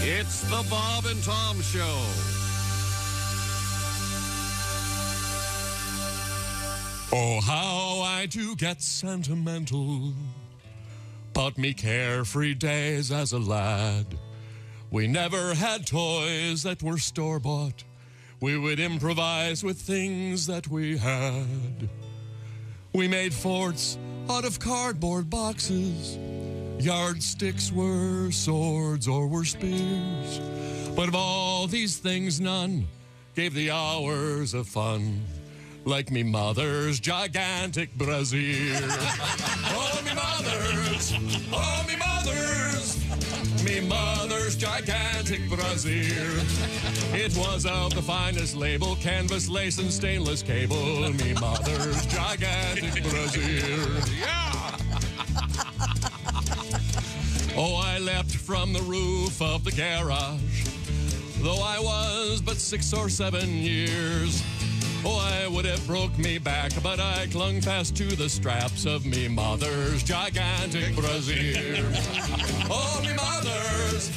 It's the Bob and Tom Show. Oh, how I do get sentimental about me carefree days as a lad. We never had toys that were store-bought. We would improvise with things that we had. We made forts out of cardboard boxes. Yardsticks were swords or were spears. But of all these things, none gave the hours of fun like me mother's gigantic brassiere. Oh, me mother's, me mother's gigantic brassiere. It was of the finest label, canvas, lace, and stainless cable. Me mother's gigantic brassiere. Yeah! Oh, I leapt from the roof of the garage, though I was but 6 or 7 years. Oh, I would have broke me back, but I clung fast to the straps of me mother's gigantic brassiere. Oh, me mother's,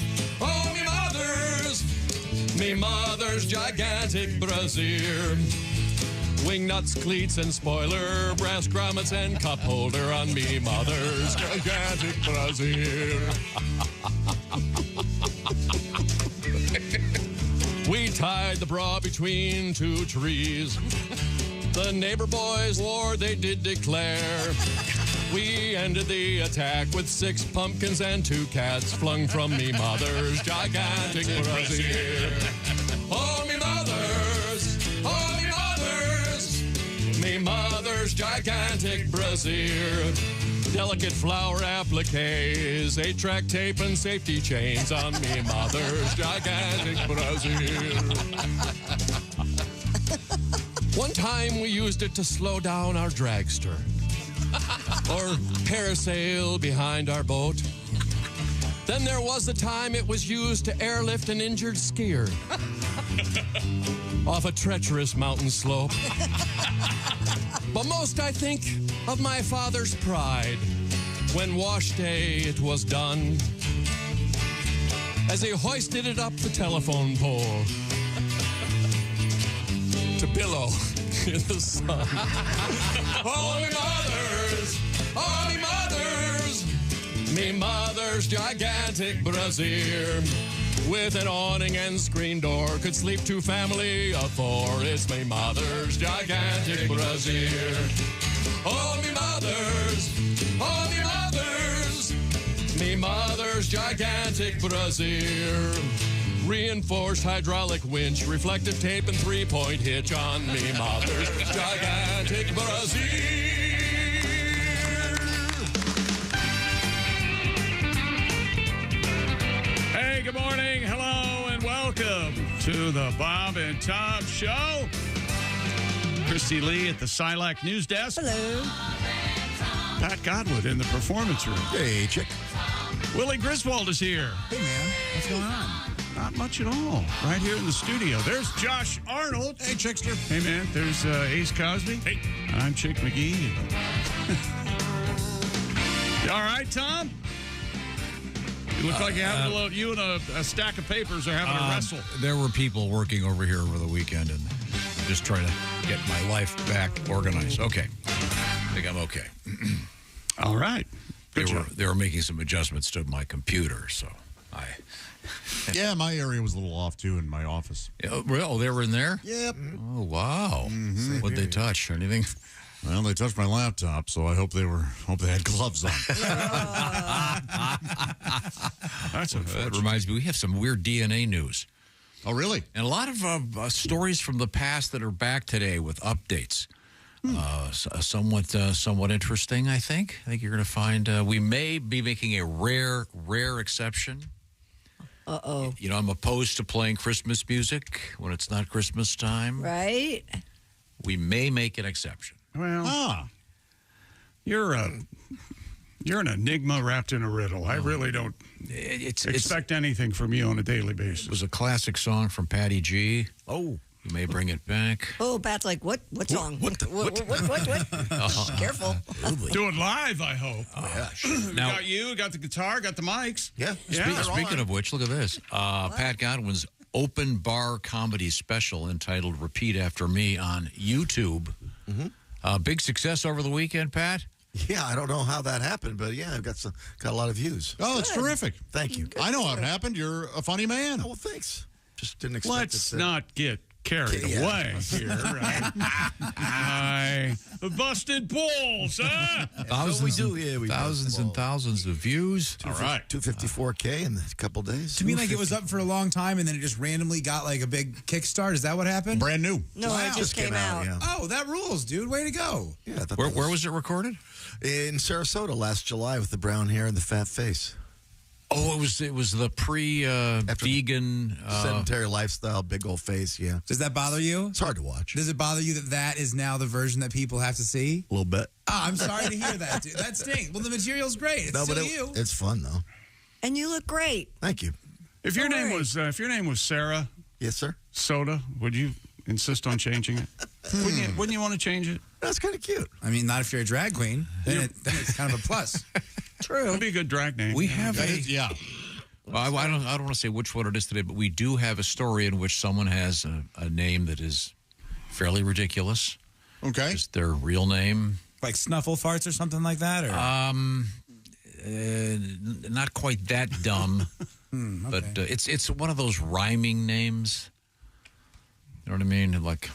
me mother's gigantic brassiere. Wing nuts, cleats, and spoiler, brass grommets, and cup holder on me mother's gigantic brassiere. We tied the bra between 2 trees. The neighbor boys war they did declare. We ended the attack with 6 pumpkins and 2 cats flung from me mother's gigantic brassiere. Oh, me mother's, me mother's gigantic brassiere. Delicate flower appliques, 8-track tape and safety chains on me mother's gigantic brassiere. One time we used it to slow down our dragster or parasail behind our boat. Then there was the time it was used to airlift an injured skier off a treacherous mountain slope. But most I think of my father's pride when wash day it was done, as he hoisted it up the telephone pole to billow in the sun. Oh, me mother's gigantic brassiere. With an awning and screen door, could sleep 2 family of 4. It's me mother's gigantic brassiere. Oh, me mother's, me mother's gigantic brassiere. Reinforced hydraulic winch, reflective tape, and 3-point hitch on me mother's gigantic brassiere. Hey, good morning, hello, and welcome to the Bob and Tom Show. Christy Lee at the Silac News Desk. Hello. Pat Godwood in the performance room. Hey, chick. Willie Griswold is here. Hey, man. What's going on? Not much at all. Right here in the studio. There's Josh Arnold. Hey, Chickster. Hey, man. There's Ace Cosby. Hey. I'm Chick McGee. You all right, Tom? You look like you have you and a stack of papers are having a wrestle. There were people working over here over the weekend and just trying to get my life back organized. Okay. I think I'm okay. All right. They were making some adjustments to my computer, so Yeah, my area was a little off, too, in my office. Well, they were in there? Yep. Oh, wow. Mm-hmm. What'd they touch? Anything? Well, they touched my laptop, so I hope they had gloves on. That's That reminds me, we have some weird DNA news. Oh, really? And a lot of stories from the past that are back today with updates. Somewhat interesting, I think. I think you're going to find we may be making a rare exception. Uh-oh. You know, I'm opposed to playing Christmas music when it's not Christmas time. Right? We may make an exception. Well, you're an enigma wrapped in a riddle. I really don't expect anything from you on a daily basis. It was a classic song from Patty G. Oh. You may bring it back. Oh, Pat's like, what song? What? Careful. Do it live, I hope. We Now- got you, got the guitar, got the mics. Yeah. Speaking of which, look at this. Pat Godwin's open bar comedy special entitled Repeat After Me on YouTube. Big success over the weekend, Pat? Yeah, I don't know how that happened, but yeah, I've got a lot of views. Oh, it's terrific. Thank you. I know how it happened. You're a funny man. Oh, well, thanks. Just didn't expect Let's it. not get carried away here. I busted balls, huh? Thousands, we do. Yeah, we thousands and thousands of views. All right. 254K in a couple days. To me, like it was up for a long time, and then it just randomly got like a big kickstart. Is that what happened? Brand new. No, it just came out. Yeah, Oh, that rules, dude. Way to go. yeah I thought Where that was it recorded? in Sarasota last July with the brown hair and the fat face. Oh, it was the pre-vegan. Sedentary lifestyle, big old face. Yeah, Does that bother you? it's hard to watch. Does it bother you that that is now the version that people have to see? A little bit. Oh, I'm sorry to hear that, dude. That stinks. Well, the material's great. It's still you. It's fun though. And you look great. Thank you. If your Don't name worry. was Sarah Yes, sir. Soda, would you insist on changing it? Wouldn't you want to change it? That's kind of cute. I mean, not if you're a drag queen. Then it's kind of a plus. That'd be a good drag name. We have Yeah. Well, I don't want to say which one it is today, but we do have a story in which someone has a name that is fairly ridiculous. Okay. Just their real name. Like snuffle farts or something like that? Or Not quite that dumb, but it's one of those rhyming names. You know what I mean? Like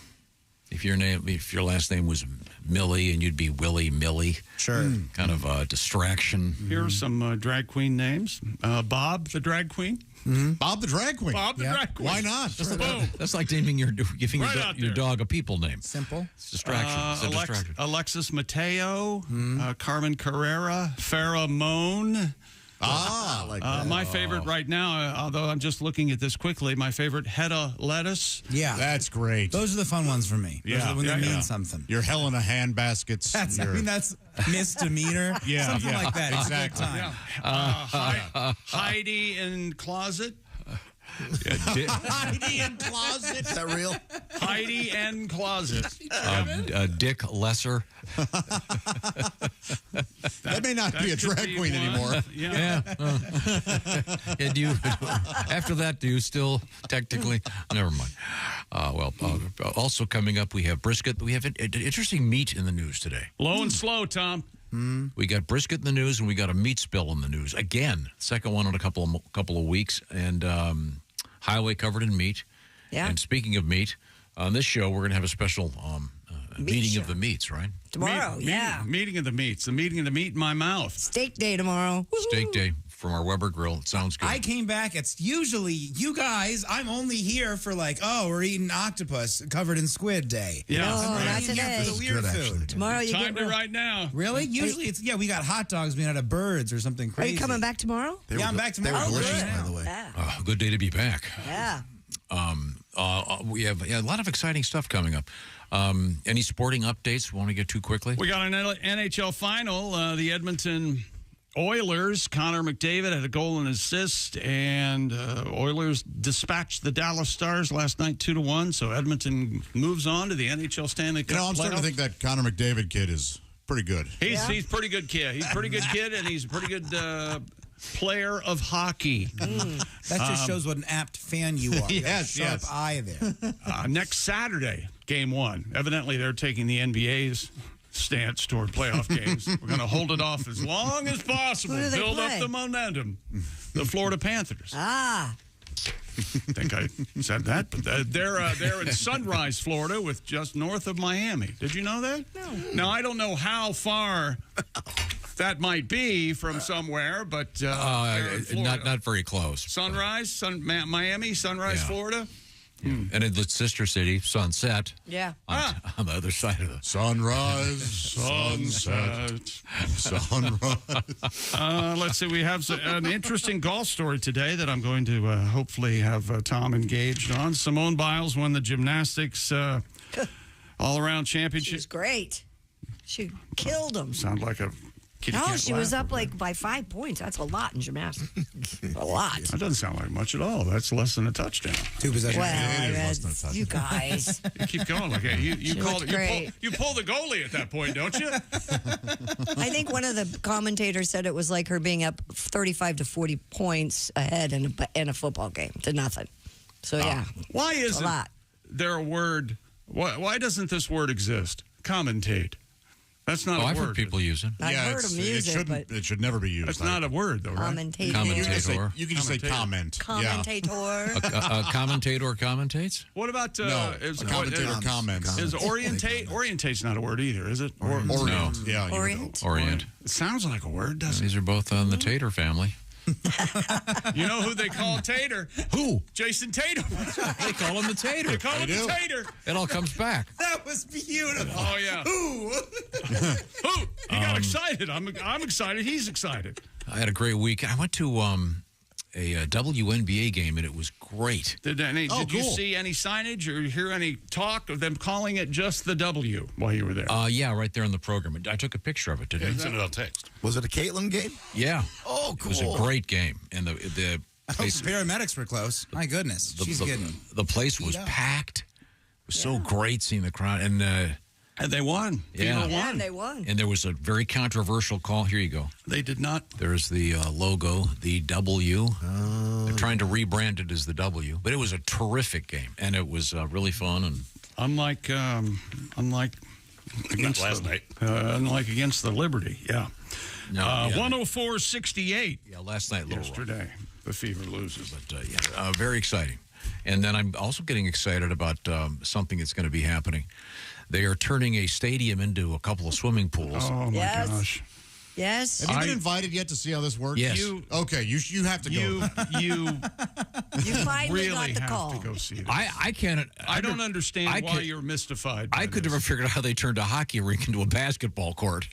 if your last name was Millie and you'd be Willie Millie. Sure. Kind of a distraction. Here are some drag queen names. Bob, the drag queen. Bob the drag queen. Bob, the drag queen. Why not? Boom. That's like giving your Right out your there. dog a people name. Simple. It's distraction. It's a distraction. Alexis Mateo, Carmen Carrera, Farrah Moan. I like that. My favorite right now, although I'm just looking at this quickly, my favorite, Hedda Lettuce. Yeah. That's great. Those are the fun ones for me. Those Yeah, are when they yeah. mean something. Your Helena handbaskets. That's misdemeanor. Yeah, Something yeah, like that. It's exactly. a good time. Heidi in Closet. Heidi in closet. Is that real? Heidi and Closet. Dick Lesser. That may not be a could drag be queen one. anymore. Yeah. And you, after that, do you still technically? Never mind. Also coming up, we have brisket. We have an interesting meat in the news today. Low and slow, Tom. We got brisket in the news, and we got a meat spill in the news again. Second one in a couple of weeks, and highway covered in meat. Yeah. And speaking of meat, on this show we're going to have a special meeting show. of the meats, right? Tomorrow, Meeting of the meats. The meeting of the meat in my mouth. Steak day tomorrow. Steak day from our Weber Grill. It sounds good. I came back. It's usually you guys. I'm only here for we're eating octopus covered in squid day. Yeah. No, I'm not here today. for the weird Good, food. actually. Tomorrow you Time get to right now. Really? Usually it's we got hot dogs made out of birds or something Are crazy. you coming back tomorrow? Yeah, I'm back tomorrow. They were delicious, Good. by the way. Yeah. Good day to be back. Yeah. We have a lot of exciting stuff coming up. Any sporting updates we want to get to quickly? We got an NHL final. The Edmonton Oilers, Connor McDavid had a goal and assist, and Oilers dispatched the Dallas Stars last night 2-1. So Edmonton moves on to the NHL Stanley Cup. I'm starting to playoffs. think that Connor McDavid kid is pretty good. He's pretty good kid. He's a pretty good kid, and he's a pretty good player of hockey. That just shows what an apt fan you are. You got a sharp eye there. Next Saturday, game one. Evidently, they're taking the NBA's stance toward playoff games. We're going to hold it off as long as possible. Who do they Build play? up the momentum. The Florida Panthers. Ah. I think I said that, but they're in Sunrise, Florida, with just north of Miami. Did you know that? No. Now, I don't know how far that might be from somewhere, but they're in Florida. Not very close. Sunrise, Miami, Sunrise, Yeah. Florida. And in the sister city, Sunset, Yeah. on the other side of the. Sunrise, sunset, sunrise. Let's see. We have an interesting golf story today that I'm going to hopefully have Tom engaged on. Simone Biles won the gymnastics all-around She championship. was great. She killed him. Sound like a Kitty No, cat she was laugh up over like by 5 points. That's a lot in gymnastics. A lot. there. That doesn't sound like much at all. That's less than a touchdown. 2 possessions. Well, you guys. You keep going like that. You She call looked it. great. You pull the goalie at that point, don't you? I think one of the commentators said it was like her being up 35 to 40 points ahead in a football game to nothing. So, yeah. Why It's a isn't lot. there a word? Why doesn't this word exist? Commentate. That's not a I've word. heard people use it. I've heard it's- them use it, but it should never be used. That's not a word, though, right? commentator. Commentator. You can just say comment. Commentator. A commentator commentates? What about No, is, a commentator what- comments. is orientate? Orientate's not a word either, is it? Orient. No. Yeah. Orient. Orient. It sounds like a word, doesn't These are both on the Tater family. it? You know who they call Tater? Who? Jason Tatum. They call him the Tater. They call him do. the Tater. It all comes back. That was beautiful. Oh yeah. Ooh. Who? He got excited. I'm excited. He's excited. I had a great week. I went to a WNBA game, and it was great. Did you cool. see any signage or hear any talk of them calling it just the W while you were there? Yeah, right there in the program. I took a picture of it today. Send it on text. Was it a Caitlin game? Yeah. Oh, It was a great game. And the I hope place, the paramedics were close. My goodness. She's getting. the place was beat up. packed. It was so great seeing the crowd. And And they won. Yeah. Fever Yeah, won. they won. and there was a very controversial call. Here you go. They did not. There's the logo, the W. They're trying to rebrand it as the W. But it was a terrific game, and it was really fun. And Unlike against last night. Unlike against the Liberty. Yeah. no, yeah, 104-68 yeah, last night, a little rough. yesterday. The Fever loses. But very exciting. And then I'm also getting excited about something that's going to be happening. They are turning a stadium into a couple of swimming pools. Oh my Yes. gosh. Yes. Have you been invited yet to see how this works? Yes. Okay, you have to go. You You finally really got the have call. to go see it. I can't. I don't understand I why can't- you're mystified. I by could this. never figure out how they turned a hockey rink into a basketball court.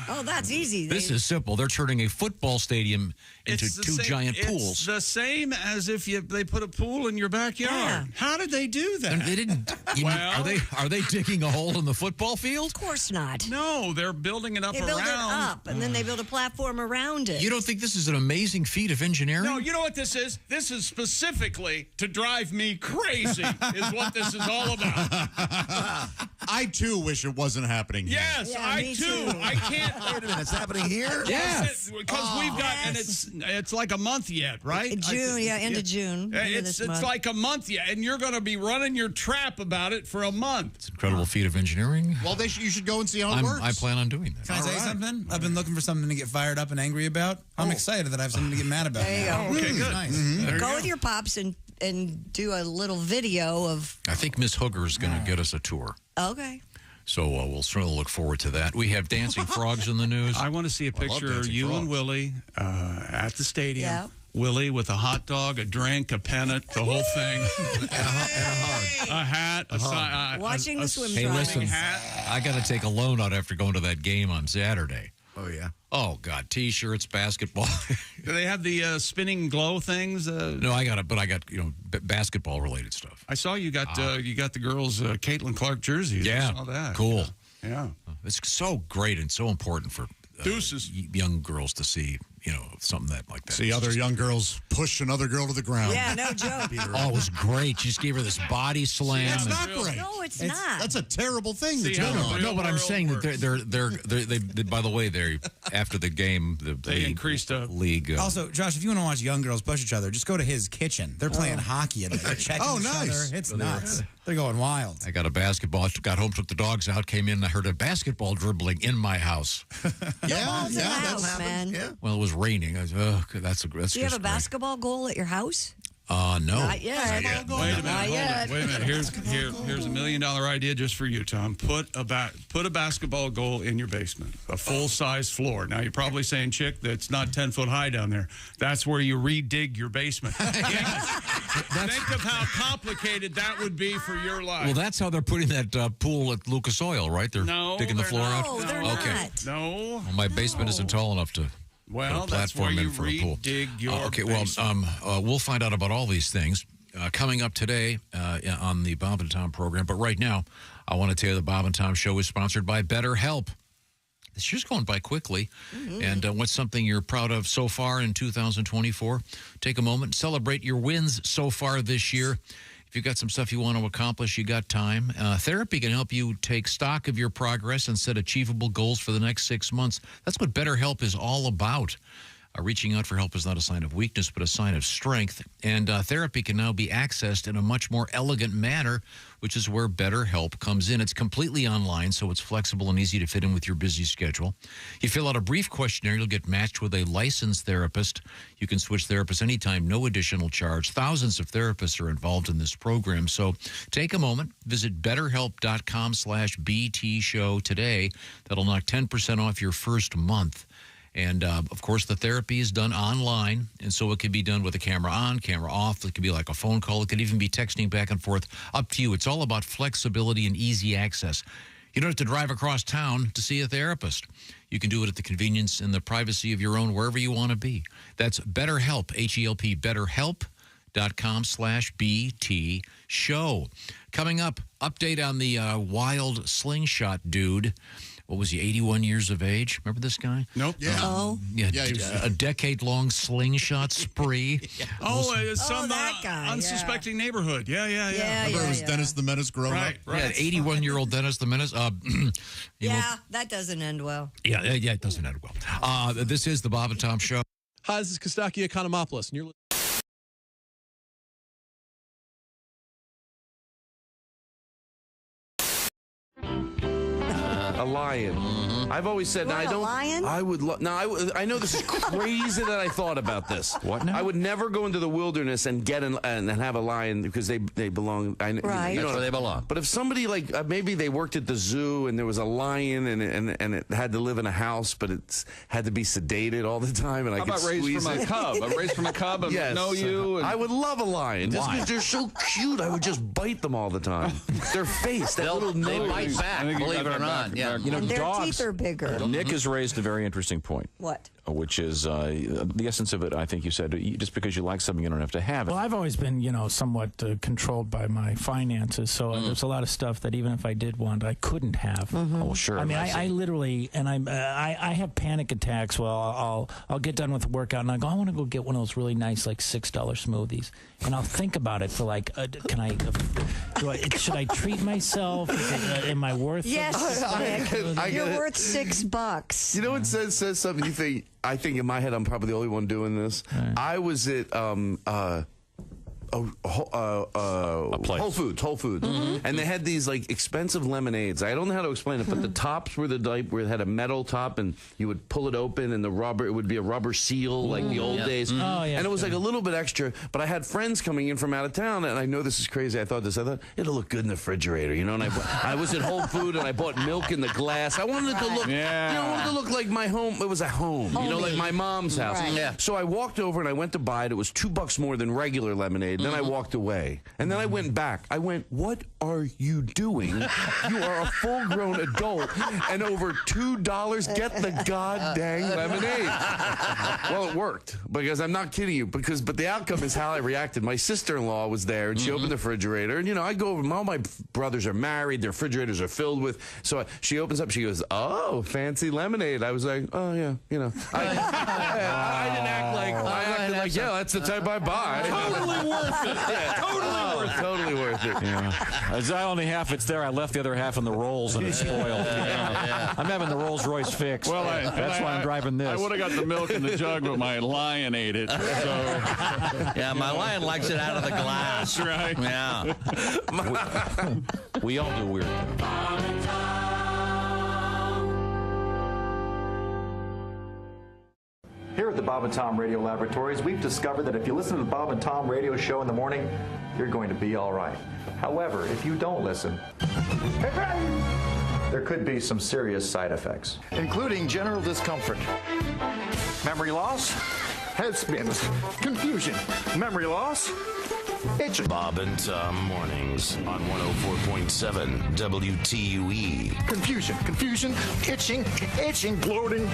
Oh, that's easy. This is simple. They're turning a football stadium into It's the two same- giant It's pools. the same as if they put a pool in your backyard. Yeah. How did they do that? And they didn't. Well- are they digging a hole in the football field? Of course not. No, they're building it up They around. build it up, and then they build a platform around it. You don't think this is an amazing feat of engineering? No, you know what this is? This is specifically to drive me crazy, is what this is all about. I too wish it wasn't happening here. Yes, Yeah, I me too. too. I can't. Wait a minute, it's happening here? Yes. Because we've got, and it's like a month yet, right? June, end of June. End of It's this month. like a month yet, and you're going to be running your trap about it for a month. It's an incredible feat of engineering. Well, you should go and see how it works. I plan on doing that. Can I say something? I've been looking for something to get fired up and angry about. I'm excited that I have something to get mad about. There you now. go. Okay, good. Nice. There you Go with your pops and do a little video of. I think Miss Hooger is going to get us a tour. Okay. So we'll certainly look forward to that. We have dancing frogs in the news. I want to see a picture of dancing you frogs. and Willie at the stadium. Yeah. Willie with a hot dog, a drink, a pennant, the whole thing. A hat, a sign. Watching the swim Hey, trials. listen, I got to take a loan out after going to that game on Saturday. Oh, yeah. Oh God, T-shirts, basketball. Do they have the spinning glow things? No, I got it, but I got basketball related stuff. I saw you got the girls' Caitlin Clark jerseys. I saw that. Cool. Yeah. It's so great and so important for Deuces. young girls to see, something like that. See It's other just- young girls push another girl to the ground. Yeah, no joke. Oh, it was great. She just gave her this body slam. It's and- not great. No, it's not. That's a terrible thing See to how do. the real No, but I'm world saying that works. they by the way, they after the game, They increased up. league. Also, Josh, if you want to watch young girls push each other, just go to his kitchen. They're playing hockey in there. They're checking Oh, each nice. other. It's nuts. They're going wild. I got a basketball. Got home, took the dogs out, came in. I heard a basketball dribbling in my house. Yeah, balls in the house, Happens, man. Yeah. Well, it was raining. I was, that's Do you have just a great. basketball goal at your house? No. Not yet. Wait a minute. Not Hold yet. it. Wait a minute. Here's $1 million idea just for you, Tom. Put a basketball goal in your basement, a full size floor. Now you're probably saying, "Chick, that's not 10 foot high down there." That's where you redig your basement. Think of how complicated that would be for your life. Well, that's how they're putting that pool at Lucas Oil, right? They're No, digging the they're floor not. out. No, they're Okay. not. No. Well, my basement isn't tall enough to Well, put a that's where platform you in for a pool. redig your Okay, well, basement. we'll find out about all these things coming up today on the Bob and Tom program. But right now, I want to tell you the Bob and Tom show is sponsored by BetterHelp. This year's going by quickly. And what's something you're proud of so far in 2024? Take a moment, celebrate your wins so far this year. If you've got some stuff you want to accomplish, you got time. Therapy can help you take stock of your progress and set achievable goals for the next 6 months. That's what BetterHelp is all about. Reaching out for help is not a sign of weakness, but a sign of strength. And therapy can now be accessed in a much more elegant manner, which is where BetterHelp comes in. It's completely online, so it's flexible and easy to fit in with your busy schedule. You fill out a brief questionnaire, you'll get matched with a licensed therapist. You can switch therapists anytime, no additional charge. Thousands of therapists are involved in this program. So take a moment, visit betterhelp.com/BT show today. That'll knock 10% off your first month. And, of course, the therapy is done online, and so it can be done with the camera on, camera off. It could be like a phone call. It could even be texting back and forth. Up to you. It's all about flexibility and easy access. You don't have to drive across town to see a therapist. You can do it at the convenience and the privacy of your own, wherever you want to be. That's BetterHelp, H-E-L-P, betterhelp.com/BT show. Coming up, update on the wild slingshot dude. What was he, 81 years of age? Remember this guy? Nope. Oh. he was- A decade-long slingshot spree. Some that guy, unsuspecting neighborhood. Yeah. Remember it was Dennis the Menace growing up? Right. 81-year-old Dennis the Menace. That doesn't end well. Yeah, it doesn't end well. This is the Bob and Tom Show. Hi, this is Kostaki Economopoulos, and you're A lion. I've always said, You want a lion? I would. I know this is crazy that I thought about this. What now? I would never go into the wilderness and get and have a lion because they belong. Right. You know That's where they belong. But if somebody like maybe they worked at the zoo and there was a lion and it had to live in a house, but it had to be sedated all the time, and I How could about raised squeeze from it. a cub? I'm raised from a cub and Yes. know you. And I would love a lion just because they're so cute. I would just bite them all the time. Their face, that little They nose. bite I back, think you believe got it or that not. back. Yeah. You know, And their teeth are bigger. Nick has raised a very interesting point, What? which is the essence of it. I think you said just because you like something, you don't have to have it. Well, I've always been, somewhat controlled by my finances. So there's a lot of stuff that even if I did want, I couldn't have. Oh, sure. I mean, I literally, and I have panic attacks. Well, I'll get done with the workout and I go, I want to go get one of those really nice, like $6 smoothies, and I'll think about it for like, should I treat myself? Am I worth it? Yes, Nick. You're get it. worth $6. You know what says something you think? I think in my head I'm probably the only one doing this. Right. I was at Whole Foods, and they had these like expensive lemonades. I don't know how to explain it, but the tops were the type where it had a metal top, and you would pull it open, and it would be a rubber seal like the old days. Oh, yeah, and it was sure. like a little bit extra. But I had friends coming in from out of town, and I know this is crazy. I thought it'll look good in the refrigerator, And I was at Whole Food, and I bought milk in the glass. I wanted it to look, I wanted it to look like my home. It was a home, like my mom's house. Right. Yeah. So I walked over and I went to buy it. It was $2 more than regular lemonade. Then I walked away. And then I went back. I went, what are you doing? You are a full-grown adult. And over $2, get the goddamn lemonade. Well, it worked. Because I'm not kidding you. But the outcome is how I reacted. My sister-in-law was there, and she opened the refrigerator. And, I go over. All my brothers are married. Their refrigerators are filled with. So she opens up. She goes, oh, fancy lemonade. I was like, oh, yeah. I didn't act like, I acted like, yeah, that's the type I buy. totally worth it. Totally worth it. Yeah. As I only half it's there, I left the other half in the Rolls and it's spoiled. I'm having the Rolls Royce fixed. Well, that's why I'm driving this. I would have got the milk in the jug, but my lion ate it. So Yeah, my lion likes it out of the glass. that's right. Yeah. We all do weird things. Here at the Bob and Tom Radio Laboratories, we've discovered that if you listen to the Bob and Tom Radio Show in the morning, you're going to be all right. However, if you don't listen, there could be some serious side effects, including general discomfort, memory loss, head spins, confusion, memory loss, itching. Bob and Tom mornings on 104.7 WTUE. Confusion, itching, bloating.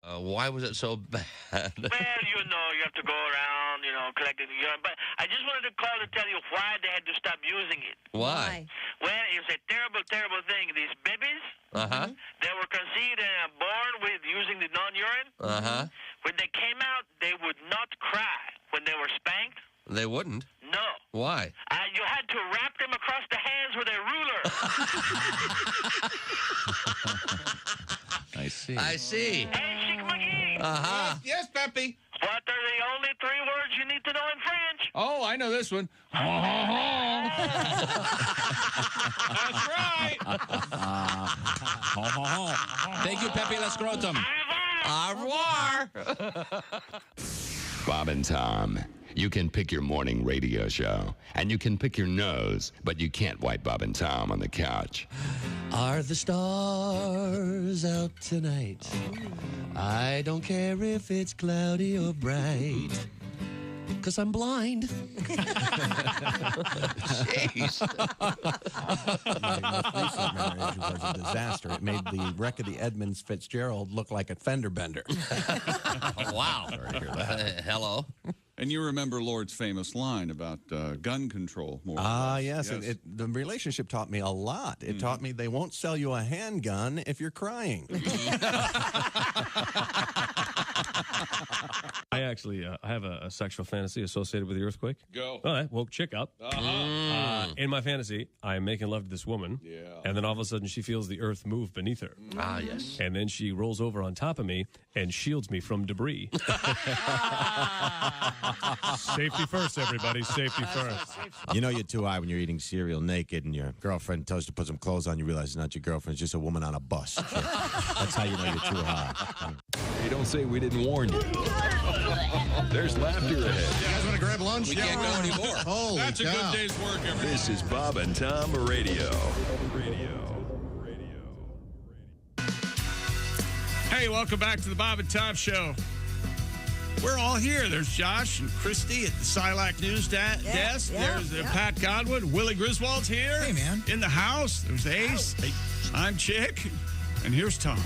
Why was it so bad? Well, you have to go around, collecting the urine. But I just wanted to call to tell you why they had to stop using it. Why? Well, it's a terrible, terrible thing. These babies, they were conceived and born with using the non-urine. When they came out, they would not cry when they were spanked. They wouldn't? No. Why? You had to wrap them across the hands with a ruler. I see. I see. Hey, Chick McGee. Yes, Peppy. What are the only 3 words you need to know in French? Oh, I know this one. That's right. Thank you, Pepe La Scrotum. Au revoir. Bob and Tom. You can pick your morning radio show, and you can pick your nose, but you can't wipe Bob and Tom on the couch. Are the stars out tonight? I don't care if it's cloudy or bright, 'cause I'm blind. Jeez. My most recent marriage was a disaster. It made the wreck of the Edmunds Fitzgerald look like a fender bender. Wow. Sorry to hear that. Hello. And you remember Lord's famous line about gun control, more or less. Yes. The relationship taught me a lot. It taught me they won't sell you a handgun if you're crying. I actually have a sexual fantasy associated with the earthquake. Go. Well, that woke chick up. In my fantasy, I'm making love to this woman. Yeah. And then all of a sudden, she feels the earth move beneath her. Ah, yes. And then she rolls over on top of me and shields me from debris. Safety first, everybody. Safety first. You know you're too high when you're eating cereal naked and your girlfriend tells you to put some clothes on. You realize it's not your girlfriend. It's just a woman on a bus. That's how you know you're too high. Hey, don't say we didn't warn you. There's laughter ahead. You guys want to grab lunch? We can't go anymore. Holy That's a cow. good day's work, everybody. This is Bob and Tom Radio. Hey, welcome back to the Bob and Tom Show. We're all here. There's Josh and Christy at the Silac News desk. There's Pat Godwin. Willie Griswold's here. Hey, man. In the house. There's Ace. Hey. I'm Chick. And here's Tom.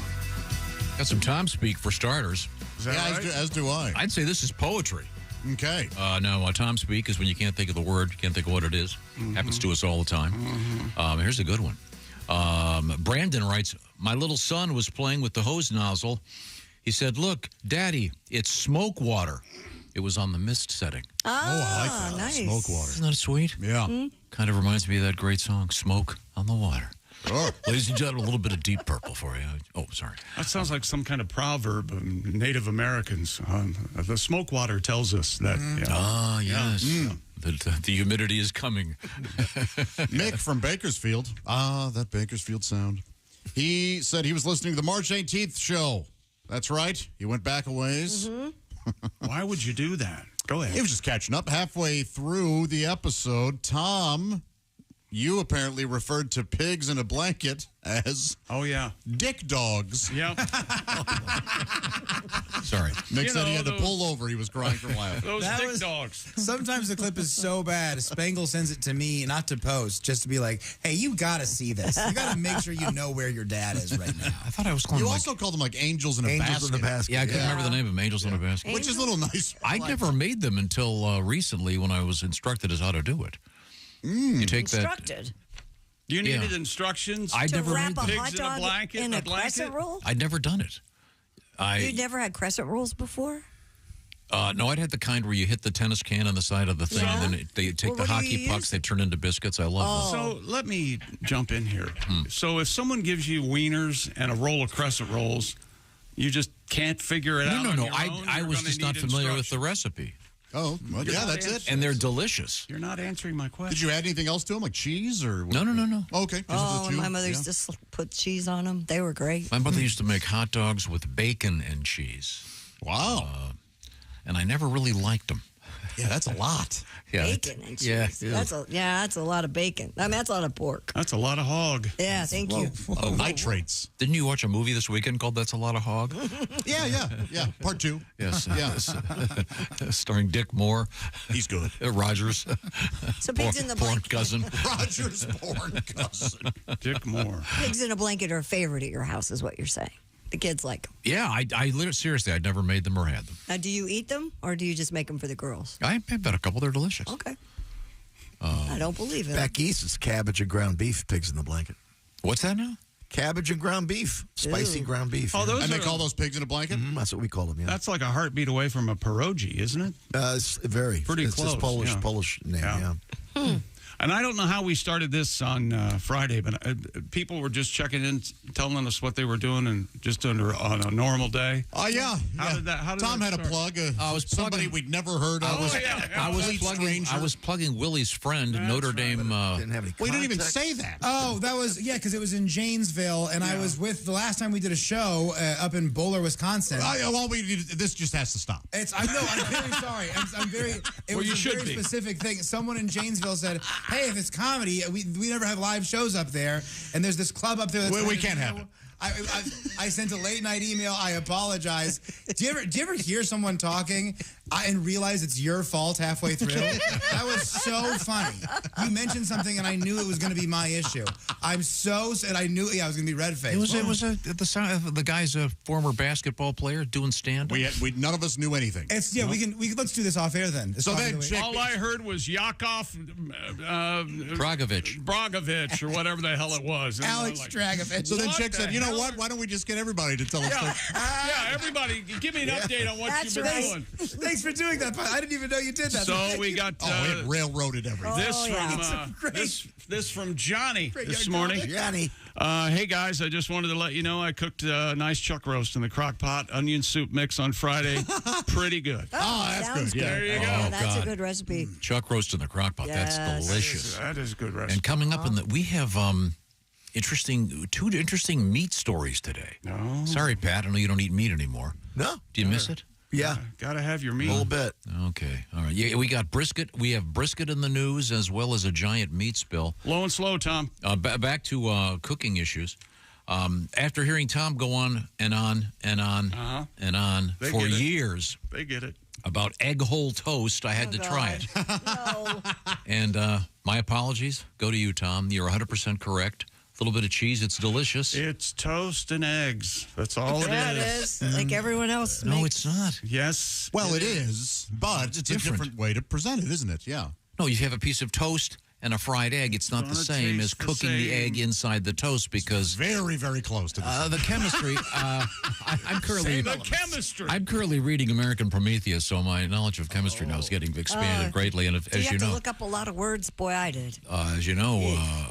Got some Tom speak for starters. Is that right? As do I. I'd say this is poetry. Okay. No, Tom speak is when you can't think of the word, you can't think of what it is. Happens to us all the time. Here's a good one. Brandon writes, my little son was playing with the hose nozzle. He said, look, Daddy, it's smoke water. It was on the mist setting. Oh, I like that. Nice. Smoke water. Isn't that sweet? Yeah. Kind of reminds me of that great song, Smoke on the Water. Sure. Ladies and gentlemen, a little bit of Deep Purple for you. Oh, sorry. That sounds like some kind of proverb of Native Americans. The smoke water tells us that. Ah, yes. The humidity is coming. Mick from Bakersfield. That Bakersfield sound. He said he was listening to the March 18th show. That's right. He went back a ways. Why would you do that? Go ahead. He was just catching up halfway through the episode. Tom, you apparently referred to pigs in a blanket as dick dogs. Yep. Sorry. Mick said he had to pull over. He was crying from laughing. Those dick dogs. Sometimes the clip is so bad, Spangle sends it to me, not to post, just to be like, hey, you got to see this. You got to make sure you know where your dad is right now. I thought I was calling You them also called them like angels in a basket. Yeah, I couldn't remember the name of them, Angels in a Basket. Which is a little nice. I never made them until recently when I was instructed as how to do it. You take Instructed. You needed instructions I'd to never wrap made a them. hot Pigs in a dog blanket, in a a blanket? crescent roll? I'd never done it. You'd never had crescent rolls before? No, I'd had the kind where you hit the tennis can on the side of the thing, and then they take the what do you hockey pucks, use? they turn into biscuits. I love them. So let me jump in here. So if someone gives you wieners and a roll of crescent rolls, you just can't figure it out on your own? I You're was gonna just not need familiar with the instructions. recipe. Oh, well, yeah, that's it. And they're delicious. You're not answering my question. Did you add anything else to them, like cheese or? No. Okay. Oh, my mother used to put cheese on them. They were great. My mother used to make hot dogs with bacon and cheese. Wow. And I never really liked them. Yeah, that's a lot. Yeah, Bacon and cheese. Yeah. That's a lot of bacon. I mean, that's a lot of pork. That's a lot of hog. Yeah, thank you. Nitrates. Didn't you watch a movie this weekend called That's a Lot of Hog? Yeah. Part 2. Yes. Yes. Starring Dick Moore. He's good. Rogers. So pigs in the porn blanket. cousin. Rogers' porn cousin. Dick Moore. Pigs in a blanket are a favorite at your house, is what you're saying. The kids like them. Yeah, I literally, seriously, I'd never made them or had them. Now, do you eat them or do you just make them for the girls? I bet a couple. They're delicious. Okay. I don't believe it. Back east, it's cabbage and ground beef, pigs in the blanket. What's that now? Cabbage and ground beef. Spicy ground beef. Oh, those And they are- call those pigs in a blanket? That's what we call them, yeah. That's like a heartbeat away from a pierogi, isn't it? It's very. Pretty it's close. It's Polish, yeah. Polish name, yeah. And I don't know how we started this on Friday, but people were just checking in, telling us what they were doing, and just on a normal day. Oh, yeah. How did that? How did Tom that had a start? plug. Somebody we'd never heard of. I was plugging Willie's friend, Notre Dame. Didn't have any We didn't even context. say that. Oh, that was, because it was in Janesville, and I was with, the last time we did a show up in Bowler, Wisconsin. This just has to stop. I know, I'm very sorry. I'm very, it Well, was you a should very be. specific thing. Someone in Janesville said, hey, if it's comedy, we never have live shows up there, and there's this club up there that's We can't have it. I sent a late night email. I apologize. Do you ever hear someone talking and realize it's your fault halfway through? That was so funny. You mentioned something and I knew it was going to be my issue. I knew I was going to be red faced. It was the guy's a former basketball player doing stand. We none of us knew anything. Let's do this off air then. So then, all I heard was Yakov Bragovich or whatever the hell it was. And Alex Dragovich. So then what Chick the said, you know hell? what? Why don't we just get everybody to tell us? Yeah, everybody, give me an update on what That's you've been right. doing. Thanks for doing that. I didn't even know you did that. So we got it railroaded everything. This from Johnny this morning. Johnny. Hey guys, I just wanted to let you know I cooked a nice chuck roast in the crock pot, onion soup mix on Friday. Pretty good. Sounds good. There you go. Yeah, that's God. a good recipe. Chuck roast in the crock pot. Yes. That's delicious. That is a good recipe. And coming up we have two interesting meat stories today. No. Sorry, Pat. I know you don't eat meat anymore. No. Do you miss it? Yeah. Gotta have your meat. A little bit. Okay. All right. Yeah, we got brisket. We have brisket in the news as well as a giant meat spill. Low and slow, Tom. Back to cooking issues. After hearing Tom go on and on and on and on They for get it. years They get it. about egg hole toast, I had to try it. No. And my apologies go to you, Tom. You're 100% correct. A little bit of cheese. It's delicious. It's toast and eggs. That's all it Yeah, is. it is. Like everyone else. No, makes. it's not. Yes. Well, it is, but it's a different way to present it, isn't it? Yeah. No, you have a piece of toast and a fried egg. It's not the Gonna same as taste the cooking the same. egg inside the toast because Very, very close to this. the chemistry. I'm currently The chemistry. I'm currently reading American Prometheus, so my knowledge of chemistry now is getting expanded greatly. And So as you you have to know, look up a lot of words. Boy, I did.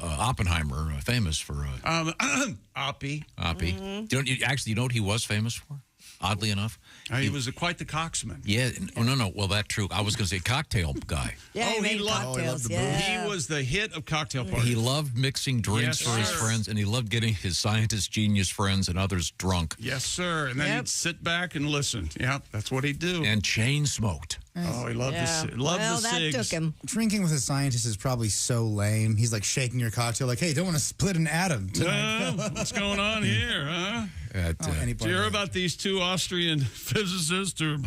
Oppenheimer, famous for Oppie. Oppie. You know what he was famous for? Oddly enough, He was quite the coxman. yeah. No. Well, that's true. I was going to say cocktail guy. Yeah, he made cocktails. Yeah. He was the hit of cocktail parties. He loved mixing drinks Yes, for his sir. friends, and he loved getting his scientist genius friends and others drunk. Yes, sir. And then he'd sit back and listen. Yeah, that's what he'd do. And chain smoked. Oh, he loved Well, the that cigs. took him. Drinking with a scientist is probably so lame. He's like shaking your cocktail, like, "Hey, don't want to split an atom tonight." What's going on here, huh? Did you hear about these two Austrian physicists? Or,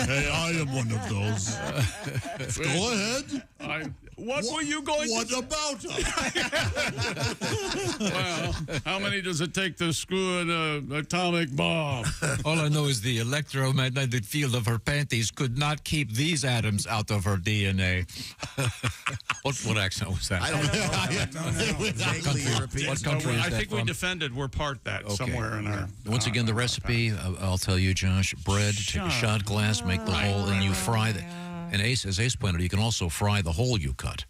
Hey, I am one of those. Go ahead. What were you going What to about us? Well, how many does it take to screw in an atomic bomb? All I know is the electromagnetic field of her panties could not keep these atoms out of her DNA. What accent was that? I don't know. Vaguely European. What country is I that think we from? defended. We're part that somewhere in our. Once again, the recipe, I'll tell you, Josh. Bread, take a shot glass, make the hole, and you fry the. And as Ace pointed out, you can also fry the hole you cut.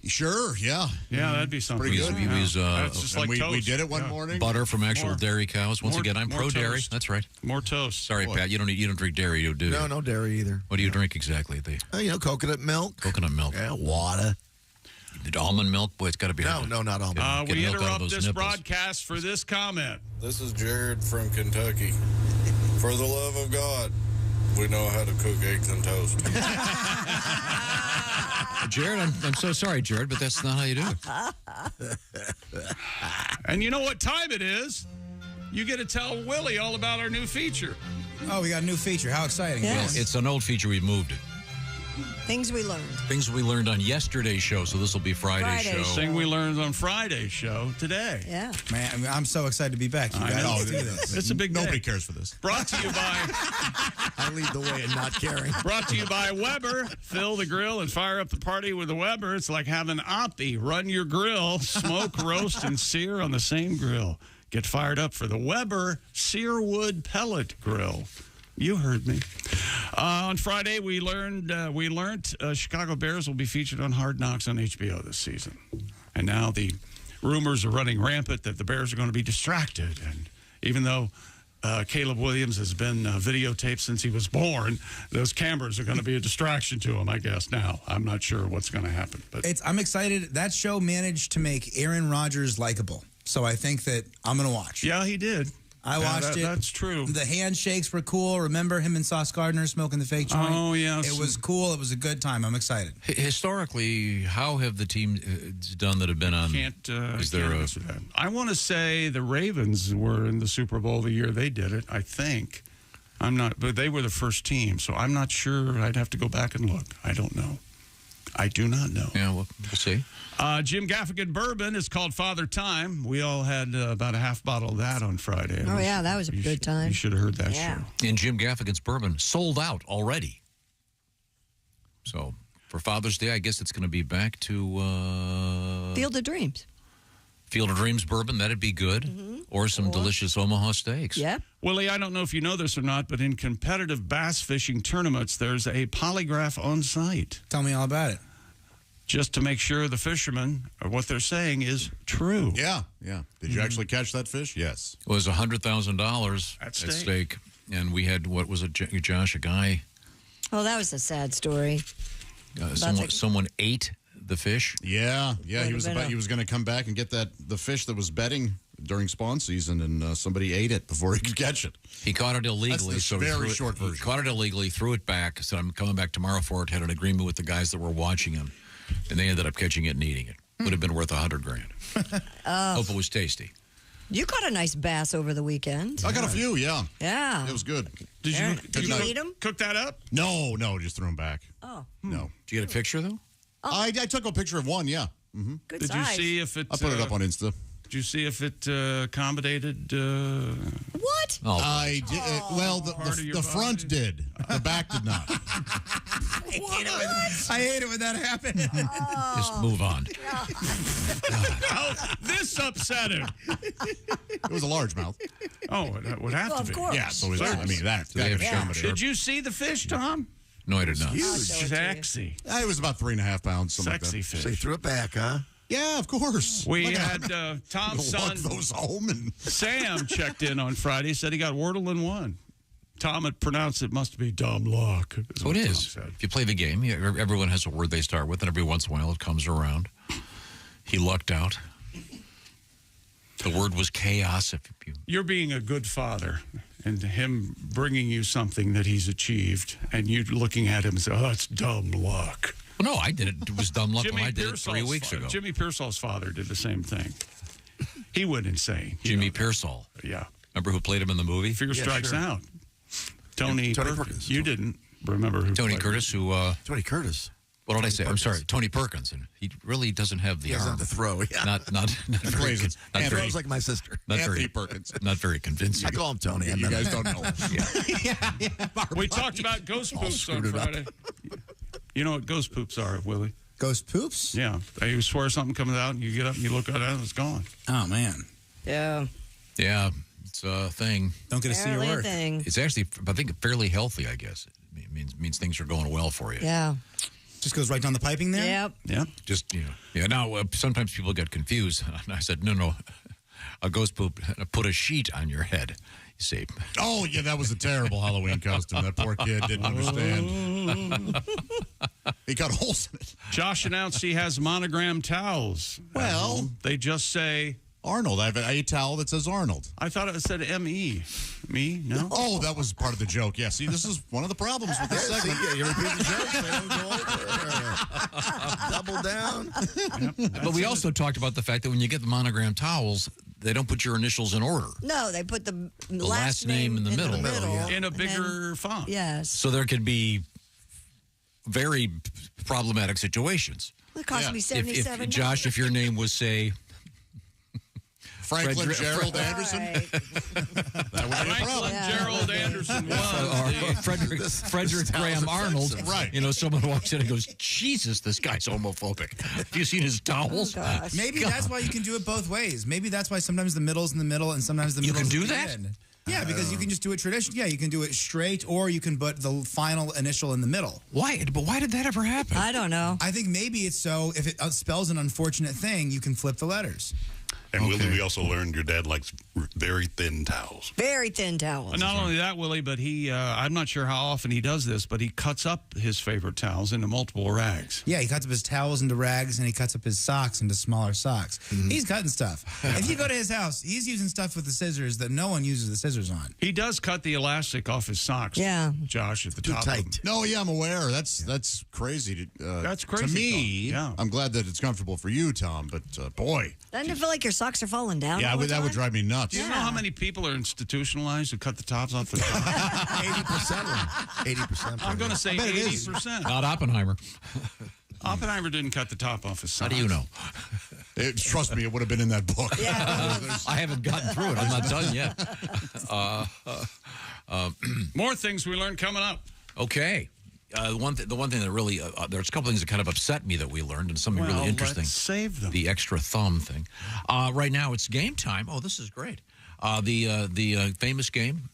Sure, yeah. Yeah, that'd be something. Pretty good. We use That's just like we toast. did it one morning. butter from actual More. dairy cows. Once More- again, I'm more pro-dairy. toast. That's right. More toast. Sorry, Pat, you don't drink dairy, do you? No dairy either. What do you drink exactly? Coconut milk. Coconut milk. Yeah, water. The almond milk? Boy, it's got to be hard. No, not almond. Get We milk out of interrupt those this nipples. broadcast for this comment. This is Jared from Kentucky. For the love of God, we know how to cook eggs and toast. Jared, I'm so sorry, Jared, but that's not how you do it. And you know what time it is? You get to tell Willie all about our new feature. Oh, we got a new feature. How exciting! Well, it's an old feature. We moved it. Things we learned. Things we learned on yesterday's show, so this will be Friday's show. Thing we learned on Friday's show today. Yeah. Man, I'm so excited to be back. You guys, let's do this. It's a big Nobody day. cares for this. Brought to you by I lead the way in not caring. Brought to you by Weber. Fill the grill and fire up the party with the Weber. It's like having Oppie. Run your grill, smoke, roast, and sear on the same grill. Get fired up for the Weber Sear Wood Pellet Grill. You heard me. On Friday, we learned Chicago Bears will be featured on Hard Knocks on HBO this season. And now the rumors are running rampant that the Bears are going to be distracted. And even though Caleb Williams has been videotaped since he was born, those cameras are going to be a distraction to him, I guess, now. I'm not sure what's going to happen. But I'm excited. That show managed to make Aaron Rodgers likable. So I think that I'm going to watch. Yeah, he did. I watched it. That's true. The handshakes were cool. Remember him and Sauce Gardner smoking the fake joint? Oh, yeah. It was cool. It was a good time. I'm excited. Historically, how have the teams done that have been on? Is there a? I want to say the Ravens were in the Super Bowl the year they did it, I think. I'm not, but they were the first team, so I'm not sure. I'd have to go back and look. I don't know. I do not know. Yeah, we'll see. Jim Gaffigan bourbon is called Father Time. We all had about a half bottle of that on Friday. Oh, yeah, that was a good time. You should have heard that Yeah. show. And Jim Gaffigan's bourbon sold out already. So for Father's Day, I guess it's going to be back to Field of Dreams. Field of Dreams bourbon. That'd be good. Or some delicious Omaha steaks. Yep. Willie, I don't know if you know this or not, but in competitive bass fishing tournaments, there's a polygraph on site. Tell me all about it. Just to make sure the fishermen or what they're saying is true. Yeah. Did you actually catch that fish? Yes. It was $100,000 at stake. And we had, what was it, Josh, a guy? Oh, that was a sad story. Someone ate the fish. Yeah. He was going to come back and get the fish that was bedding during spawn season, and somebody ate it before he could catch it. He caught it illegally. That's the very short version. He caught it illegally, threw it back, said, I'm coming back tomorrow for it, had an agreement with the guys that were watching him, and they ended up catching it and eating it. Would have been worth $100,000. Hope it was tasty. You caught a nice bass over the weekend. I got a few, yeah. Yeah. It was good. Did you eat them? Cook that up? No, just threw them back. Oh. No. Did you get a picture, though? Oh. I took a picture of one, yeah. Mm-hmm. Good Did size. you see if it... I put it up on Insta. Did you see if it accommodated... What? Oh, I did. Well, the front did. The back did not. I hate it when that happens. Just move on. Oh, this upset him. It was a largemouth. Oh, it would have to of be. course. Yeah, so I mean, that they have could shows? Did you see the fish, Tom? No, I did not. Huge, show it to you. sexy. It was about 3.5 pounds, something Sexy like fish. So you threw it back, huh? that. Yeah, of course. We Look, had Tom's lug son, those home and Sam, checked in on Friday, said he got Wordle in one. Tom had pronounced it must be dumb luck. So it is. If you play the game, everyone has a word they start with, and every once in a while it comes around. He lucked out. The word was chaos. You're being a good father, and him bringing you something that he's achieved, and you looking at him and say, oh, that's dumb luck. Well, no, I did it. It was dumb luck when I did it 3 weeks ago. Jimmy Pearsall's father did the same thing. He went insane. Jimmy Pearsall. Yeah. Remember who played him in the movie? Fear Strikes Out. Tony Perkins. You didn't remember who Tony played Curtis, him. who... Tony Curtis. What did I say? I'm sorry, Tony Perkins. And he really doesn't have the He has arm. not the throw, yeah. Not very, Crazy. not He very, throws like my sister. not Anthony very, Perkins. not very convincing. I call him Tony. You guys don't know. We talked about ghost poops on Friday. You know what ghost poops are, Willie? Ghost poops? Yeah. You swear something comes out, and you get up and you look at it, and it's gone. Oh, man. Yeah. Yeah, it's a thing. Don't get to see your Apparently a work. thing. It's actually, I think, fairly healthy, I guess. It means things are going well for you. Yeah. Just goes right down the piping there? Yep. Yeah. Just, yeah. Now, sometimes people get confused. And I said, no. A ghost poop, put a sheet on your head. You say, Oh, yeah, that was a terrible Halloween costume. That poor kid didn't understand. He got holes in it. Josh announced he has monogram towels. Well, they just say Arnold. I have a towel that says Arnold. I thought it said M-E. Me? No? Oh, that was part of the joke. Yeah, see, this is one of the problems with this segment. You repeat the jokes, they don't go over. Double down. But we also talked about the fact that when you get the monogram towels, they don't put your initials in order. No, they put the last name in the middle. In a bigger font. Yes. So there could be very problematic situations. It cost me $77. If Josh, if your name was, say, Franklin Gerald Anderson. That would be a problem. Gerald Anderson was. Or Frederick Graham Arnold. Right. You know, someone walks in and goes, Jesus, this guy's homophobic. Have you seen his towels? Maybe that's why you can do it both ways. Maybe that's why sometimes the middle's in the middle and sometimes the middle's can do at the that? end. Yeah, because you can just do it traditional. Yeah, you can do it straight, or you can put the final initial in the middle. Why? But why did that ever happen? I don't know. I think maybe it's so if it spells an unfortunate thing, you can flip the letters. And Willie, we also learned your dad likes very thin towels. Very thin towels. Not only that, Willie, but he, I'm not sure how often he does this, but he cuts up his favorite towels into multiple rags. Yeah, he cuts up his towels into rags, and he cuts up his socks into smaller socks. He's cutting stuff. If you go to his house, he's using stuff with the scissors that no one uses the scissors on. He does cut the elastic off his socks. Yeah. Josh, at the top. Tight. No, yeah, I'm aware. That's crazy. That's crazy. To me, yeah. I'm glad that it's comfortable for you, Tom, but boy. Doesn't it feel like your socks are falling down? Yeah, all the that would time? drive me nuts. Do you know how many people are institutionalized who cut the tops off their top? 80%. I'm going to say 80%. Not Oppenheimer. Oppenheimer didn't cut the top off his socks. How do you know? Trust me, it would have been in that book. I haven't gotten through it. I'm not done yet. More things we learned coming up. Okay. The one thing that really, there's a couple things that kind of upset me that we learned, and something really interesting. Let's save them. The extra thumb thing. Right now, it's game time. Oh, this is great. The famous game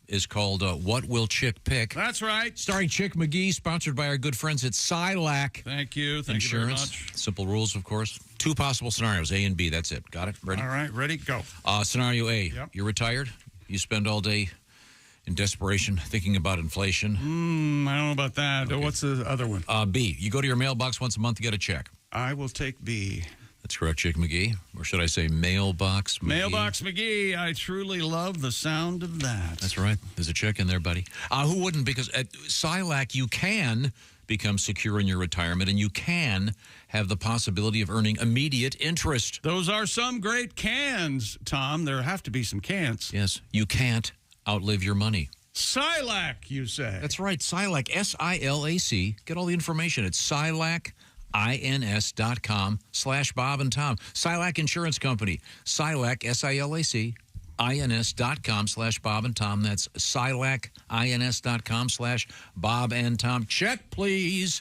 is called What Will Chick Pick? That's right. Starring Chick McGee, sponsored by our good friends at Silac. Thank you. Thank Insurance. you very much. Simple rules, of course. 2 possible scenarios, A and B. That's it. Got it? Ready? All right, ready, go. Scenario A, Yep. You're retired. You spend all day in desperation thinking about inflation. I don't know about that. Okay. What's the other one? B, you go to your mailbox once a month to get a check. I will take B. That's correct, Chick McGee. Or should I say Mailbox McGee? Mailbox McGee. I truly love the sound of that. That's right. There's a check in there, buddy. Who wouldn't? Because at Silac, you can become secure in your retirement, and you can have the possibility of earning immediate interest. Those are some great cans, Tom. There have to be some cans. Yes. You can't outlive your money. Silac, you say? That's right. Silac, S-I-L-A-C. Get all the information at SilacINS.com/Bob and Tom. Silac Insurance Company. Silac, S-I-L-A-C, INS.com/Bob and Tom. That's SilacINS.com/Bob and Tom. Check, please.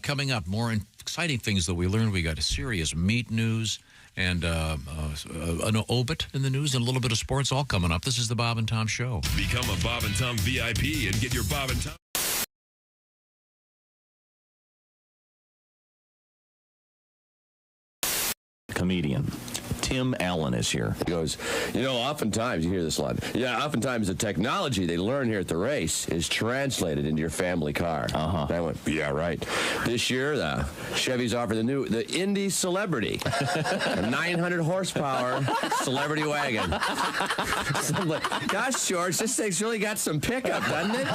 Coming up, more exciting things that we learned. We got a serious meat news and an obit in the news and a little bit of sports all coming up. This is the Bob and Tom Show. Become a Bob and Tom VIP and get your Bob and Tom. Comedian Tim Allen is here. He goes, oftentimes, you hear this a lot. Yeah, oftentimes the technology they learn here at the race is translated into your family car. And I went, yeah, right. This year, the Chevy's offered the Indy Celebrity, a 900 horsepower celebrity wagon. So I'm like, gosh, George, this thing's really got some pickup, doesn't it?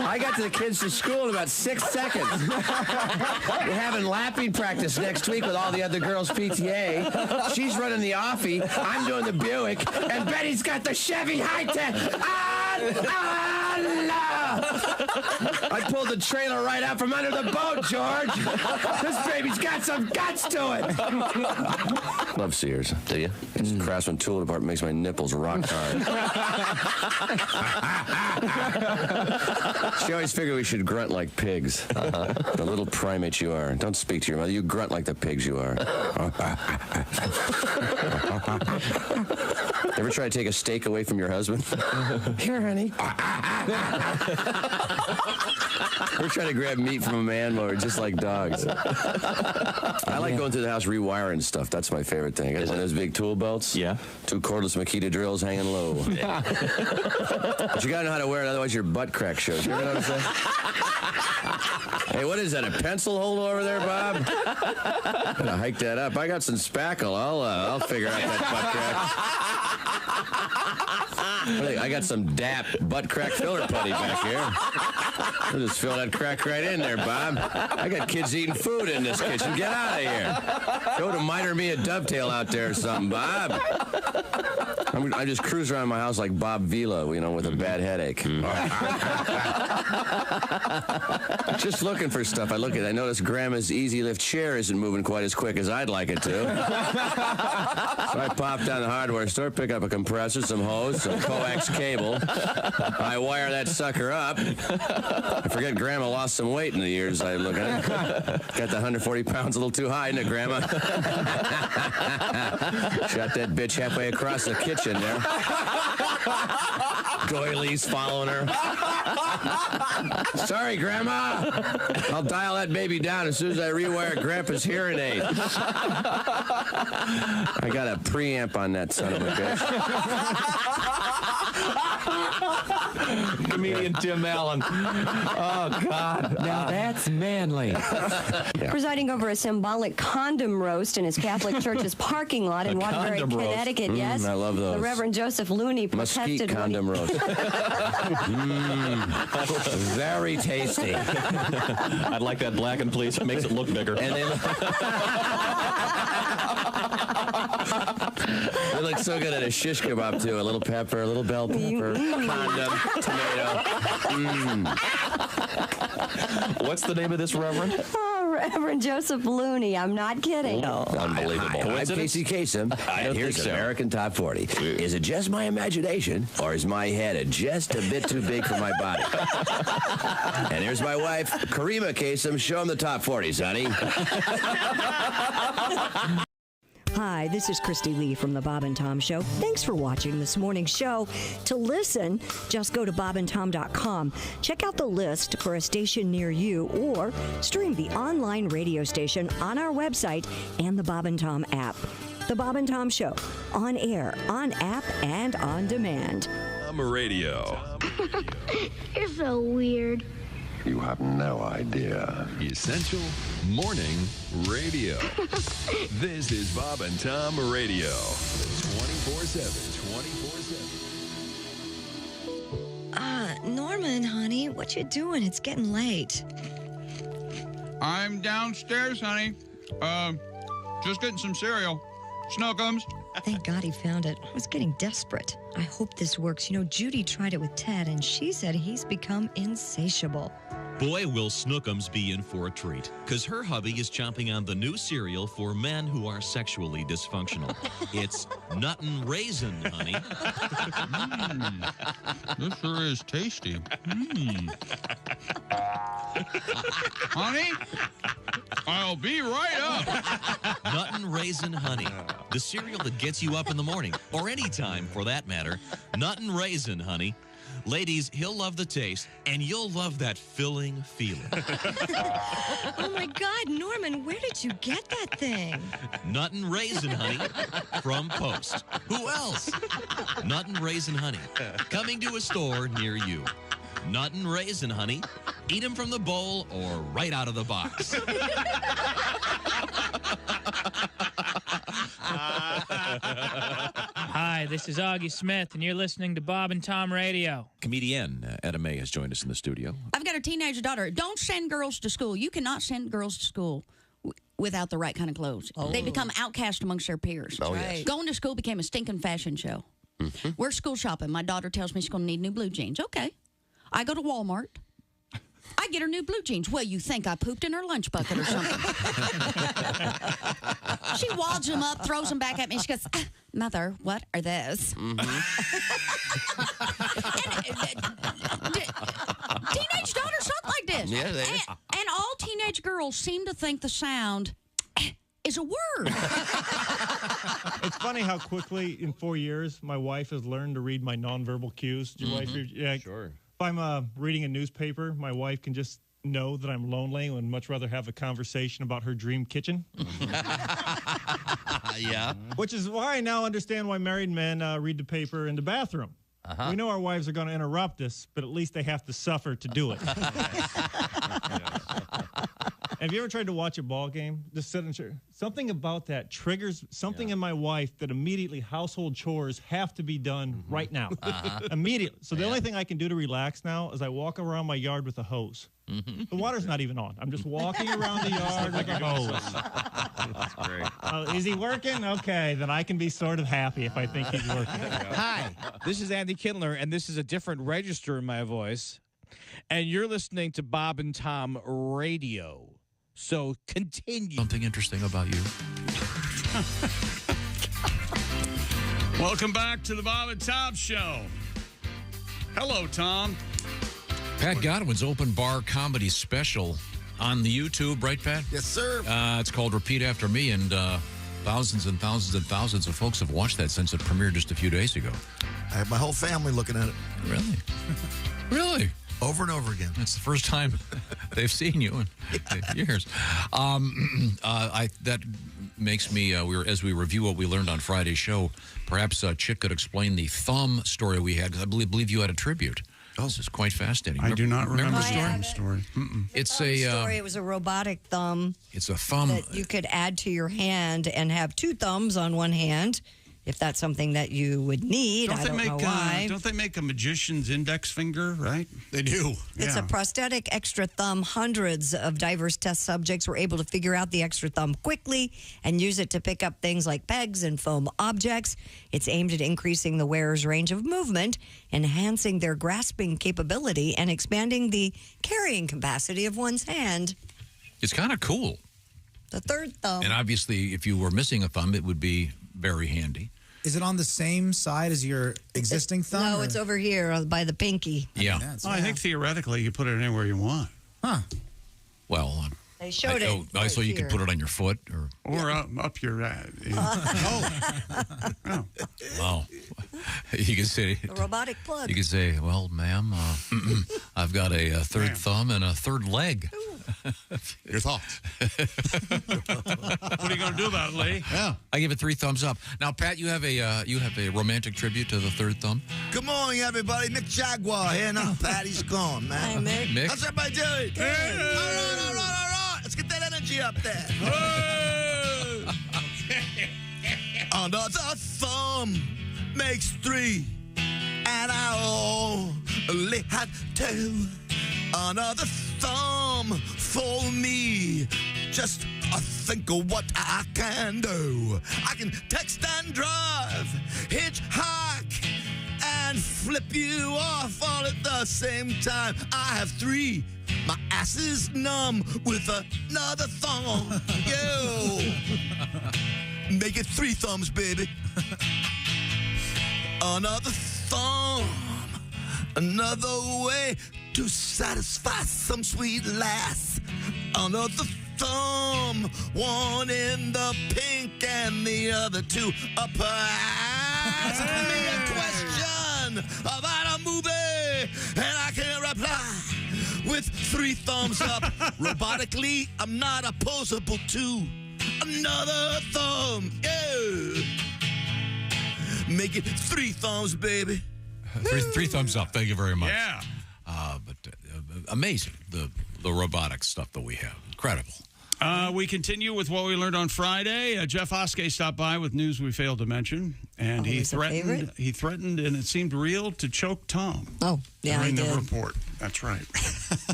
I got to the kids to school in about 6 seconds. We're having lapping practice next week with all the other girls' PTA. She's running the Offie. I'm doing the Buick. And Betty's got the Chevy High-Tech. I pulled the trailer right out from under the boat, George. This baby's got some guts to it. Love Sears, do you? It's Craftsman tool department makes my nipples rock hard. She always figured we should grunt like pigs. The little primates you are. Don't speak to your mother. You grunt like the pigs you are. Ever try to take a steak away from your husband? Here, honey. We're trying to grab meat from a man while we're just like dogs. I like going through the house rewiring stuff. That's my favorite thing. I got one of those big tool belts. Yeah. 2 cordless Makita drills hanging low. But you gotta know how to wear it, otherwise your butt crack shows. You ever notice that? Hey, what is that, a pencil hole over there, Bob? I'm gonna hike that up. I got some spackle. I'll figure out that butt crack. I got some DAP butt crack filler putty back here. We'll just fill that crack right in there, Bob. I got kids eating food in this kitchen. Get out of here. Go to miter me a dovetail out there or something, Bob. I just cruise around my house like Bob Vila, with a bad headache. Just looking for stuff. I noticed Grandma's easy lift chair isn't moving quite as quick as I'd like it to. So I popped down the hardware store, pick up a compressor, some hose, some coax cable. I wire that sucker up. I forget Grandma lost some weight in the years I look at it. Got the 140 pounds a little too high, isn't it, Grandma? Shot that bitch halfway across the kitchen there. Doilies following her. Sorry, Grandma. I'll dial that baby down as soon as I rewire Grandpa's hearing aid. I got a preamp on that son of a bitch. Comedian Tim Allen. Oh, God. Now that's manly. Presiding over a symbolic condom roast in his Catholic church's parking lot in Waterbury, Connecticut. Yes, I love those. The Reverend Joseph Looney protested. Mesquite condom roast. Very tasty. I'd like that blackened, please. It makes it look bigger. And they look so good at a shish kebab, too. A little pepper, a little bell pepper, condom, tomato. What's the name of this reverend? Oh, Reverend Joseph Looney. I'm not kidding. Unbelievable. I'm Casey Kasem, and here's American Top 40. Is it just my imagination, or is my head just a bit too big for my body? And here's my wife, Karima Kasem. Show him the Top 40s, honey. Hi, this is Christy Lee from The Bob and Tom Show. Thanks for watching this morning's show. To listen, just go to bobandtom.com. Check out the list for a station near you or stream the online radio station on our website and the Bob and Tom app. The Bob and Tom Show, on air, on app, and on demand. Radio. You're so weird. You have no idea. Essential Morning Radio. This is Bob and Tom Radio. 24/7. Norman, honey, what you doing? It's getting late. I'm downstairs, honey. Just getting some cereal. Snookums. Thank God he found it. I was getting desperate. I hope this works. Judy tried it with Ted, and she said he's become insatiable. Boy, will Snookums be in for a treat, because her hubby is chomping on the new cereal for men who are sexually dysfunctional. It's Nuttin' Raisin, honey. This sure is tasty. Honey, I'll be right up. Nuttin' Raisin Honey, the cereal that gets you up in the morning, or any time for that matter. Nuttin' Raisin Honey. Ladies, he'll love the taste, and you'll love that filling feeling. Oh, my God, Norman, where did you get that thing? Nuttin' Raisin Honey from Post. Who else? Nuttin' Raisin Honey, coming to a store near you. Nuttin' Raisin Honey, eat them from the bowl or right out of the box. Hi, this is Augie Smith, and you're listening to Bob and Tom Radio. Comedian Etta May has joined us in the studio. I've got a teenage daughter. Don't send girls to school. You cannot send girls to school without the right kind of clothes. Oh. They become outcast amongst their peers. Oh, yes. Going to school became a stinking fashion show. Mm-hmm. We're school shopping. My daughter tells me she's going to need new blue jeans. Okay. I go to Walmart. I get her new blue jeans. Well, you think I pooped in her lunch bucket or something. She wads them up, throws them back at me. She goes, Mother, what are those? Teenage daughters talk like this. Yeah, they and all teenage girls seem to think the sound is a word. It's funny how quickly, in 4 years, my wife has learned to read my nonverbal cues. Your wife, yeah, sure. If I'm reading a newspaper, my wife can just know that I'm lonely and would much rather have a conversation about her dream kitchen. Yeah. Which is why I now understand why married men read the paper in the bathroom. We know our wives are going to interrupt us, but at least they have to suffer to do it. Have you ever tried to watch a ball game? Just sit and chair. Something about that triggers something in my wife that immediately household chores have to be done right now. Immediately. So the only thing I can do to relax now is I walk around my yard with a hose. The water's not even on. I'm just walking around the yard with a hose. That's great. Is he working? Okay, then I can be sort of happy if I think he's working. Hi, this is Andy Kindler, and this is a different register in my voice. And you're listening to Bob and Tom Radio. So continue. Something interesting about you. Welcome back to the Bob and Tom Show. Hello, Tom. Pat Godwin's open bar comedy special on the YouTube, right, Pat? Yes, sir. It's called Repeat After Me, and thousands and thousands and thousands of folks have watched that since it premiered just a few days ago. I have my whole family looking at it. Really? Really? Over and over again. It's the first time they've seen you in years. That makes me, as we review what we learned on Friday's show, perhaps Chick could explain the thumb story we had, because I believe you had a tribute. Oh, this is quite fascinating. I do not remember the story. It's a story. It was a robotic thumb. It's a thumb that you could add to your hand and have two thumbs on one hand, if that's something that you would need. I don't know why. Don't they make a magician's index finger, right? They do. It's a prosthetic extra thumb. Hundreds of diverse test subjects were able to figure out the extra thumb quickly and use it to pick up things like pegs and foam objects. It's aimed at increasing the wearer's range of movement, enhancing their grasping capability, and expanding the carrying capacity of one's hand. It's kind of cool. The third thumb. And obviously, if you were missing a thumb, it would be very handy. Is it on the same side as your existing thumb? No, it's over here by the pinky. Yeah. I think theoretically you put it anywhere you want. Huh. Well, they showed it. Right so you here. could put it on your foot or up your. Wow. You could say the robotic plug. You could say, "Well, ma'am, I've got a third thumb and a third leg." Your thoughts? What are you going to do about it, Lee? Yeah, I give it 3 thumbs up. Now, Pat, you have a romantic tribute to the third thumb. Good morning, everybody. Mick Jaguar here. Now, Patty's gone, man. Hi, Mick. How's everybody doing? Hey. All right. Let's get that energy up there. Another thumb makes 3, and I only had 2. Another thumb for me. Just think of what I can do. I can text and drive, hitchhike, and flip you off all at the same time. I have 3. My ass is numb with another thumb. Yo. Make it 3 thumbs, baby. Another thumb. Another way to satisfy some sweet lass. Another thumb. One in the pink and the other 2 up her ass. Ask me a question about a movie and I can reply with 3 thumbs up. Robotically, I'm not opposable to another thumb. Yeah. Make it 3 thumbs, baby. 3 thumbs up. Thank you very much. Yeah. But amazing, the robotic stuff that we have. Incredible. We continue with what we learned on Friday. Jeff Oskey stopped by with news we failed to mention, and he threatened, and it seemed real, to choke Tom. Oh, yeah, during he the did. report. That's right.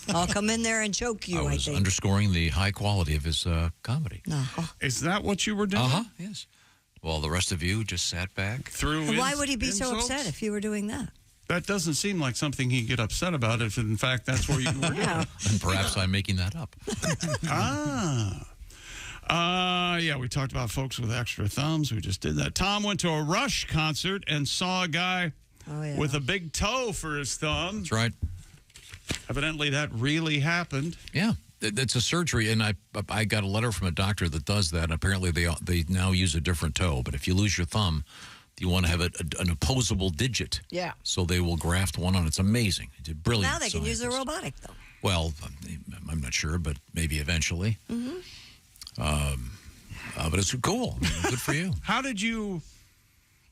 I'll come in there and choke you, I was think. underscoring the high quality of his comedy. Is that what you were doing? Yes. Well, the rest of you just sat back. Why would he be so upset if you were doing that? That doesn't seem like something he'd get upset about if, in fact, that's where you were doing. And perhaps I'm making that up. Yeah, we talked about folks with extra thumbs. We just did that. Tom went to a Rush concert and saw a guy with a big toe for his thumb. That's right. Evidently, that really happened. Yeah. It's a surgery, and I got a letter from a doctor that does that. Apparently, they now use a different toe. But if you lose your thumb, you want to have an opposable digit. Yeah. So they will graft one on. It's amazing. It's brilliant. Now they can use a robotic, though. Well, I'm not sure, but maybe eventually. Mm-hmm. But it's cool. I mean, good for you. How did you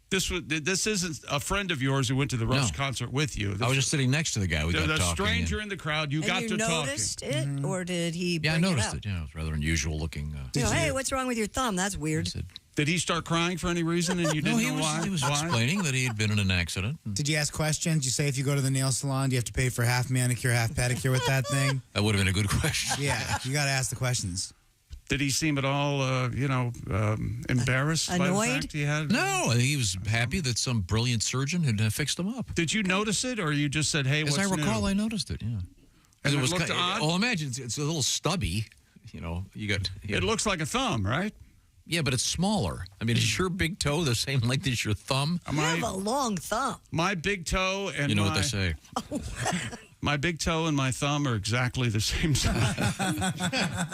This isn't a friend of yours who went to the Rush concert with you. I was just sitting next to the guy. We got the talking. stranger in the crowd. You got to talking. noticed it, or did he? Yeah, I bring noticed it. it. Yeah, it was rather unusual looking. Hey, what's wrong with your thumb? That's weird. Did he start crying for any reason, and you didn't know why? He was explaining that he had been in an accident. Did you ask questions? You say if you go to the nail salon, do you have to pay for half manicure, half pedicure with that thing? That would have been a good question. Yeah, you got to ask the questions. Did he seem at all, embarrassed by the Annoyed? fact he had? No, I think he was happy that some brilliant surgeon had fixed him up. Did you notice it, or you just said, "Hey, As what's I recall, new?" I noticed it. Yeah, And it it was looked odd? Well, imagine it's a little stubby. You know, you got. It looks like a thumb, right? Yeah, but it's smaller. I mean, is your big toe the same length as your thumb? You have a long thumb. My big toe and You know what they say. My big toe and my thumb are exactly the same size.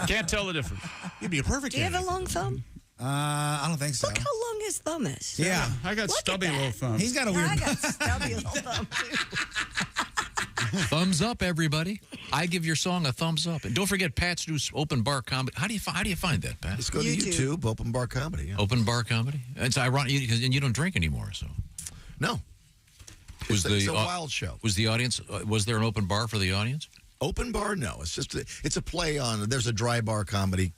Can't tell the difference. You'd be a perfect Do you have a long thumb? I don't think so. Look how long his thumb is. Yeah. I got Look stubby at that. little thumbs. He's got a weird. I got stubby little thumb too. Thumbs up, everybody! I give your song a thumbs up, and don't forget Pat's new open bar comedy. How do you find that, Pat? Just go to YouTube, Open Bar Comedy. Yeah. Open bar comedy. It's ironic because you don't drink anymore, so. No. Was It's a wild show. Was the audience? Was there an open bar for the audience? Open bar? No. It's just it's a play on. There's a dry bar comedy,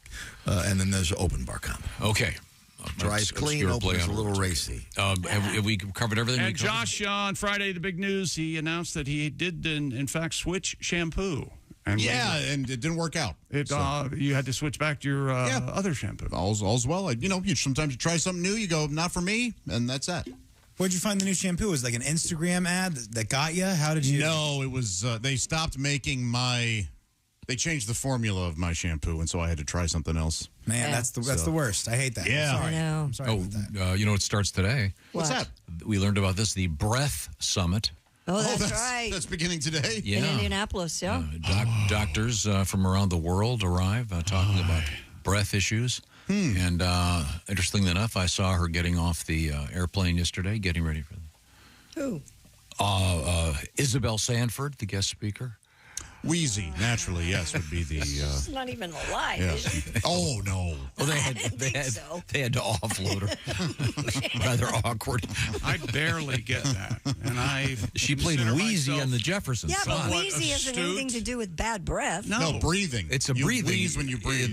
and then there's open bar comedy. Okay. Dry is clean, open is a little racy. Have we covered everything? And Josh, on Friday, the big news, he announced that he did, in fact, switch shampoo. And and it didn't work out. You had to switch back to your other shampoo. All's well. Sometimes you try something new, you go, not for me, and that's it. Where'd you find the new shampoo? Was it like an Instagram ad that got you? How did you? No, it was. They stopped making my. They changed the formula of my shampoo, and so I had to try something else. Man, that's the worst. I hate that. Yeah. I'm sorry about that. You know what starts today? What's that? We learned about this, the Breath Summit. Oh, that's right. That's beginning today? Yeah. In Indianapolis, yeah. Doctors from around the world arrive talking about breath issues. And interestingly enough, I saw her getting off the airplane yesterday, getting ready for Who? Isabel Sanford, the guest speaker. Wheezy, naturally, yes, would be the. She's not even alive, Yeah. is she? Oh no! Well, they had to offload her. Rather awkward. I barely get that, and she played Wheezy on the Jeffersons. Yeah, but wheezy hasn't anything to do with bad breath. No, breathing. It's a you breathing. wheeze when you breathe.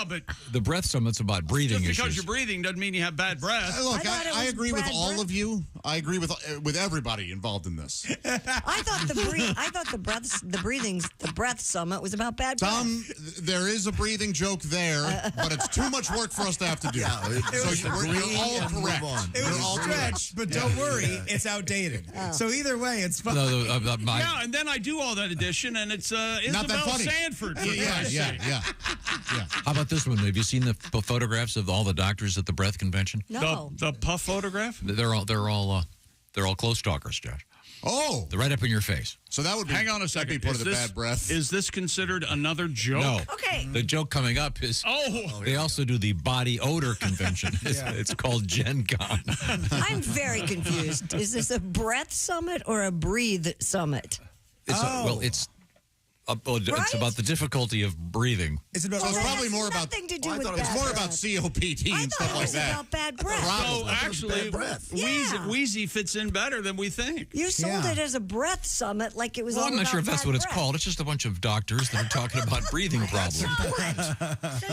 but the breath summit's about breathing just because issues. you're breathing doesn't mean you have bad breath. Look, I agree with all of you. I agree with everybody involved in this. I thought the breath summit was about bad breath. There is a breathing joke there, but it's too much work for us to have to do. So you're all correct. It was a stretch, but don't worry, it's outdated. So either way, it's fine. Yeah, and then I do all that addition, and it's Not that Isabel funny. Sanford. For Yeah. Christ's sake. How about this one? Have you seen the photographs of all the doctors at the breath convention? No. The puff photograph? They're all close talkers, Josh. Oh, they're right up in your face. So that would be. Hang on a second. Be part Is of the this- bad breath. Is this considered another joke? No. Okay. The joke coming up is they also do the body odor convention. It's called Gen Con. I'm very confused. Is this a breath summit or a breathe summit? It's about the difficulty of breathing. Is it about? So it's probably more about. Nothing to do with It's bad more breath. about COPD and stuff like that. About bad breath. So actually, Wheezy fits in better than we think. You sold it as a breath summit like it was Well, all I'm not about sure if that's bad what it's breath. called. It's just a bunch of doctors that are talking about breathing problems.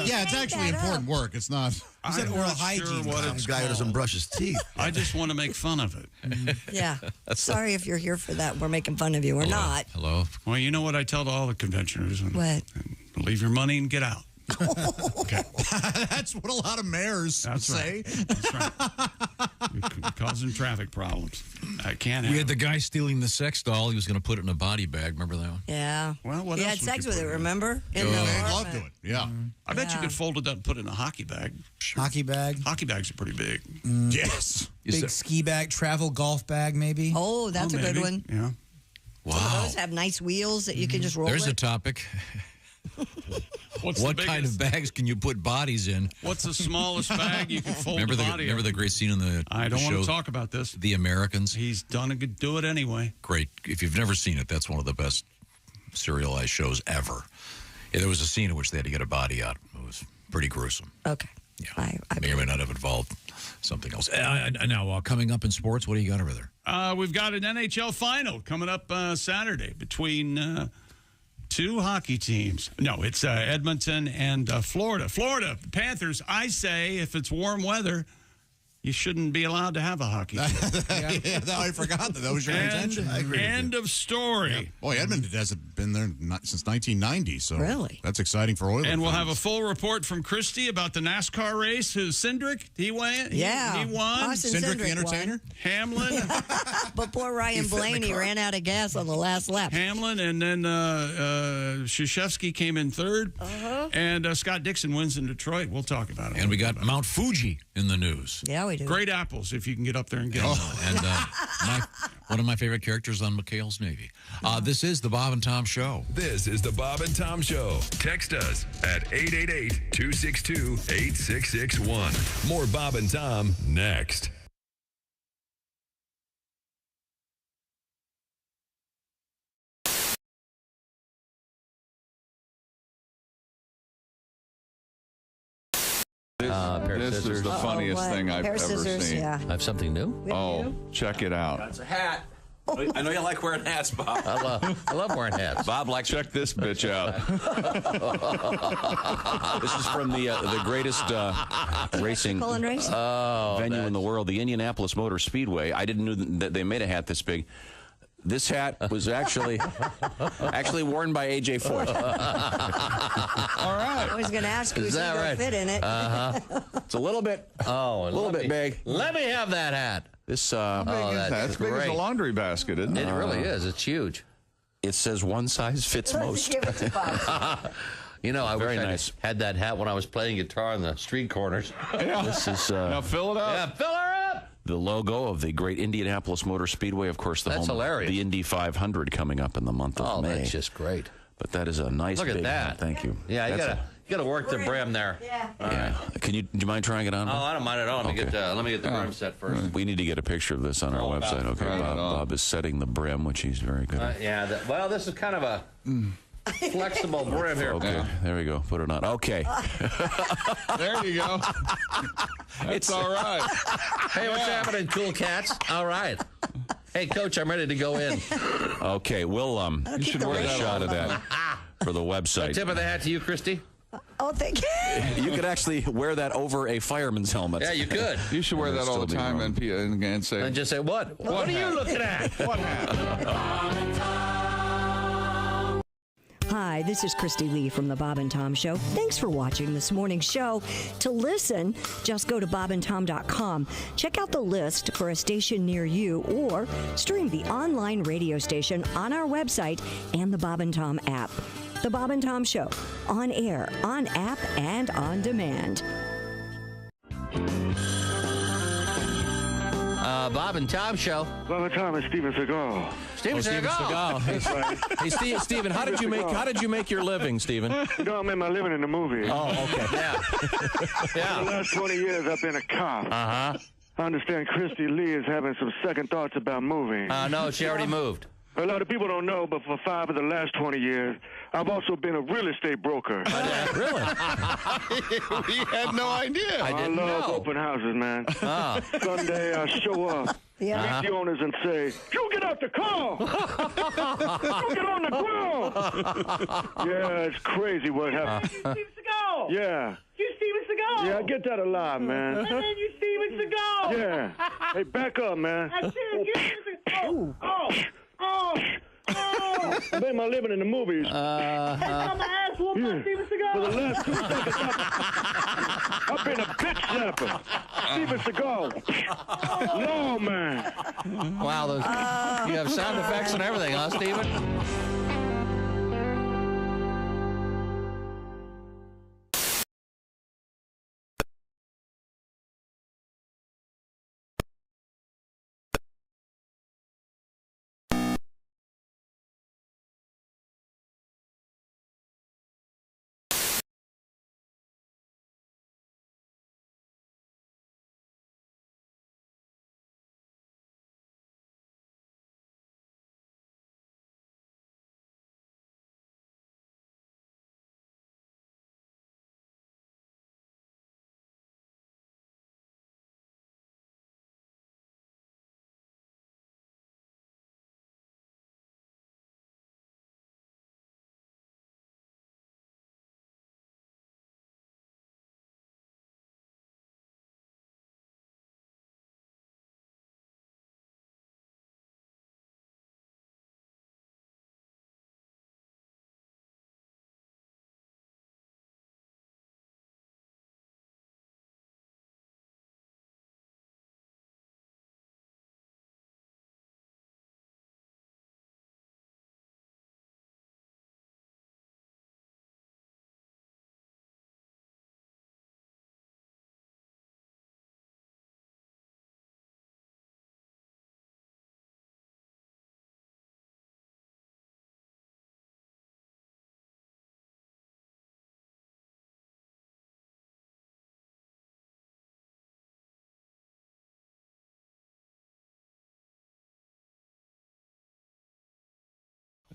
Yeah, it's actually important work. It's not. You said oral hygiene. Some guy who doesn't brush his teeth. I just want to make fun of it. Yeah. Sorry if you're here for that. We're making fun of you. We're not. Hello. Well, you know what I tell to all the conventioners? What? Leave your money and get out. Okay. That's what a lot of mayors say. That's right. You're causing traffic problems. I can't have We had the guy stealing the sex doll. He was going to put it in a body bag. Remember that one? Yeah. Well, what he else had would sex you with put it, in? remember? In the They'd apartment. love to it. Yeah. I bet you Yeah. could fold it up and put it in a hockey bag. Hockey bag. Hockey bags are pretty big. Yes. Big ski bag, travel golf bag, maybe. Oh, that's a good maybe. one. Yeah. Some of Wow. those have nice wheels that you can just roll There's a it. topic. What's What the kind of biggest- bags can you put bodies in? What's the smallest bag you can fold Remember the the body remember in? the great scene in the I don't show, want to talk about this. The Americans? He's done a good do it anyway. Great. If you've never seen it, that's one of the best serialized shows ever. Yeah, there was a scene in which they had to get a body out. It was pretty gruesome. Okay. May or may not have involved something else. Now, coming up in sports, what do you got over there? We've got an NHL final coming up Saturday between two hockey teams. No, it's Edmonton and Florida. Florida Panthers, I say, if it's warm weather, you shouldn't be allowed to have a hockey team. I forgot that was your intention. I agree. End of story. Yeah. Boy, Edmonton hasn't been there since 1990, so really, that's exciting for Oilers. And we'll have a full report from Christy about the NASCAR race. Who's Cindric? He won. Yeah, he won. Austin Cindric the entertainer. Won. Hamlin. But poor Ryan Blaney ran out of gas on the last lap. Hamlin, and then Krzyzewski came in third. And Scott Dixon wins in Detroit. We'll talk about it. And we got Mount Fuji in the news. Yeah, we do. Great apples if you can get up there and get them. And one of my favorite characters on McHale's Navy. This is the Bob and Tom Show. This is the Bob and Tom Show. Text us at 888-262-8661. More Bob and Tom next. This is the funniest thing I've ever seen. Yeah. I have something new. Oh, check it out. That's a hat. I know you like wearing hats, Bob. I love wearing hats. Bob, check this bitch out. This is from the greatest racing venue in the world, the Indianapolis Motor Speedway. I didn't know that they made a hat this big. This hat was actually worn by A.J. Foyt. All right. I was going to ask you, Is that right? fit in it. It's a little bit, big. Let me have that hat. This, How big is that? It's big as a laundry basket, isn't it? It really is. It's huge. It says one size fits most. Give it to Bob. You know, I Very wish nice. I had that hat when I was playing guitar on the street corners. Yeah. This is Now fill it up. Yeah, fill her up. the logo of the great Indianapolis Motor Speedway. Of course, the That's home hilarious. of the Indy 500 coming up in the month of May. Oh, that's just great. But that is a nice Look at big that. hat. Thank you. Yeah, you That's gotta work the brim there. Yeah. yeah. Do you mind trying it on? Oh, I don't mind at all. Let me get the brim set first. We need to get a picture of this on our website. Okay, Bob is setting the brim, which he's very good at. Yeah. Well, this is kind of a flexible brim here. Okay, there we go. Put it on. Okay. There you go. It's all right. Hey, what's happening, cool cats? All right. Hey, Coach, I'm ready to go in. Okay, we'll You should wear get a that shot of that for the website. Tip of the hat to you, Christy. Oh, thank you. You could actually wear that over a fireman's helmet. Yeah, you could. You should wear that all the time and say. And just say, what? What are you looking at? What Hi, this is Christy Lee from the Bob and Tom Show. Thanks for watching this morning's show. To listen, just go to bobandtom.com. Check out the list for a station near you or stream the online radio station on our website and the Bob and Tom app. The Bob and Tom Show, on air, on app, and on demand. Bob and Tom Show. Bob and Tom is Steven Seagal. Steven Seagal. That's right. Hey, Steven, how did you make your living, Steven? You know, I made my living in the movie. Oh, okay. Yeah. For the last 20 years, I've been a cop. Uh-huh. I understand Christy Lee is having some second thoughts about moving. No, she already moved. A lot of people don't know, but for 5 of the last 20 years, I've also been a real estate broker. Really? We had no idea. I love open houses, man. Sunday, I show up. Yeah. Meet the owners and say, "You get out the car! You get on the ground!" Yeah, it's crazy what happened. Steven Seagal! Yeah. You Steven Seagal! Yeah, I get that a lot, man. And then you Steven Seagal! Yeah. Hey, back up, man. I said, you Steven Seagal! Oh! I made my living in the movies. I'm an ass whooping by Steven Seagal! For the last 2 seconds, I've been a bitch slapper. Steven Seagal. No, man. Wow, you have sound effects and everything, huh, Steven?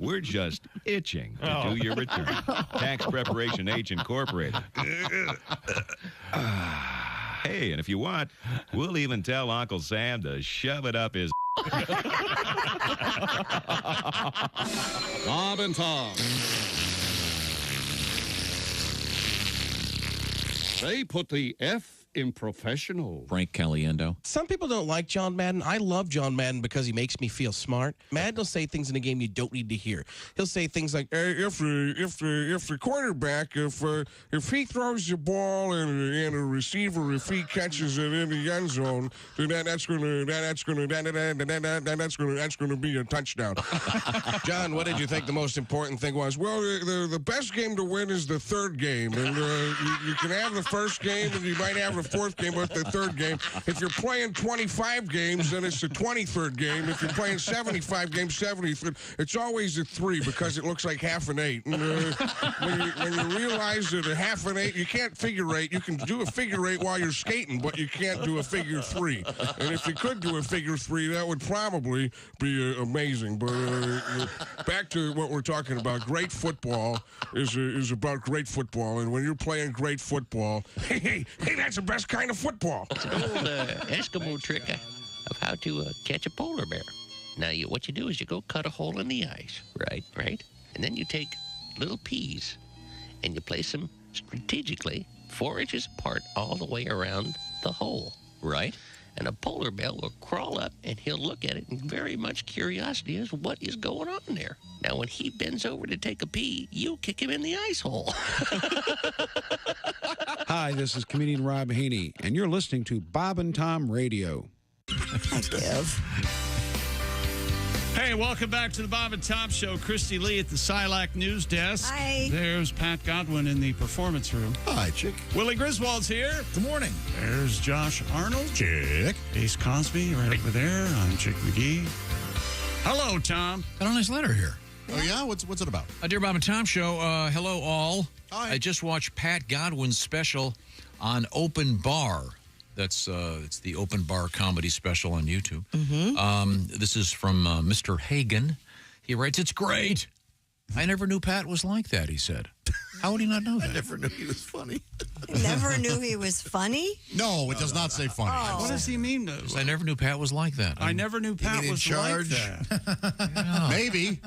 We're just itching to do your return. Tax Preparation H Incorporated. Hey, and if you want, we'll even tell Uncle Sam to shove it up his. Bob and Tom. They put the F in professional. Frank Caliendo. Some people don't like John Madden. I love John Madden because he makes me feel smart. Madden will say things in a game you don't need to hear. He'll say things like, if the quarterback, if he throws the ball and a receiver, if he catches it in the end zone, then that's gonna be a touchdown. John, what did you think the most important thing was? Well, the best game to win is the third game, and you can have the first game, and you might have the fourth game, but the third game. If you're playing 25 games, then it's the 23rd game. If you're playing 75 games, 73rd. It's always a 3 because it looks like half an 8. And, when you realize that a half an 8, you can't figure 8. You can do a figure 8 while you're skating, but you can't do a figure 3. And if you could do a figure 3, that would probably be amazing. But back to what we're talking about. Great football is about great football. And when you're playing great football, hey, that's the best kind of football. It's an old Eskimo trick of how to catch a polar bear. Now, what you do is you go cut a hole in the ice, right? And then you take little peas and you place them strategically 4 inches apart all the way around the hole. Right. And a polar bear will crawl up and he'll look at it, and very much curiosity is what is going on there. Now, when he bends over to take a pee, you kick him in the ice hole. Hi, this is comedian Rob Haney, and you're listening to Bob and Tom Radio. Hey, welcome back to the Bob and Tom Show. Christy Lee at the Silac News Desk. Hi. There's Pat Godwin in the performance room. Hi, Chick. Willie Griswold's here. Good morning. There's Josh Arnold. Chick. Ace Cosby right over there. I'm Chick McGee. Hello, Tom. Got a nice letter here. Oh, yeah? What's it about? Dear Bob and Tom Show, hello all. Hi. I just watched Pat Godwin's special on Open Bar. That's it's the Open Bar comedy special on YouTube. This is from Mr. Hagen. He writes, "It's great. I never knew Pat was like that," he said. How would he not know that? I never knew he was funny. Never knew he was funny? No, it does not say funny. Oh. What does he mean? I never knew Pat was like that. I never knew Pat in was charge? like that. Maybe.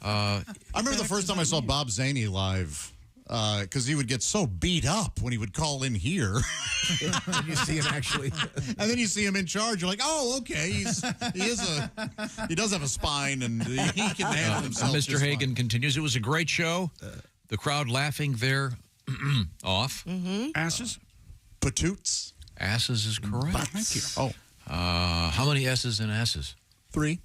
I remember the first time I saw Bob Zaney live. Because he would get so beat up when he would call in here. And you see him actually. And then you see him in charge. You're like, oh, okay. He does have a spine, and he can handle himself. Mr. just Hagen fine. continues. It was a great show. The crowd laughing their off. Asses? Patoots. Asses is correct. Thank you. Oh. How many S's in S's? 3.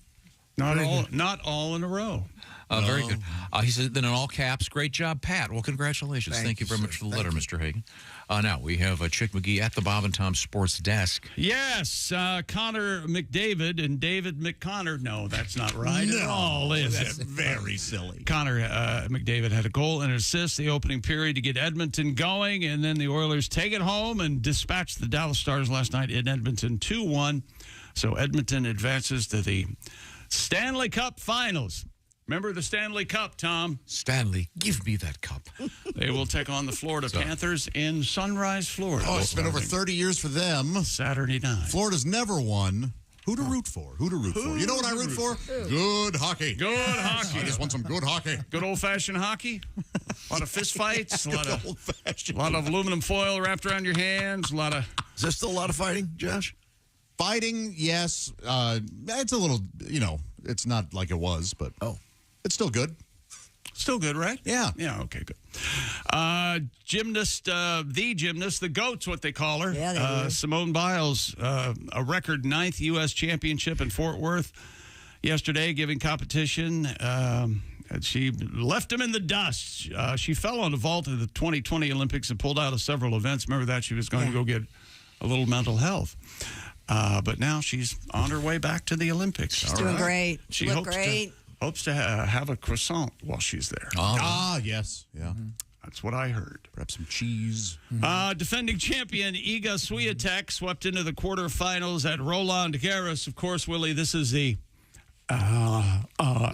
Not all in a row. Very good. He said, then in all caps, great job, Pat. Well, congratulations. Thank you very much for the letter, Mr. Hagen. Now, we have Chick McGee at the Bob and Tom Sports Desk. Yes, Connor McDavid and David McConnor. No, that's not right at all, is That's it? very silly. Connor McDavid had a goal and an assist the opening period to get Edmonton going, and then the Oilers take it home and dispatch the Dallas Stars last night in Edmonton 2-1. So Edmonton advances to the Stanley Cup Finals. Remember the Stanley Cup, Tom? Stanley, give me that cup. They will take on the Florida Panthers in Sunrise, Florida. Oh, it's been over 30 years for them. Saturday night. Florida's never won. Who to root for? Who to root for? You know what I root for? Good hockey. Good hockey. I just want some good hockey. Good old-fashioned hockey. A lot of fist fights. A lot of aluminum foil wrapped around your hands. Is there still a lot of fighting, Josh? Fighting, yes. It's a little, it's not like it was, but it's still good. Still good, right? Yeah. Yeah, okay, good. The GOAT's what they call her. Yeah, they do. Simone Biles, a record 9th U.S. championship in Fort Worth yesterday, giving competition. She left him in the dust. She fell on the vault of the 2020 Olympics and pulled out of several events. Remember that? She was going to go get a little mental health. But now she's on her way back to the Olympics. She's doing great. She look great. Hopes to have a croissant while she's there. Yes. Yeah. That's what I heard. Perhaps some cheese. Defending champion Iga Swiatek swept into the quarterfinals at Roland Garros. Of course, Willie, this is the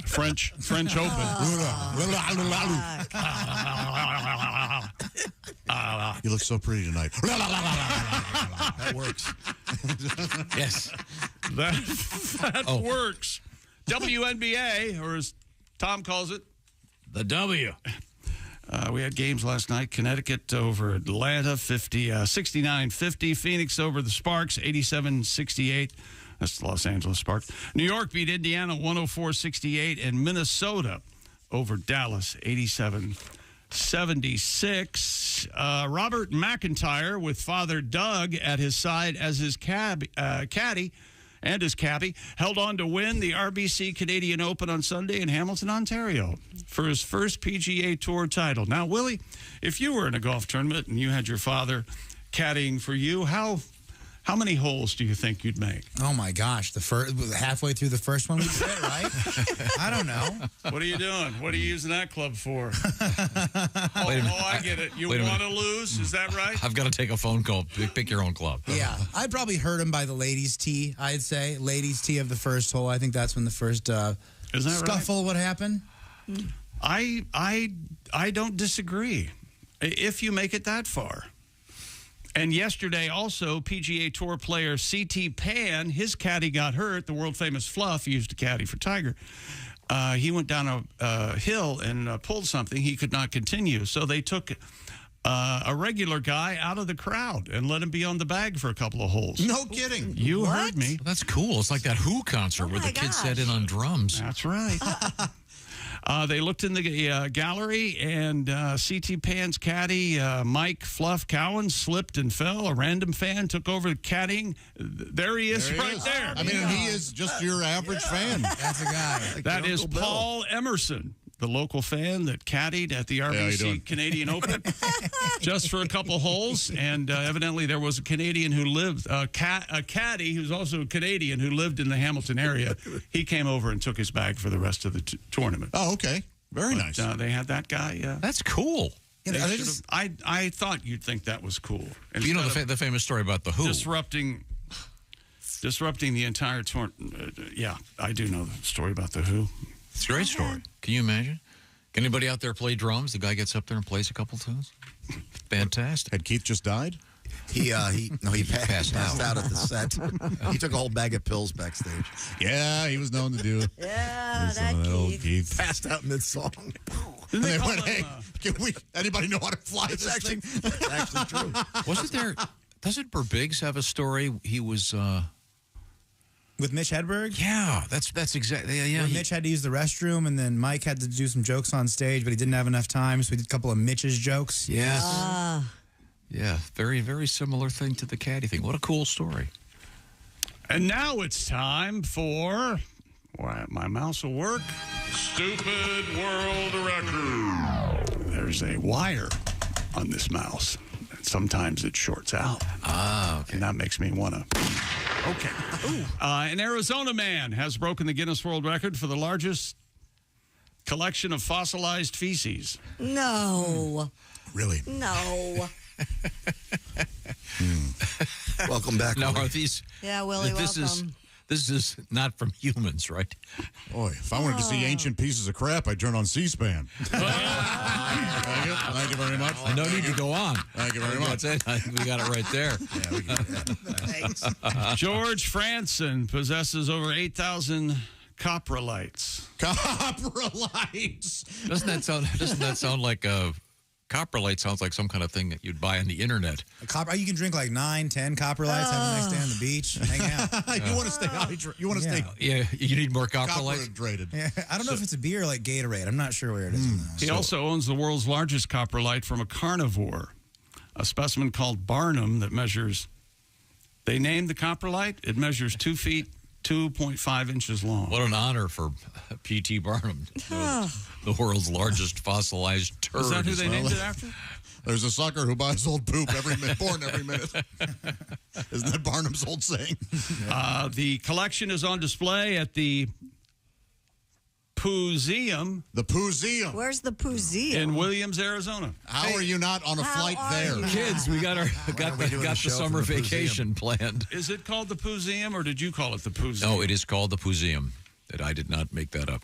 French Open. You look so pretty tonight. That works. Yes. That works. WNBA, or as Tom calls it, the W. We had games last night. Connecticut over Atlanta, 69-50. Phoenix over the Sparks, 87-68. That's the Los Angeles Sparks. New York beat Indiana 104-68. And Minnesota over Dallas, 87-76. Robert McIntyre, with Father Doug at his side as his caddy, and his cabbie, held on to win the RBC Canadian Open on Sunday in Hamilton, Ontario, for his first PGA Tour title. Now, Willie, if you were in a golf tournament and you had your father caddying for you, how many holes do you think you'd make? Oh my gosh, halfway through the first one we did it, right? I don't know. What are you doing? What are you using that club for? I get it. You want to lose? Is that right? I've got to take a phone call. Pick your own club. Yeah, I'd probably hurt him by the ladies' tee. I'd say ladies' tee of the first hole. I think that's when the first scuffle would happen. I don't disagree. If you make it that far. And yesterday, also, PGA Tour player C.T. Pan, his caddy got hurt. The world-famous Fluff, he used a caddy for Tiger. He went down a hill and pulled something. He could not continue. So they took a regular guy out of the crowd and let him be on the bag for a couple of holes. No kidding. You heard me. That's cool. It's like that Who concert where the kids sat in on drums. That's right. They looked in the gallery, and C.T. Pan's caddy, Mike Fluff Cowan, slipped and fell. A random fan took over the caddying. There he is, there. I mean, he is just your average fan. That's a guy. That is Paul Emerson, the local fan that caddied at the RBC Canadian Open just for a couple holes. And evidently there was a Canadian who lived, a caddy who's also a Canadian who lived in the Hamilton area. He came over and took his bag for the rest of the tournament. Oh, okay. Very nice. They had that guy. That's cool. I thought you'd think that was cool. You know the famous story about the Who. Disrupting the entire tournament. Yeah, I do know the story about the Who. It's a great story. Can you imagine? Can anybody out there play drums? The guy gets up there and plays a couple tunes. Fantastic. Had Keith just died? He passed out at the set. He took a whole bag of pills backstage. Yeah, he was known to do it. Yeah, that Keith. Passed out mid-song. And they went, hey, anybody know how to fly It's this actually thing? true. Wasn't there, doesn't Berbiggs have a story? He was... With Mitch Hedberg? Yeah, that's exactly. Yeah. Mitch had to use the restroom, and then Mike had to do some jokes on stage, but he didn't have enough time, so we did a couple of Mitch's jokes. Yes. Yeah, very, very similar thing to the caddy thing. What a cool story. And now it's time for... my mouse will work. Stupid World Record. There's a wire on this mouse. Sometimes it shorts out. Okay. And that makes me want to... Okay. An Arizona man has broken the Guinness World Record for the largest collection of fossilized feces. No. Really? No. Welcome back. Now, are these... Yeah, Willie, welcome. This is not from humans, right? Boy, if I wanted to see ancient pieces of crap, I'd turn on C-SPAN. Thank you very much. No need to go on. Thank you very much. That's it. I think we got it right there. Yeah, we got it. Thanks. George Franson possesses over 8,000 coprolites. Coprolites. Doesn't that sound like a... Coprolite sounds like some kind of thing that you'd buy on the internet. You can drink like 9, 10 coprolites, have a nice day on the beach, hang out. You want to stay hydrated. You want to stay... Yeah, you need more coprolites? Hydrated. Yeah, I don't know if it's a beer like Gatorade. I'm not sure where it is. He also owns the world's largest coprolite from a carnivore, a specimen called Barnum that measures... They named the coprolite. It measures 2 feet, 2.5 inches long. What an honor for P.T. Barnum. The world's largest fossilized turd. Is that who they named it after? There's a sucker who buys old poop every minute, born every minute. Isn't that Barnum's old saying? The collection is on display at the Pooseum. The Pooseum. Where's the Pooseum? In Williams, Arizona. How are you not on a flight there? Kids, we got the summer vacation planned. Is it called the Pooseum, or did you call it the Pooseum? No, it is called the Pooseum. That I did not make that up.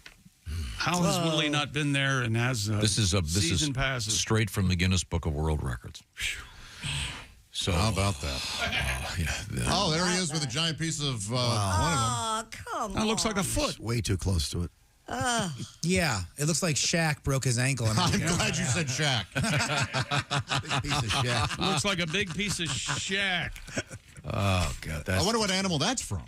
How has Willie not been there and has This is season passes? straight from the Guinness Book of World Records. So how about that? Oh, there he is with a giant piece of one of them. Oh, come on. That looks like a foot. Way too close to it. Yeah, it looks like Shaq broke his ankle. I'm glad you said Shaq. Big piece of Shaq. Looks like a big piece of Shaq. Oh, God. I wonder what animal that's from.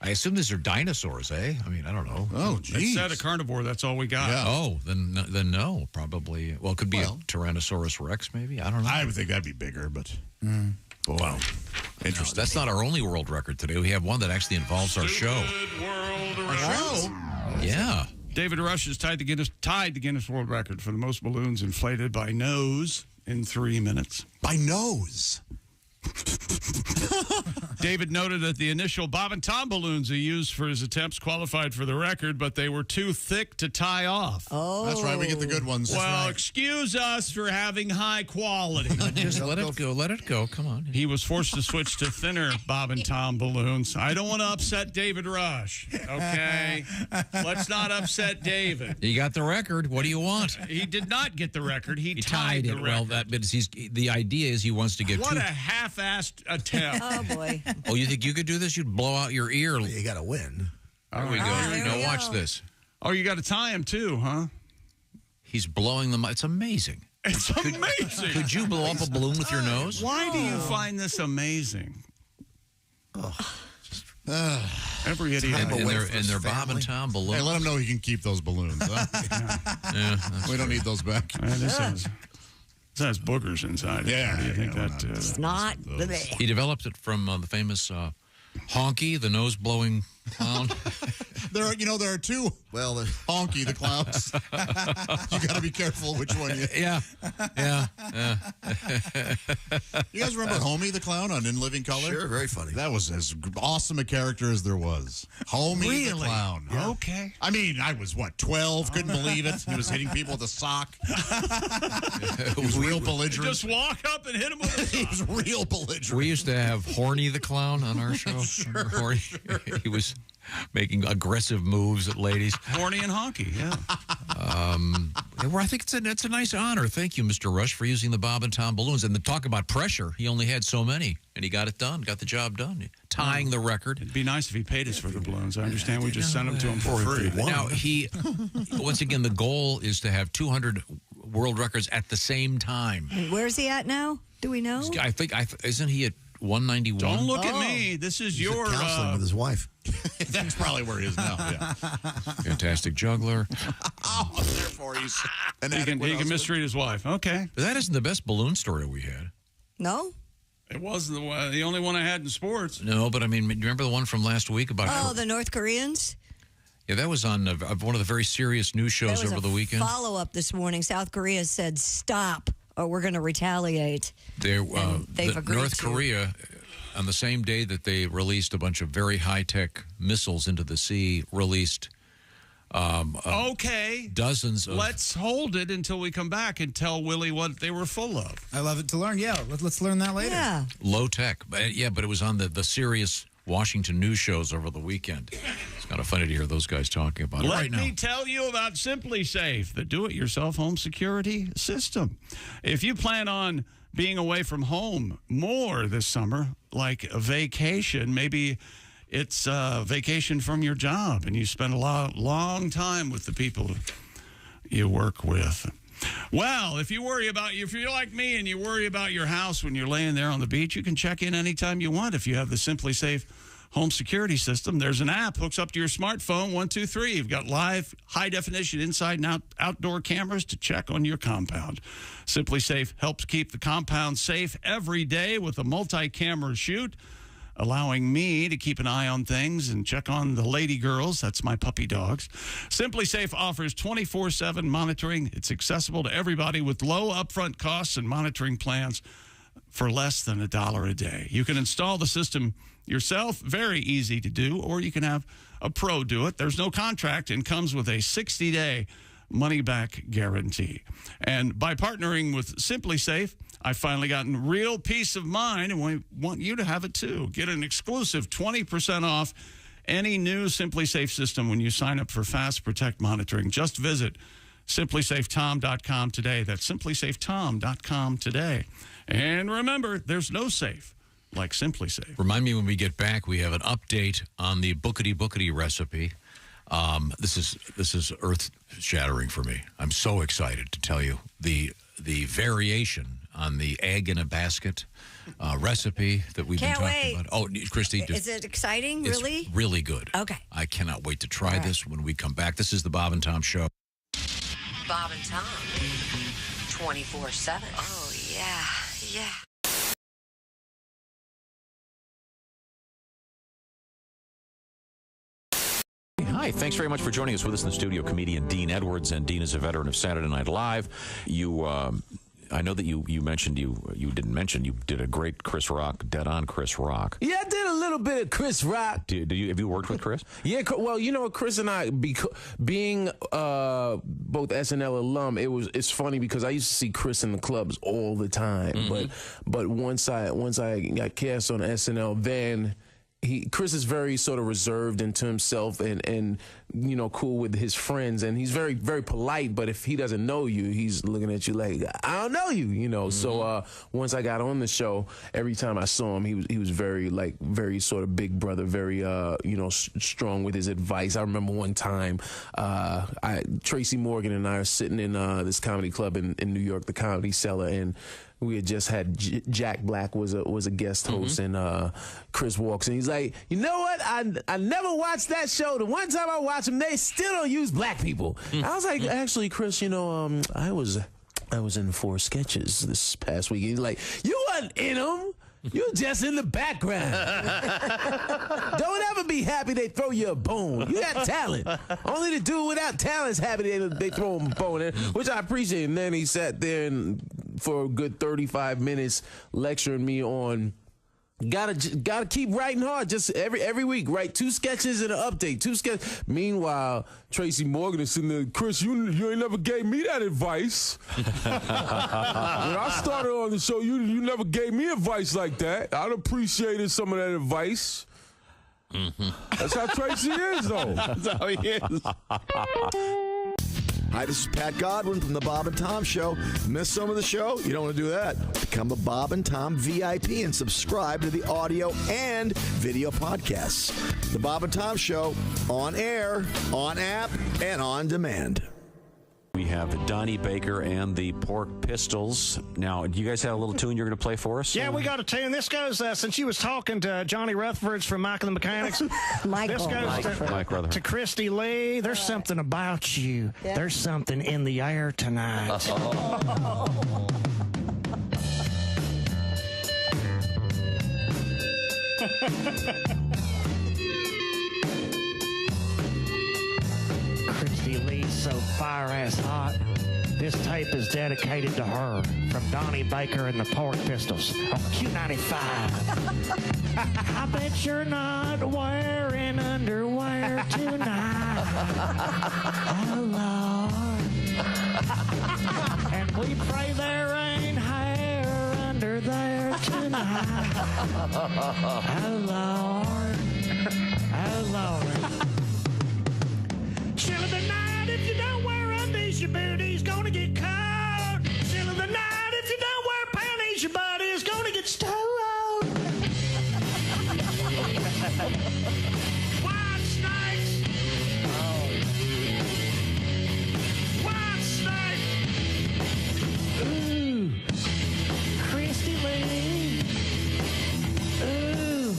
I assume these are dinosaurs, eh? I mean, I don't know. Oh, It's geez. a carnivore. That's all we got. Yeah. Oh, then no, probably. Well, it could be a Tyrannosaurus Rex, maybe. I don't know. I would think that'd be bigger, but wow, interesting. That's not our only world record today. We have one that actually involves our show. World Our show? Yeah. David Rush has tied the Guinness World Record for the most balloons inflated by nose in 3 minutes. By nose. David noted that the initial Bob and Tom balloons he used for his attempts qualified for the record, but they were too thick to tie off. Oh. That's right. We get the good ones. Well, excuse us for having high quality. Just let it go. Let it go. Come on. He was forced to switch to thinner Bob and Tom balloons. I don't want to upset David Rush, okay? Let's not upset David. You got the record. What do you want? He did not get the record. He tied the it. record. Well, that but the idea is he wants to get What two. a half-assed attempt. Oh, boy. Oh, you think you could do this? You'd blow out your ear. You got to win. There we go. there Now we watch go. this. Oh, you got to tie him too, huh? He's blowing them. It's amazing. It's amazing. Could you blow up a balloon with your nose? Why do you find this amazing? Every idiot. And they're Bob and Tom balloons. Hey, let him know he can keep those balloons. Huh? Yeah, we don't need those back. This has boogers inside. Yeah, Do you think that? It's not. He developed it from the famous Honky, the nose-blowing clown. There are two. Well, Honky, the clowns. You got to be careful which one you. Yeah. You guys remember Homie the clown on In Living Color? Sure, very funny. That was as awesome a character as there was. Homie the clown. Yeah. Okay. I mean, I was 12, couldn't believe it. He was hitting people with a sock. He was real belligerent. Just walk up and hit him with a He was real belligerent. We used to have Horny the clown on our show. Sure. Horny. He was making aggressive moves at ladies. Horny and honky, yeah. Well, I think it's a nice honor. Thank you, Mr. Rush, for using the Bob and Tom balloons. And the talk about pressure, he only had so many, and he got it done, got the job done, tying the record. It'd be nice if he paid us for the balloons. I understand we just sent them to him for free. Now, once again, the goal is to have 200 world records at the same time. Where's he at now? Do we know? I think, isn't he at 191? Don't look at me. This is your counseling with his wife. That's probably where he is now. Yeah. Fantastic juggler. Therefore, he's an he can mistreat his wife. Okay. But that isn't the best balloon story we had. No? It was the only one I had in sports. No, but I mean, do you remember the one from last week about? Oh, the North Koreans? Yeah, that was on one of the very serious news shows over the weekend. Follow-up this morning. South Korea said, stop, or we're going to retaliate. They've agreed North to. Korea, on the same day that they released a bunch of very high-tech missiles into the sea, released okay. dozens of... Let's hold it until we come back and tell Willie what they were full of. I love it to learn. Yeah, let's learn that later. Yeah. Low-tech. But it was on the serious Washington news shows over the weekend. It's kind of funny to hear those guys talking about it right now. Let me tell you about Simply Safe, the do-it-yourself home security system. If you plan on being away from home more this summer, like a vacation, maybe it's a vacation from your job and you spend a long time with the people you work with. Well, if you're like me and you worry about your house when you're laying there on the beach, you can check in anytime you want if you have the Simply Safe home security system. There's an app hooks up to your smartphone. 1, 2, 3. You've got live, high-definition inside and outdoor cameras to check on your compound. Simply Safe helps keep the compound safe every day with a multi-camera shoot, allowing me to keep an eye on things and check on the lady girls. That's my puppy dogs. Simply Safe offers 24/7 monitoring. It's accessible to everybody with low upfront costs and monitoring plans for less than $1 a day. You can install the system yourself, very easy to do, or you can have a pro do it. There's no contract and comes with a 60-day money-back guarantee. And by partnering with Simply Safe, I've finally gotten real peace of mind, and we want you to have it too. Get an exclusive 20% off any new Simply Safe system when you sign up for Fast Protect monitoring. Just visit simplysafetom.com today. That's simplysafetom.com today. And remember, there's no safe like Simply Safe. Remind me when we get back, we have an update on the bookity recipe. This is earth-shattering for me. I'm so excited to tell you the variation on the egg in a basket recipe that we've been talking about. Oh, Christy. Is it exciting, it's really? Really good. Okay. I cannot wait to try this when we come back. This is the Bob and Tom Show. Bob and Tom, 24/7. Oh, yeah. Hi, thanks very much for joining us. With us in the studio, comedian Dean Edwards, and Dean is a veteran of Saturday Night Live. I know that you mentioned you didn't mention you did a great Chris Rock, Dead On Chris Rock. Yeah, I did a little bit of Chris Rock. Have you worked with Chris? Yeah, well, Chris and I, being both SNL alum, it's funny because I used to see Chris in the clubs all the time. Mm-hmm. But once I got cast on SNL, then Chris is very sort of reserved into himself and cool with his friends, and he's very, very polite, but if he doesn't know you, he's looking at you like, I don't know you, Mm-hmm. So once I got on the show, every time I saw him, he was very sort of big brother, very strong with his advice. I remember one time Tracy Morgan and I are sitting in this comedy club in New York, the Comedy Cellar, and we had just had Jack Black was a guest host, and Chris walks in. He's like, you know what? I never watched that show. The one time I watched them, they still don't use black people. I was like, actually, Chris, I was in 4 sketches this past week. He's like, you wasn't in them. You're just in the background. Don't ever be happy they throw you a bone. You got talent. Only the dude without talent is happy they throw him a bone in, which I appreciate. And then he sat there for a good 35 minutes lecturing me on gotta keep writing hard. Just every week, write 2 sketches and an update. 2 sketches. Meanwhile, Tracy Morgan is sitting there, Chris, you ain't never gave me that advice. When I started on the show, you never gave me advice like that. I'd appreciated some of that advice. Mm-hmm. That's how Tracy is, though. That's how he is. Hi, this is Pat Godwin from the Bob and Tom Show. Miss some of the show? You don't want to do that. Become a Bob and Tom VIP and subscribe to the audio and video podcasts. The Bob and Tom Show, on air, on app, and on demand. We have Donnie Baker and the Pork Pistols. Now, do you guys have a little tune you're going to play for us? Yeah, we got a tune. This goes, since you was talking to Johnny Rutherford's from Mike and the Mechanics. This goes to Christy Lee. There's something about you. Yeah. There's something in the air tonight. Christy Lee's so fire-ass hot. This tape is dedicated to her from Donnie Baker and the Pork Pistols on Q95. I bet you're not wearing underwear tonight. Oh, Lord. And we pray there ain't hair under there tonight. Oh, Lord. Oh, Lord. Chill of the night, if you don't wear undies, your booty's gonna get cold. Chill of the night, if you don't wear panties, your body's gonna get stoned. White snakes. White snakes. Ooh. Christy Lee. Ooh.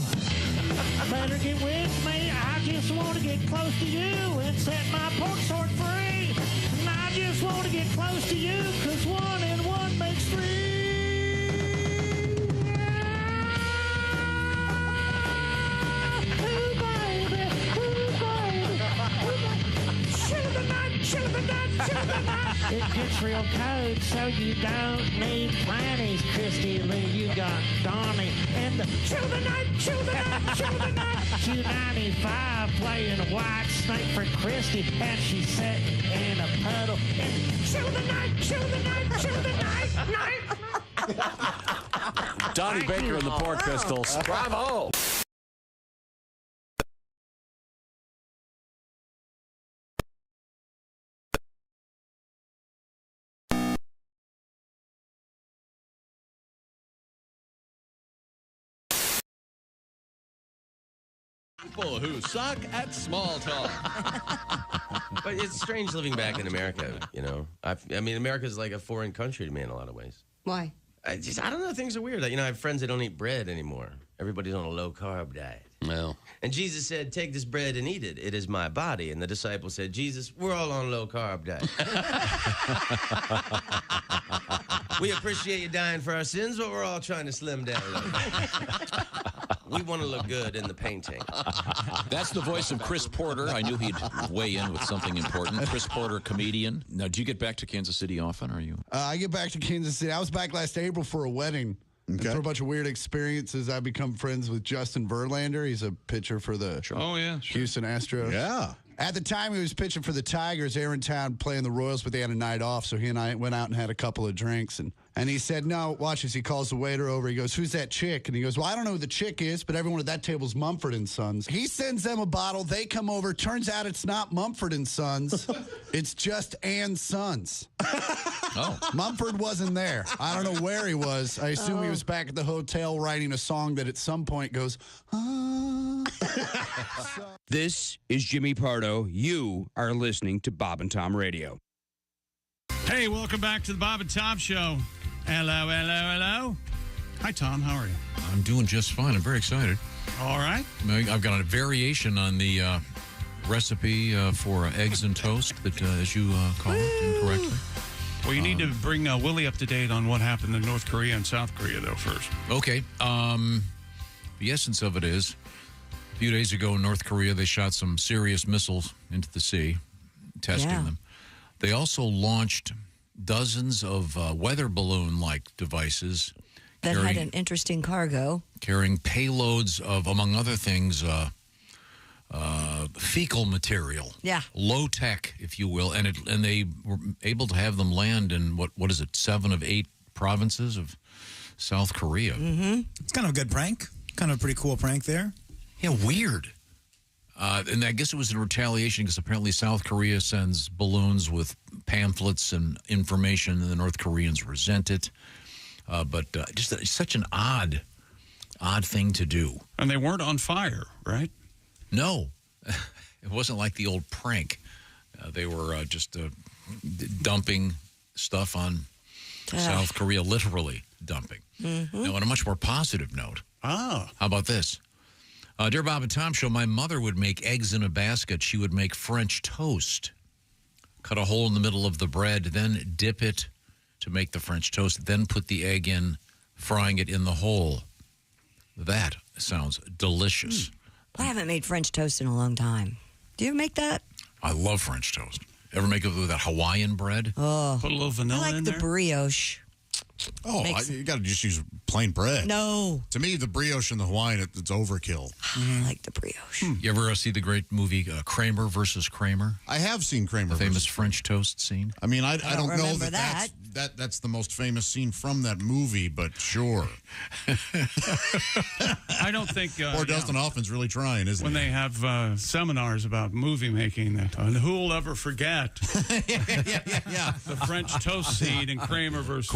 Better get with me. I just want to get close to you and set my pork sword free. And I just want to get close to you, 'cause 1 and 1 makes 3. Ooh, baby. Ooh, baby. Chill of the night, chill of the night, chill of the night. It gets real cold, so you don't need planties, Christy Lee. You got Donnie and the chill of the night, chill of the night, chill of the night. Q95 playing White Snake for Christy, and she's sitting in a puddle. And chill of the night, chill of the night, chill of the night. Donnie Baker and the Pork Pistols. Bravo. People who suck at small talk. But it's strange living back in America, you know. I mean, America's like a foreign country to me in a lot of ways. Why? I don't know. Things are weird. You know, I have friends that don't eat bread anymore. Everybody's on a low-carb diet. Well. And Jesus said, take this bread and eat it. It is my body. And the disciples said, Jesus, we're all on a low-carb diet. We appreciate you dying for our sins, but we're all trying to slim down a little bit. We want to look good in the painting. That's the voice of Chris Porter. I knew he'd weigh in with something important. Chris Porter, comedian. Now, do you get back to Kansas City often? Or are you? I get back to Kansas City. I was back last April for a wedding. And through a bunch of weird experiences, I become friends with Justin Verlander. He's a pitcher for the Houston Astros. Yeah. At the time, he was pitching for the Tigers. They were in town playing the Royals, but they had a night off, so he and I went out and had a couple of drinks. And he said, no, watch this. He calls the waiter over. He goes, who's that chick? And he goes, well, I don't know who the chick is, but everyone at that table's Mumford & Sons. He sends them a bottle. They come over. Turns out it's not Mumford & Sons. It's just Ann's Sons. Oh. Mumford wasn't there. I don't know where he was. I assume he was back at the hotel writing a song that at some point goes, This is Jimmy Pardo. You are listening to Bob and Tom Radio. Hey, welcome back to the Bob and Tom Show. Hello, hello, hello. Hi, Tom. How are you? I'm doing just fine. I'm very excited. All right. I've got a variation on the recipe for eggs and toast that, as you call it incorrectly. Well, you need to bring Willie up to date on what happened in North Korea and South Korea, though, first. Okay. The essence of it is, a few days ago in North Korea, they shot some serious missiles into the sea, testing them. They also launched dozens of weather balloon-like devices. That had an interesting cargo. Carrying payloads of, among other things, fecal material. Yeah. Low tech, if you will. And they were able to have them land in, what is it, 7 of 8 provinces of South Korea. Mm-hmm. It's kind of a good prank. Kind of a pretty cool prank there. Yeah, weird. And I guess it was in retaliation because apparently South Korea sends balloons with pamphlets and information, and the North Koreans resent it. But just such an odd thing to do. And they weren't on fire, right? No. It wasn't like the old prank. They were just dumping stuff on South Korea, literally dumping. Mm-hmm. Now, on a much more positive note, how about this? Dear Bob and Tom Show, my mother would make eggs in a basket. She would make French toast, cut a hole in the middle of the bread, then dip it to make the French toast, then put the egg in, frying it in the hole. That sounds delicious. I haven't made French toast in a long time. Do you ever make that? I love French toast. Ever make it with that Hawaiian bread? Oh. Put a little vanilla I like in the there? brioche. Oh, you got to just use plain bread. No. To me, the brioche and the Hawaiian, it's overkill. I like the brioche. You ever see the great movie Kramer versus Kramer? I have seen Kramer. The famous French toast scene? I mean, I don't know remember that's the most famous scene from that movie, but sure. I don't think... Or Dustin Hoffman's really trying, isn't when he? they have seminars about movie making, that who'll ever forget the French toast scene in Kramer versus...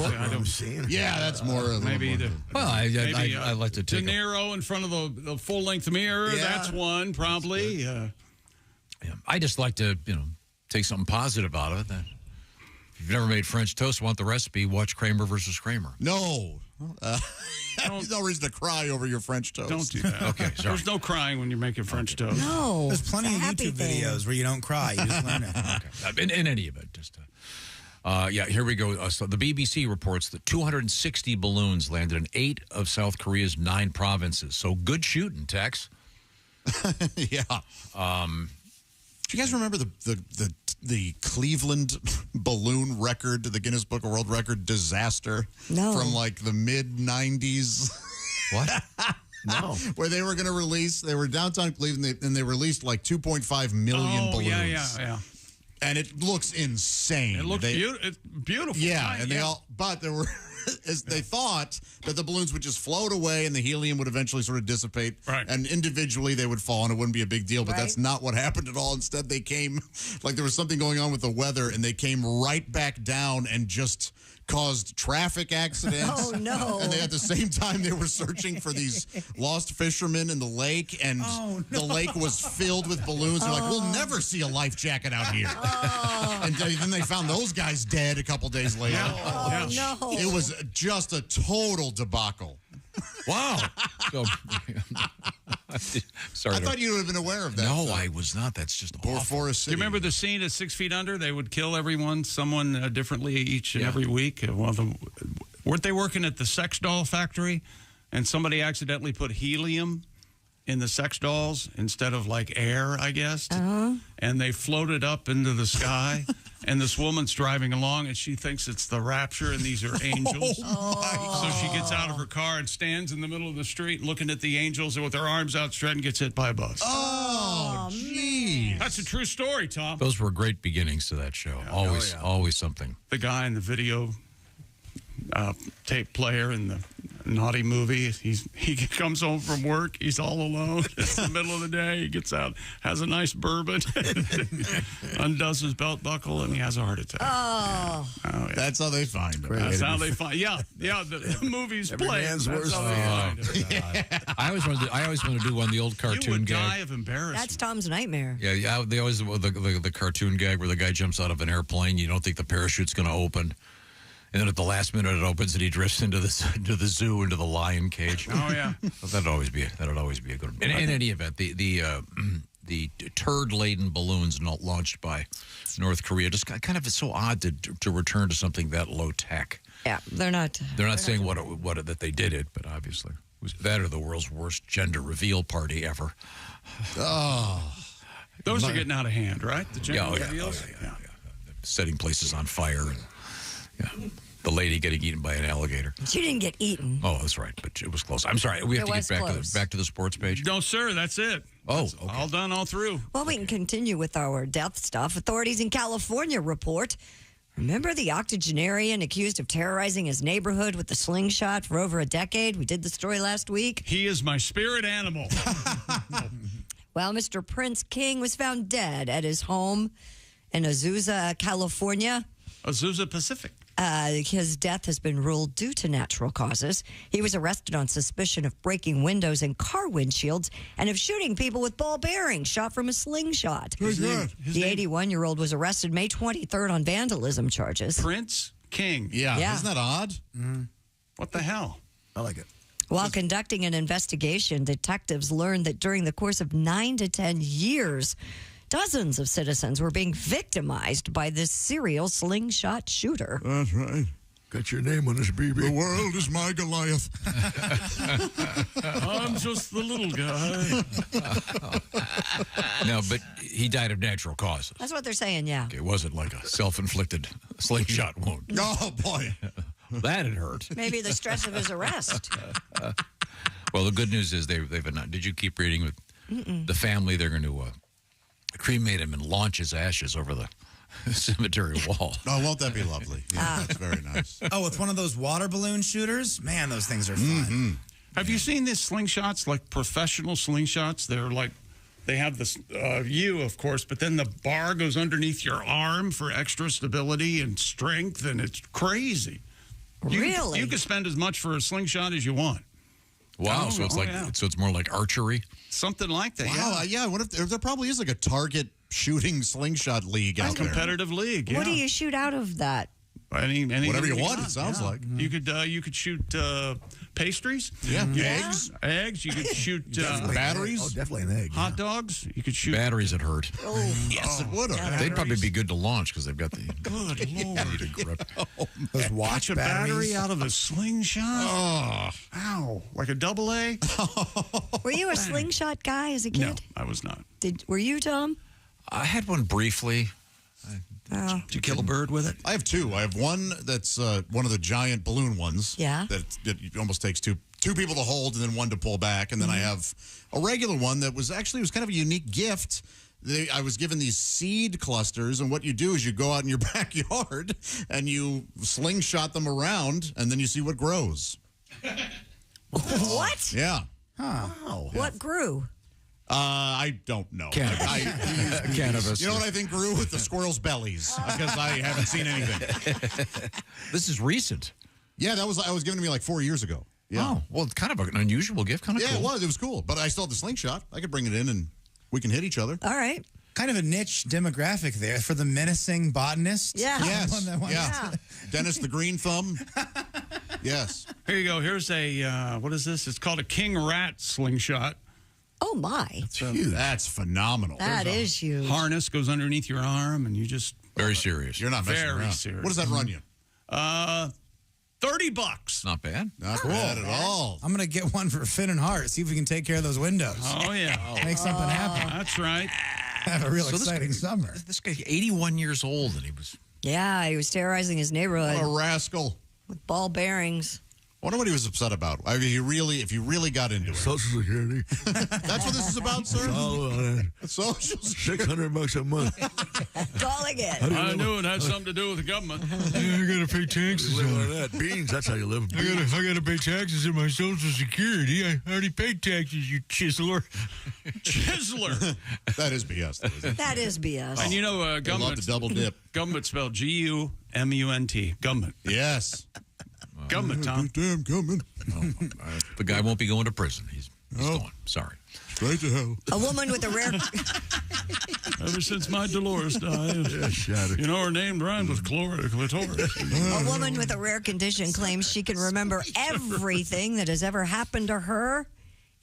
Yeah, that's more... Maybe the... Well, I like to take De Niro in front of the full-length mirror. Yeah. That's one, probably. I just like to, take something positive out of it. If you've never made French toast, want the recipe, watch Kramer versus Kramer. No. There's no reason to cry over your French toast. Don't do that. Okay, sorry. There's no crying when you're making French toast. No. There's plenty of YouTube videos where you don't cry. You just learn it. Okay. In any event, just... here we go. So the BBC reports that 260 balloons landed in 8 of South Korea's 9 provinces. So good shooting, Tex. Yeah. Do you guys remember the Cleveland balloon record, the Guinness Book of World Record disaster? No. From like the mid-90s? What? No. Where they were going to release, they were downtown Cleveland, and they released like 2.5 million balloons. Yeah. And it looks insane. It looks it's beautiful. Yeah, right? and there were, as they thought that the balloons would just float away and the helium would eventually sort of dissipate. Right. And individually they would fall and it wouldn't be a big deal. But that's not what happened at all. Instead, they came, like there was something going on with the weather, and they came right back down and just caused traffic accidents. Oh, no. And at the same time, they were searching for these lost fishermen in the lake, and the lake was filled with balloons. They're like, we'll never see a life jacket out here. And then they found those guys dead a couple days later. Oh, no. It was just a total debacle. Wow. Sorry. I thought you would have been aware of that. No, I was not. That's just awful. Forest Do City. you remember the scene at 6 Feet Under? They would kill someone differently each and every week. Well, weren't they working at the sex doll factory? And somebody accidentally put helium in the sex dolls instead of like air, I guess. And they floated up into the sky. And this woman's driving along, and she thinks it's the rapture, and these are angels. So she gets out of her car and stands in the middle of the street looking at the angels, and with her arms outstretched, and gets hit by a bus. Oh, geez. That's a true story, Tom. Those were great beginnings to that show. Always something. The guy in the video tape player in the naughty movie, he comes home from work, he's all alone. It's the middle of the day, he gets out, has a nice bourbon, undoes his belt buckle, and he has a heart attack. Yeah. That's how they find him. That's how they find. Yeah. The movie's playing. That's how they find him. I always want to do one of the old cartoon You would gag. die of embarrassment. That's Tom's nightmare. Yeah. They always the cartoon gag where the guy jumps out of an airplane. You don't think the parachute's going to open. And then at the last minute it opens and he drifts into the zoo, into the lion cage. Oh yeah, that'd always be a good one. In any event, the turd-laden balloons launched by North Korea just kind of, it's so odd to return to something that low tech. Yeah, they're not. They're not saying that they did it, but obviously it was that or the world's worst gender reveal party ever. Those are getting out of hand, right? The gender reveals. Yeah. Setting places on fire and. Yeah, the lady getting eaten by an alligator. She didn't get eaten. Oh, that's right, but it was close. I'm sorry. We have to get back to the sports page. No, sir, that's it. Okay. All done, all through. Well, we can continue with our death stuff. Authorities in California report. Remember the octogenarian accused of terrorizing his neighborhood with the slingshot for over a decade? We did the story last week. He is my spirit animal. Well, Mr. Prince King was found dead at his home in Azusa, California. Azusa Pacific. His death has been ruled due to natural causes. He was arrested on suspicion of breaking windows and car windshields and of shooting people with ball bearings shot from a slingshot. The 81-year-old was arrested May 23rd on vandalism charges. Prince King. Yeah. Isn't that odd? What the hell? I like it. While conducting an investigation, detectives learned that during the course of 9 to 10 years, dozens of citizens were being victimized by this serial slingshot shooter. That's right. Got your name on this, BB. The world is my Goliath. I'm just the little guy. No, but he died of natural causes. That's what they're saying, yeah. It wasn't like a self-inflicted slingshot wound. Oh, boy. That had hurt. Maybe the stress of his arrest. Well, the good news is they've announced. Did you keep reading with the family? They're going to cremate him and launch his ashes over the cemetery wall. Oh, won't that be lovely? Yeah, that's very nice. Oh, with one of those water balloon shooters? Man, those things are fun. Have you seen these slingshots, like professional slingshots? They're like, they have this you, of course, but then the bar goes underneath your arm for extra stability and strength, and it's crazy. Really? You can spend as much for a slingshot as you want. Wow, so it's so it's more like archery? Something like that, Wow, yeah. What if there probably is like a target shooting slingshot league out there? Competitive league, What do you shoot out of that? Whatever you want, it sounds like. You could shoot pastries. Yeah. Eggs. Eggs. You could shoot batteries. Oh, definitely an egg. Hot dogs. You could shoot batteries that hurt. Oh, yes, it would have. They'd probably be good to launch because they've got the good Lord. Those watch a batteries. battery out of a slingshot. Oh, ow! Like a double A. Were you a slingshot guy as a kid? No, I was not. Were you, Tom? I had one briefly. Did you kill a bird with it? I have two. I have one that's one of the giant balloon ones. Yeah. That almost takes two people to hold and then one to pull back. And then I have a regular one that was kind of a unique gift. I was given these seed clusters, and what you do is you go out in your backyard and you slingshot them around, and then you see what grows. What? Yeah. Huh. What grew? I don't know. Cannabis. Cannabis. You know what I think grew with the squirrels' bellies? Because I haven't seen anything. This is recent. Yeah, that was given to me like 4 years ago. Yeah. Oh, well, it's kind of an unusual gift. Kind of Yeah, cool. it was. It was cool. But I still have the slingshot. I could bring it in and we can hit each other. All right. Kind of a niche demographic there for the menacing botanist. Yeah. Yes. Yeah. Dennis the Green Thumb. Yes. Here you go. Here's a, what is this? It's called a king rat slingshot. Oh, my. That's phenomenal. That is huge. Harness goes underneath your arm, and you just... Very serious. You're not messing Very around. serious. What does that run you? $30. Not bad. Not bad at all. I'm going to get one for Finn and Hart. See if we can take care of those windows. Oh, yeah. Make something happen. That's right. Have a real exciting summer. This guy's 81 years old, and he was... Yeah, he was terrorizing his neighborhood. What a rascal. With ball bearings. I wonder what he was upset about. I mean, if you really got into it. Social Security. That's what this is about, sir? All on it. Social $600 a month. Calling it. I knew it had something to do with the government. I gotta pay taxes on that. Beans, that's how you live. I gotta pay taxes in my Social Security. I already paid taxes, you chiseler. Chiseler. That is BS. Though, isn't it? That is BS. And you know, They love government... the double dip. Government spelled G-U-M-U-N-T. Government. Yes. Government, Tom. Damn government. The guy won't be going to prison. He's gone. Sorry. Straight to hell. A woman with a rare... Ever since my Dolores died, you know, her name rhymed with clitoris. A woman with a rare condition claims she can remember everything that has ever happened to her,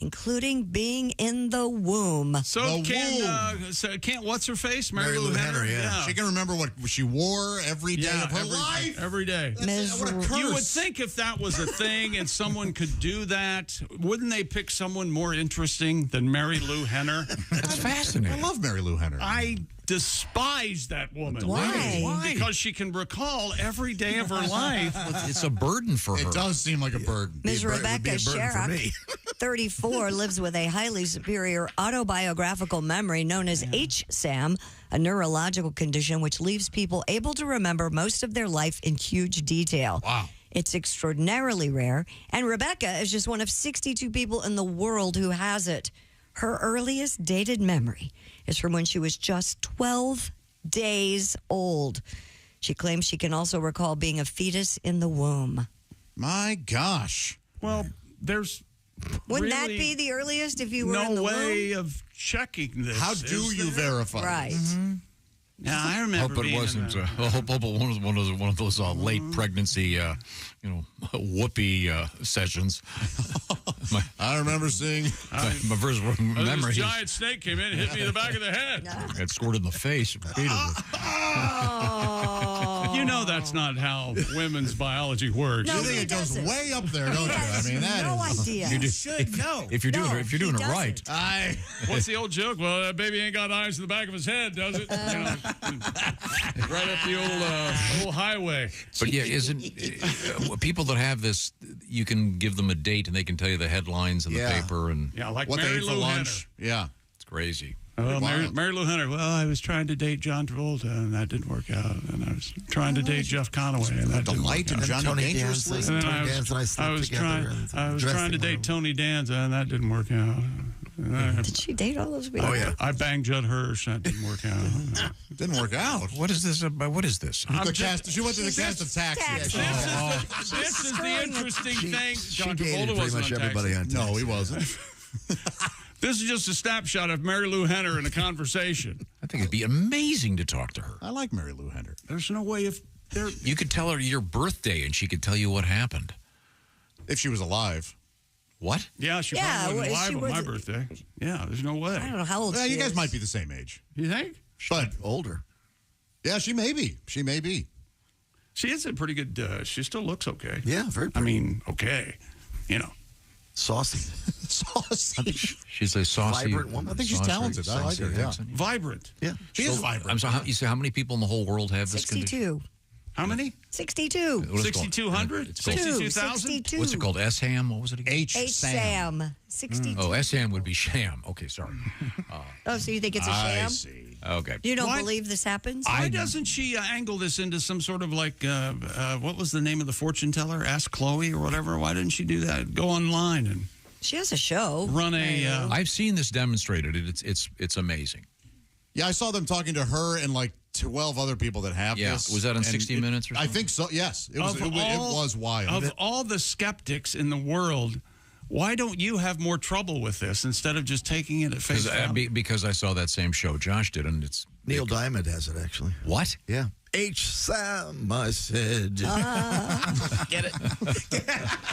including being in the womb. So can't what's her face? Mary Lou Henner. Yeah. She can remember what she wore every day of her every, life. Every day. What a curse. You would think if that was a thing and someone could do that, wouldn't they pick someone more interesting than Mary Lou Henner? That's fascinating. I love Mary Lou Henner. I despise that woman. Why? Because she can recall every day of her life. It's a burden for her. It does seem like a burden. Ms. Rebecca Sherrock, 34, lives with a highly superior autobiographical memory known as HSAM, a neurological condition which leaves people able to remember most of their life in huge detail. Wow. It's extraordinarily rare, and Rebecca is just one of 62 people in the world who has it. Her earliest dated memory is from when she was just 12 days old. She claims she can also recall being a fetus in the womb. My gosh. Well, there's Wouldn't that really be the earliest if you were no in the way womb? of checking this. How do is you there? verify? Right. Yeah, I remember. Hope it being wasn't. in a- Hope one of those late pregnancy, whoopee sessions. I remember seeing my first memory. This giant snake came in and hit me in the back of the head. Got scored in the face repeatedly. You know that's not how women's biology works. No, You think he it goes doesn't. way up there, don't you? I mean, that no is. idea. You do- Should know. If you're doing No, it, if you're doing he it right, What's the old joke? Well, that baby ain't got eyes in the back of his head, does it? Right up the old highway. but yeah, isn't people that have this? You can give them a date and they can tell you the headlines in the Yeah. paper, and Yeah, like What they Mary ate for Lou Henner. lunch. Yeah. it's crazy. Mary Lou Henner. Well, I was trying to date John Travolta, and that didn't work out. And I was trying to date Jeff Conaway, and that didn't work Delight and out. Johnny Tony Dangerously. Danza. And then Tony I was, Danza and I slept I was together trying. and I was dressed trying to in date one. Tony Danza, and that didn't work out. Did she date all those people? Oh, yeah. I banged Judd Hirsch. That didn't work out. Didn't work out. What is this about? What is this? The cast, she went to the cast of Taxi. This is the interesting thing. She John dated Travolta pretty wasn't much on everybody Taxi. on No, Taxi. he wasn't. This is just a snapshot of Mary Lou Henner in a conversation. I think it'd be amazing to talk to her. I like Mary Lou Henner. There's no way if there. You could tell her your birthday, and she could tell you what happened. If she was alive. What? Yeah, she Yeah, probably wasn't well, she alive on my was- birthday. Yeah, there's no way. I don't know how old Well, she you guys is. might be the same age. You think? But Older. yeah, she may be. She may be. She is a pretty good. She still looks okay. Yeah, very I pretty. mean, okay. You know. Saucy. Saucy. She's a saucy, Vibrant woman. I think she's saucy, talented. I like saucy her, yeah. accent. Vibrant. Yeah. She is vibrant. I'm sorry. You say how many people in the whole world have this condition? 62. How many? 62. What is it called? 6,200? It's called- 62,000? 62. What's it called? S-ham? What was it again? H-Sam. 62. Oh, S-ham would be sham. Okay, sorry. Oh, so you think it's a I sham? see. Okay. You don't Why- believe this happens? Why doesn't she angle this into some sort of like, what was the name of the fortune teller? Ask Chloe or whatever. Why didn't she do that? Go online and She has a show. Run a. I've seen this demonstrated. It's amazing. Yeah, I saw them talking to her and like 12 other people that have Yeah. this. Was that on And 60 Minutes or I something? think so, yes. It was wild. Of all the skeptics in the world, why don't you have more trouble with this instead of just taking it at face value? Because I saw that same show Josh did, and it's Neil Diamond has it, actually. What? Yeah. H. Sam, I said. Get it?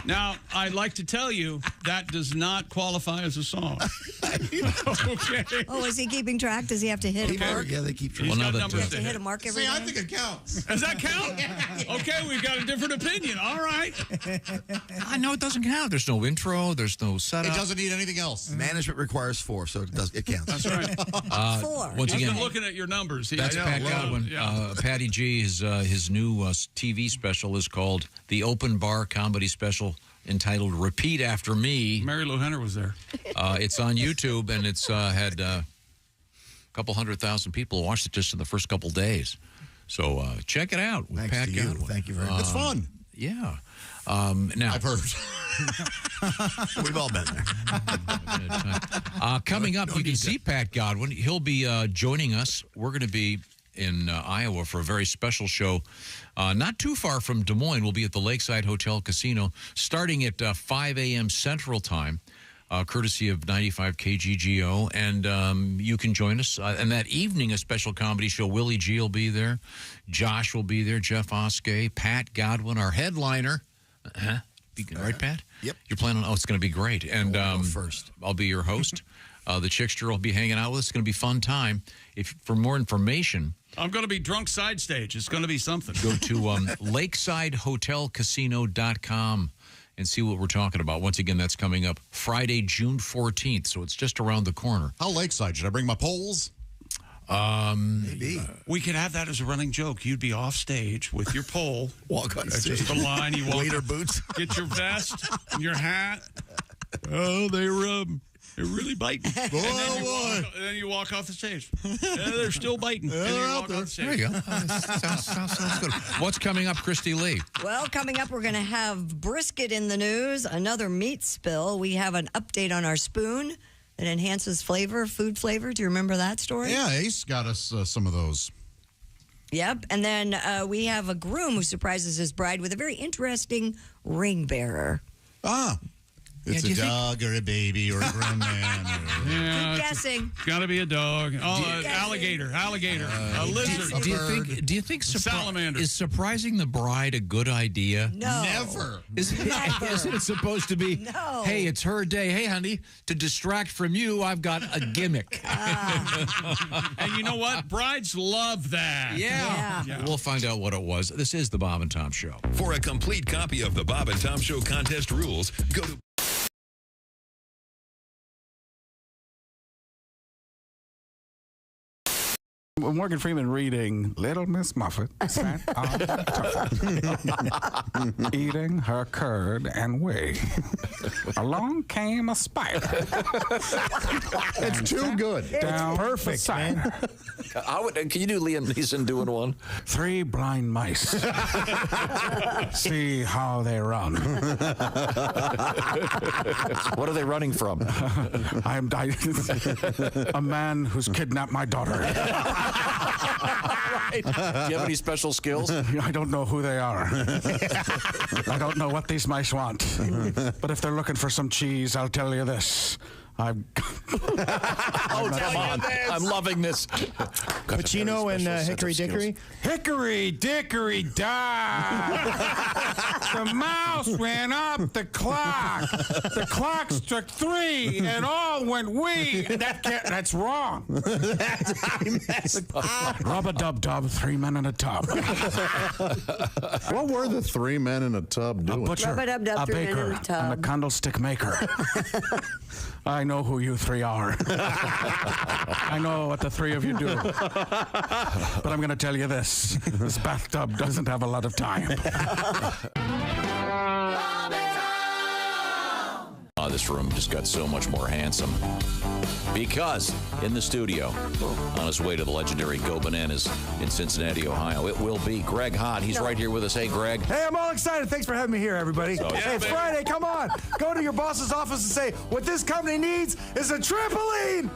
Now, I'd like to tell you that does not qualify as a song. Okay. Oh, is he keeping track? Does he have to hit a mark? Yeah, they keep track. He's got You numbers have to to hit hit. a mark every day? I think it counts. Does that count? Okay, we've got a different opinion. All right. I know it doesn't count. There's no intro. There's no setup. It doesn't need anything else. Management requires 4, so it counts. That's right. 4. Once He's again, been looking at your numbers. that's Pat Godwin. Yeah. Patty G, his new TV special is called The Open Bar Comedy Special, entitled Repeat After Me. Mary Lou Henner was there. It's on YouTube, and it's had a couple 100,000 people watched it just in the first couple days. So check it out with Thanks Pat to you. Godwin. Thank you very much. It's fun. Yeah. Now I've heard. We've all been there. coming up, you can see Pat Godwin. He'll be joining us. We're going to be in Iowa for a very special show not too far from Des Moines. We'll be at the Lakeside Hotel Casino starting at 5 a.m. Central Time, courtesy of 95 KGGO. And you can join us. And that evening, a special comedy show. Willie G will be there. Josh will be there. Jeff Oskey. Pat Godwin, our headliner. Right, Pat? Yep. You're planning on, it's going to be great. And We'll go first. I'll be your host. The Chickster will be hanging out with us. It's going to be a fun time. For more information, I'm going to be drunk side stage. It's going to be something. go to lakesidehotelcasino.com and see what we're talking about. Once again, that's coming up Friday, June 14th, so it's just around the corner. How lakeside? Should I bring my poles? Maybe. We could have that as a running joke. You'd be off stage with your pole. Walk on That's stage. just the line. You walk. Waiter boots. Get your vest and your hat. Oh, they're really biting. And then you walk off the stage. Yeah, they're still biting. And you walk off the stage. There you go. Sounds good. What's coming up, Christy Lee? Well, coming up, we're going to have brisket in the news, another meat spill. We have an update on our spoon that enhances flavor, food flavor. Do you remember that story? Yeah, Ace got us some of those. Yep. And then we have a groom who surprises his bride with a very interesting ring bearer. Ah. It's a dog or a baby or a grown man. Yeah, Keep guessing. Got to be a dog. Oh, alligator, a lizard, Do you think salamander. Is surprising the bride a good idea? No. Never. Isn't it supposed to be, No. hey, it's her day. Hey, honey, to distract from you, I've got a gimmick. And you know what? Brides love that. Yeah. We'll find out what it was. This is the Bob and Tom Show. For a complete copy of the Bob and Tom Show contest rules, go to Morgan Freeman reading Little Miss Muffet sat on the tuffet, eating her curd and whey. Along came a spider. It's too good. Down Perfect, beside man. her. Can you do Liam Neeson doing one? 3 blind mice. See how they run. What are they running from? I'm a man who's kidnapped my daughter. Right. Do you have any special skills? I don't know who they are. I don't know what these mice want. But if they're looking for some cheese, I'll tell you this. Oh, come on. I'm loving this. Pacino and Hickory Dickory? Hickory Dickory died. The mouse ran up the clock. The clock struck 3 and all went wee. That's wrong. Rub-a-dub-dub, 3 men in a tub. What were the 3 men in a tub doing? A butcher, Rub-a-dub-dub, a 3 men in baker, a tub. and a candlestick maker. I know who you 3 are. I know what the 3 of you do. But I'm going to tell you this. This bathtub doesn't have a lot of time. This room just got so much more handsome because in the studio, on his way to the legendary Go Bananas in Cincinnati, Ohio, it will be Greg Hott. He's right here with us. Hey, Greg. Hey, I'm all excited. Thanks for having me here, everybody. Hey, it's Friday. Come on. Go to your boss's office and say, what this company needs is a trampoline.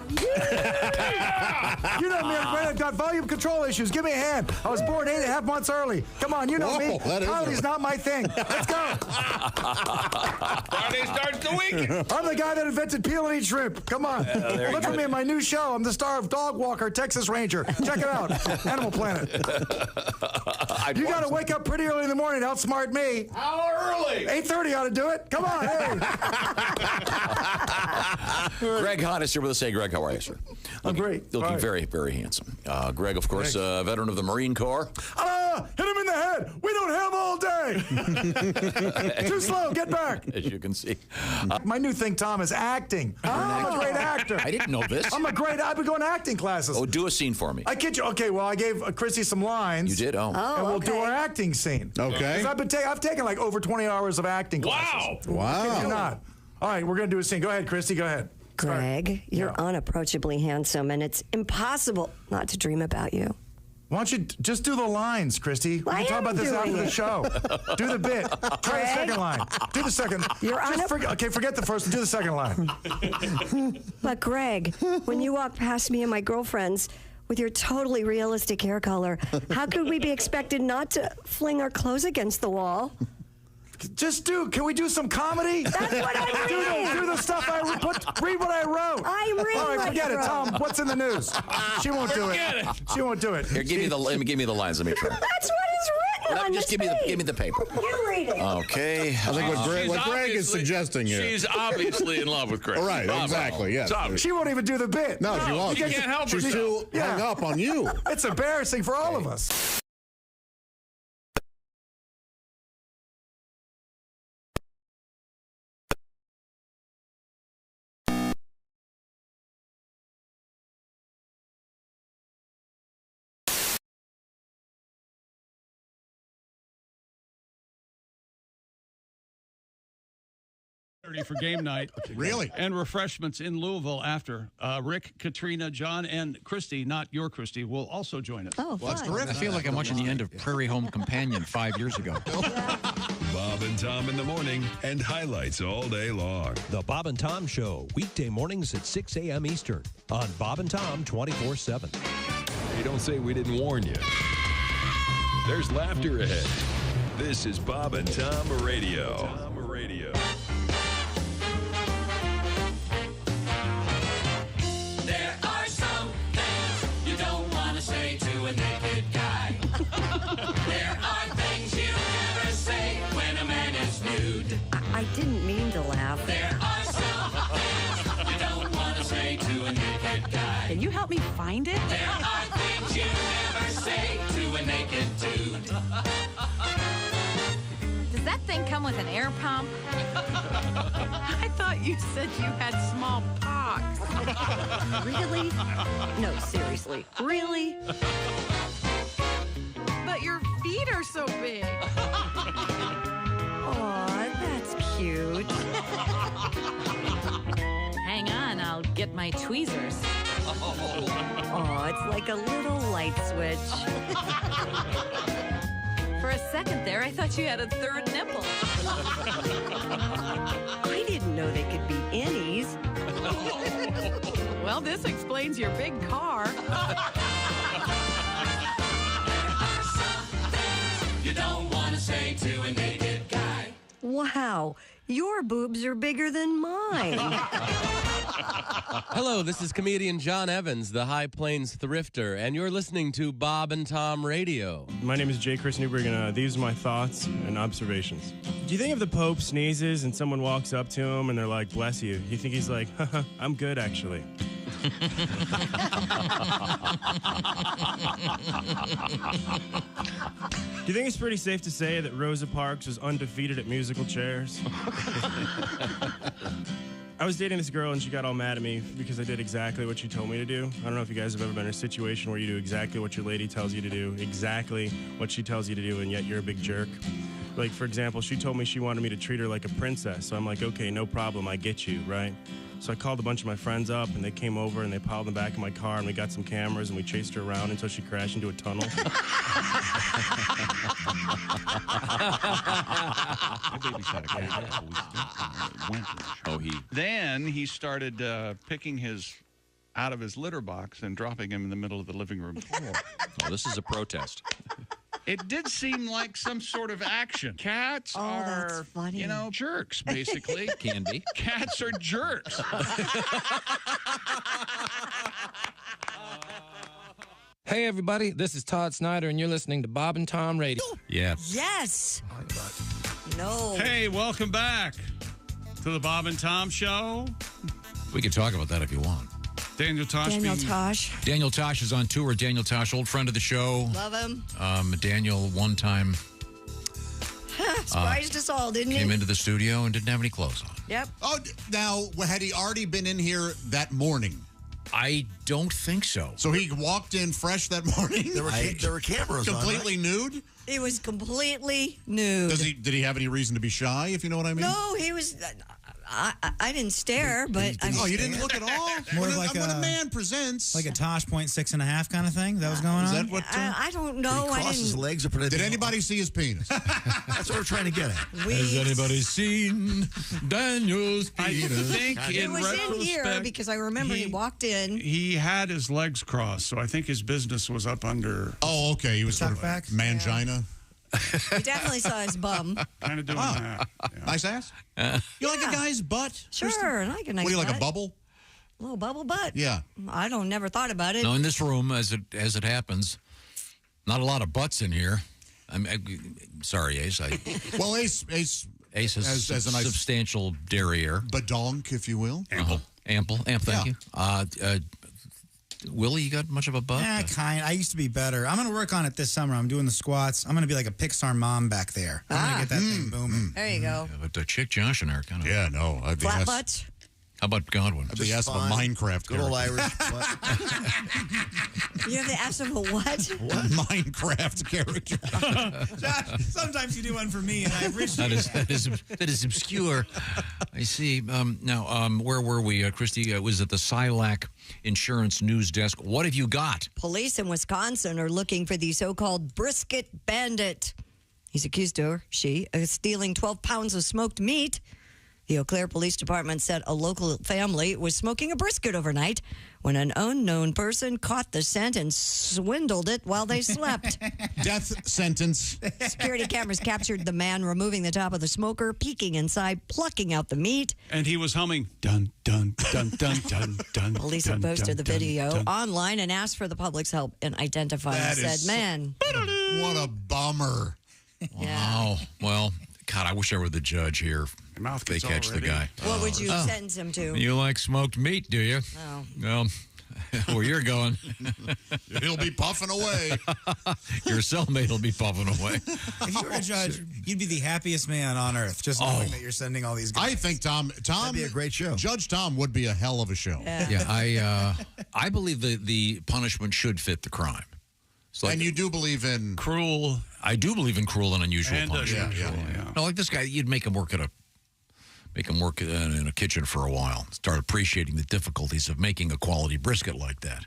You know me, everybody. I've got volume control issues. Give me a hand. I was born 8.5 months early. Come on, you know me. Comedy's not my thing. Let's go. Friday starts the week. I'm the guy that invented peel and eat shrimp. Come on. Look for me in my new show. I'm the star of Dog Walker, Texas Ranger. Check it out. Animal Planet. You got to wake up pretty early in the morning to outsmart me. How early? 8:30 ought to do it. Come on. Hey. Greg Hott is here with us. Hey, Greg, how are you, sir? I'm great. Looking very, very handsome. Greg, of course, veteran of the Marine Corps. Hit him in the head. We don't have all day. Too slow. Get back. As you can see. My new thing, Tom, is acting. I'm a great actor. I didn't know this. I've been going to acting classes. Oh, do a scene for me. I kid you. Okay, well, I gave Chrissy some lines. You did? Oh. And we'll do our acting scene. Okay. 'Cause I've taken like over 20 hours of acting classes. Wow. I kid you not. All right, we're going to do a scene. Go ahead, Christy. Go ahead. Greg, you're unapproachably handsome, and it's impossible not to dream about you. Why don't you just do the lines, Christy? We can talk about this after the show. Do the bit. Try the second line. Do the second. Forget the first. Do the second line. But Greg, when you walk past me and my girlfriends with your totally realistic hair color, how could we be expected not to fling our clothes against the wall? Can we do some comedy? That's what I mean. Do the stuff read what I wrote. I read All right, what forget you it, wrote. Tom. What's in the news? She won't do it. She won't do it. Here, give me the lines. Let me try. That's what is written on Just this give page. me the paper. You read it. Okay. I think what Greg is suggesting here. She's obviously in love with Greg. Right, exactly, yes. She won't even do the bit. No, she won't. She can't help She's herself. too hung up on you. It's embarrassing for all of us. For game night. Really? And refreshments in Louisville after. Rick, Katrina, John, and Christy, not your Christy, will also join us. Oh, Well, that's terrific. I feel like I'm watching the end of Prairie Home Companion 5 years ago. Bob and Tom in the morning and highlights all day long. The Bob and Tom Show, weekday mornings at 6 a.m. Eastern on Bob and Tom 24/7. Hey, don't say we didn't warn you. There's laughter ahead. This is Bob and Tom Radio. There are some things you don't want to say to a naked guy. There are things you never say when a man is nude. I didn't mean to laugh. There are some things you don't want to say to a naked guy. Can you help me find it? There are things you never say to a naked dude. Does that thing come with an air pump? I thought you said you had smallpox. Really? No, seriously. Really? But your feet are so big. Aw, that's cute. Hang on, I'll get my tweezers. Oh, it's like a little light switch. For a second there, I thought you had a third nipple. I didn't know they could be innies. Well, this explains your big car. You don't want to say to a naked guy. Wow, your boobs are bigger than mine. Hello, this is comedian John Evans, the High Plains Thrifter, and you're listening to Bob and Tom Radio. My name is Jay Chris Newberg, and these are my thoughts and observations. Do you think if the Pope sneezes and someone walks up to him and they're like, bless you, you think he's like, haha, I'm good, actually? Do you think it's pretty safe to say that Rosa Parks was undefeated at musical chairs? I was dating this girl and she got all mad at me because I did exactly what she told me to do. I don't know if you guys have ever been in a situation where you do exactly what your lady tells you to do, exactly what she tells you to do, and yet you're a big jerk. Like, for example, she told me she wanted me to treat her like a princess. So I'm like, okay, no problem. I get you, right? So I called a bunch of my friends up, and they came over, and they piled in the back of my car, and we got some cameras, and we chased her around until she crashed into a tunnel. Then he started picking his out of his litter box and dropping him in the middle of the living room floor. Oh, this is a protest. It did seem like some sort of action. Cats are, jerks, basically. Can be. Cats are jerks. Hey, everybody, this is Todd Snyder, and you're listening to Bob and Tom Radio. Yeah. Yes. No. Hey, welcome back to the Bob and Tom Show. We can talk about that if you want. Daniel Tosh. Daniel Tosh is on tour. Daniel Tosh, old friend of the show. Love him. Daniel, one time, surprised us all, didn't he? came into the studio and didn't have any clothes on. Yep. Oh, now, had he already been in here that morning? I don't think so. So he walked in fresh that morning? There were cameras completely on, right? nude? He was completely nude. Did he have any reason to be shy, if you know what I mean? No, he was... I didn't stare, but... you didn't look at all? More when, like when a a man presents... Like a Tosh 0.6.5 kind of thing that was going on? Is that what... I don't know. He crosses his legs or put it. Did anybody see his penis? That's what we're trying to get at. Has anybody seen Daniel's penis? I think It was in here because I remember he walked in. He had his legs crossed, so I think his business was up under. Oh, okay. He was sort of back? mangina. We definitely saw his bum. Kind of doing that. Yeah. Nice ass? You like a guy's butt? Sure, I like a nice What do you like, butt. a bubble? A little bubble butt. Yeah. I never thought about it. No, in this room, as it happens, not a lot of butts in here. I'm sorry, Ace. Well, Ace has a nice substantial derriere. badonk, if you will. Ample. Thank you. Willie, you got much of a butt? Yeah, kind. I used to be better. I'm going to work on it this summer. I'm doing the squats. I'm going to be like a Pixar mom back there. I'm going to get that thing booming. There you go. Yeah, but Chick Josh and her kind of. Yeah, no. I'd be Flat asked- butts? How about Godwin? I'd be asked of a Minecraft Good old character. Irish. You have to ask him a what? Minecraft character. Josh, sometimes you do one for me, and I appreciate it. That is obscure. I see. Now, where were we, Christy? It was at the SILAC Insurance News Desk. What have you got? Police in Wisconsin are looking for the so-called brisket bandit. He's accused of stealing 12 pounds of smoked meat. The Eau Claire Police Department said a local family was smoking a brisket overnight when an unknown person caught the scent and swindled it while they slept. Death sentence. Security cameras captured the man removing the top of the smoker, peeking inside, plucking out the meat. And he was humming, dun, dun, dun, dun, dun, dun. Police dun, have posted dun, the video dun, dun. online and asked for the public's help in identifying That said is man. What a bummer. Wow. Well, God, I wish I were the judge here. Mouth They gets catch already. the guy. What would you sentence him to? You like smoked meat, do you? Oh. Well, where you're going, He'll be puffing away. your cellmate will be puffing away. If you were a judge, you'd be the happiest man on earth, just knowing that you're sending all these guys. I think Tom That'd be a great show. Judge Tom would be a hell of a show. Yeah, I believe the punishment should fit the crime. It's like And you do believe in Cruel. I do believe in cruel and unusual And punishment. yeah. No, like this guy, you'd make him work in a kitchen for a while. Start appreciating the difficulties of making a quality brisket like that.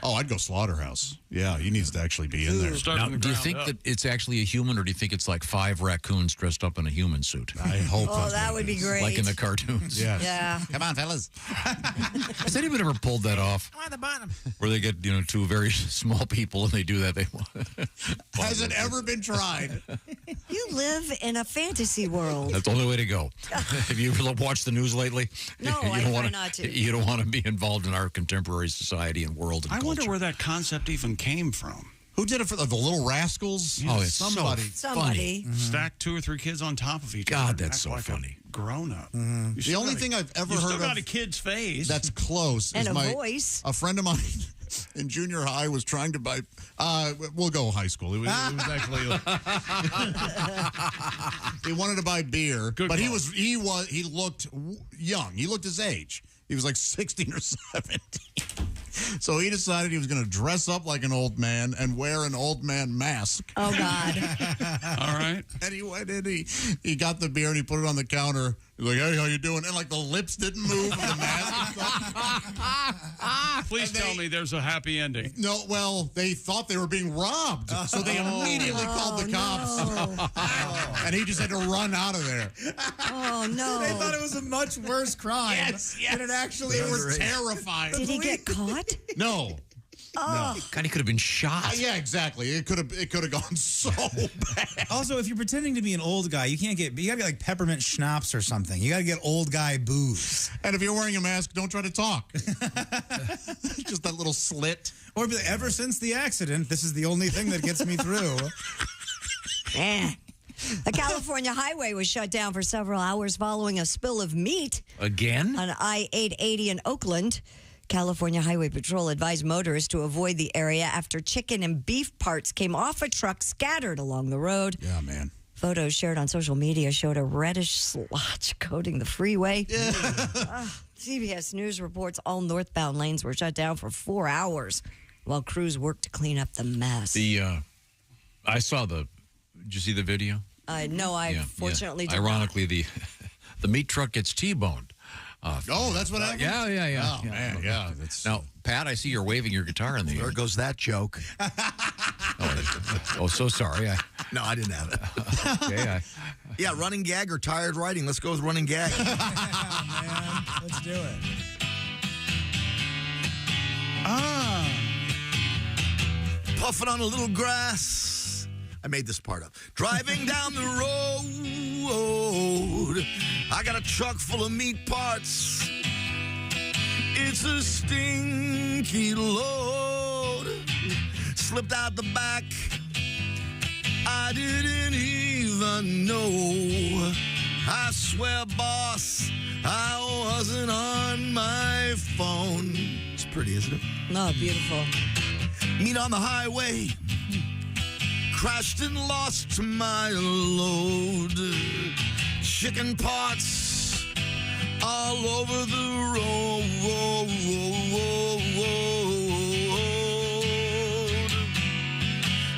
Oh, I'd go slaughterhouse. Yeah, he needs to actually be in there. Start Now, from the do you ground think up. that it's actually a human, or do you think it's like 5 raccoons dressed up in a human suit? I hope Oh, that's that what would it be is. great. Like in the cartoons. Yes. Yeah. Come on, fellas. Has anyone ever pulled that off? I'm at the bottom. Where they get, two very small people and they do that. Has it ever been tried? You live in a fantasy world. That's the only way to go. Have you ever watched the news lately? No, you I don't try wanna, not to. You don't want to be involved in our contemporary society and world and I culture. wonder where that concept even came from. Who did it for the Little Rascals? Oh, it's somebody. so Somebody. funny. Stack 2 or 3 kids on top of each other. God, and that's act so like funny. A grown up. The only thing I've ever You heard still got a of kid's face. that's close And is a voice. a friend of mine in junior high was trying to buy. We'll go high school. It was actually. He wanted to buy beer, Good but call. he looked young. He looked his age. He was like 16 or 17. So he decided he was going to dress up like an old man and wear an old man mask. Oh, God. All right. And he went in, he got the beer and he put it on the counter. He's like, hey, how you doing? And like the lips didn't move of the mask. Please tell me there's a happy ending. No, well, they thought they were being robbed. So they immediately called the cops. And he just had to run out of there. Oh, no. They thought it was a much worse crime than it actually It was. was terrifying. Did he get caught? No. Oh. God, he could have been shot. Yeah, exactly. It could have gone so bad. Also, if you're pretending to be an old guy, you gotta get like peppermint schnapps or something. You gotta get old guy booze. And if you're wearing a mask, don't try to talk. Just that little slit. Or be like, ever since the accident, this is the only thing that gets me through. A California highway was shut down for several hours following a spill of meat. Again? On I-880 in Oakland. California Highway Patrol advised motorists to avoid the area after chicken and beef parts came off a truck scattered along the road. Yeah, man. Photos shared on social media showed a reddish slotch coating the freeway. Yeah. CBS News reports all northbound lanes were shut down for 4 hours while crews worked to clean up the mess. I saw did you see the video? No, I fortunately did Ironically, the meat truck gets T-boned. That's what happened? Yeah. Oh, man, yeah. Now, Pat, I see you're waving your guitar in the air. There goes that joke. So sorry. No, I didn't have it. Okay. Yeah, running gag or tired writing. Let's go with running gag. Man, let's do it. Puffing on a little grass. I made this part up. Driving down the road, I got a truck full of meat parts. It's a stinky load. Slipped out the back. I didn't even know. I swear, boss, I wasn't on my phone. It's pretty, isn't it? No, beautiful. Meat on the highway. Crashed and lost my load. Chicken parts all over the road.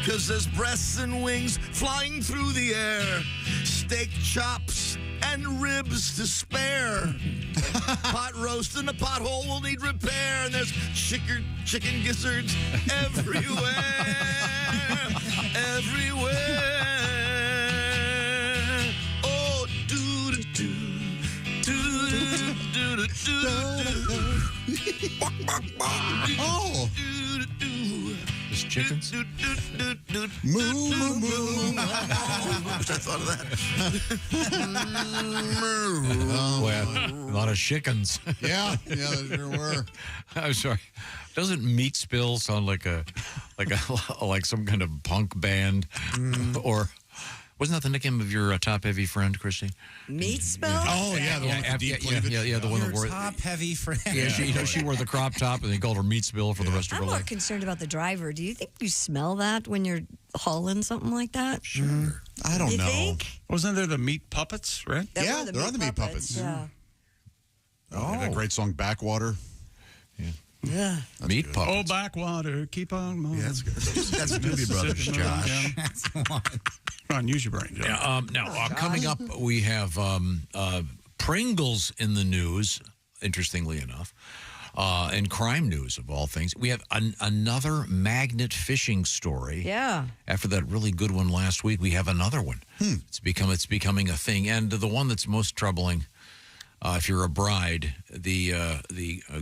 'Cause there's breasts and wings flying through the air. Steak chops and ribs to spare. Pot roast in the pothole will need repair. And there's chicken gizzards everywhere. Everywhere. Oh, do-do-do. Do-do-do. Oh. There's chickens? Moo, moo, moo. Wish I thought of that. Boy, a lot of chickens. Yeah, there sure were. I'm sorry. Doesn't meat spill sound like some kind of punk band? Or wasn't that the nickname of your top-heavy friend, Christy? Meat spill? Oh, yeah, the one with the deep cleavage. Yeah, the one that Your wore top-heavy friend. Yeah, she wore the crop top, and they called her meat spill for the rest of her I'm more life. concerned about the driver. Do you think you smell that when you're hauling something like that? Sure. I don't You know. think? Wasn't there the meat puppets, right? There Yeah, were the there are the meat puppets. Yeah. Oh, that great song, Backwater. Yeah. Meat Oh, puppets. backwater, keep on moving. Yeah, that's good. That's Doobie Brothers, Josh. That's the one. Come on, use your brain, Josh. Yeah, now, coming up, we have Pringles in the news, interestingly enough, and crime news, of all things. We have another magnet fishing story. Yeah. After that really good one last week, we have another one. It's becoming a thing. And the one that's most troubling, if you're a bride, the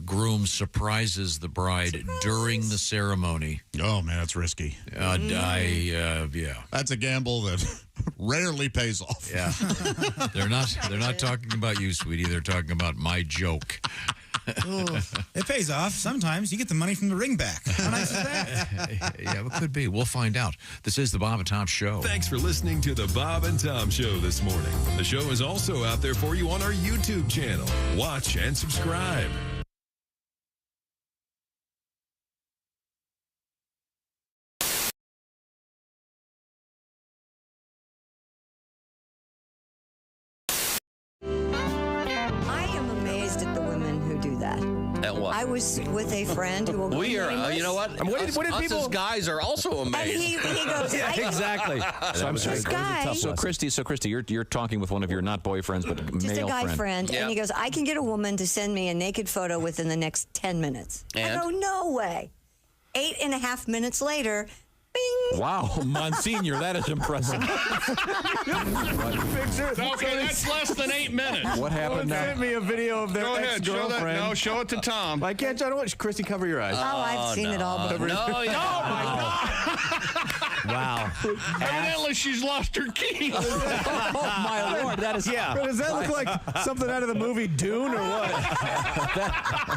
groom surprises the bride during the ceremony. Oh, man, that's risky. Yeah. That's a gamble that rarely pays off. Yeah. They're not talking about you, sweetie. They're talking about my joke. It pays off. Sometimes you get the money from the ring back. How nice is that? Yeah, it could be. We'll find out. This is the Bob and Tom Show. Thanks for listening to the Bob and Tom Show this morning. The show is also out there for you on our YouTube channel. Watch and subscribe. I am amazed at the women who do that. At what? I was with a friend who will We be are, nameless. you know what? Us as guys are also amazed. And he goes, Yeah, exactly. So I'm sorry. This guy, So Christy, you're talking with one of your not boyfriends, but just male a guy friend, Yeah. and he goes, I can get a woman to send me a naked photo within the next 10 minutes. I And? go, no way. 8.5 minutes later, bing. Wow, Monsignor, that is impressive. Okay, that's less than 8 minutes. What happened now? Sent me a video of their Go ahead, show that. ex-girlfriend. No, show it to Tom. I can't. I don't want Christy, cover your eyes. Oh, I've seen it all before. No, Oh, my God. Wow. Evidently, she's lost her key. Oh, my Lord, that is... Yeah. Does that look like something out of the movie Dune or what?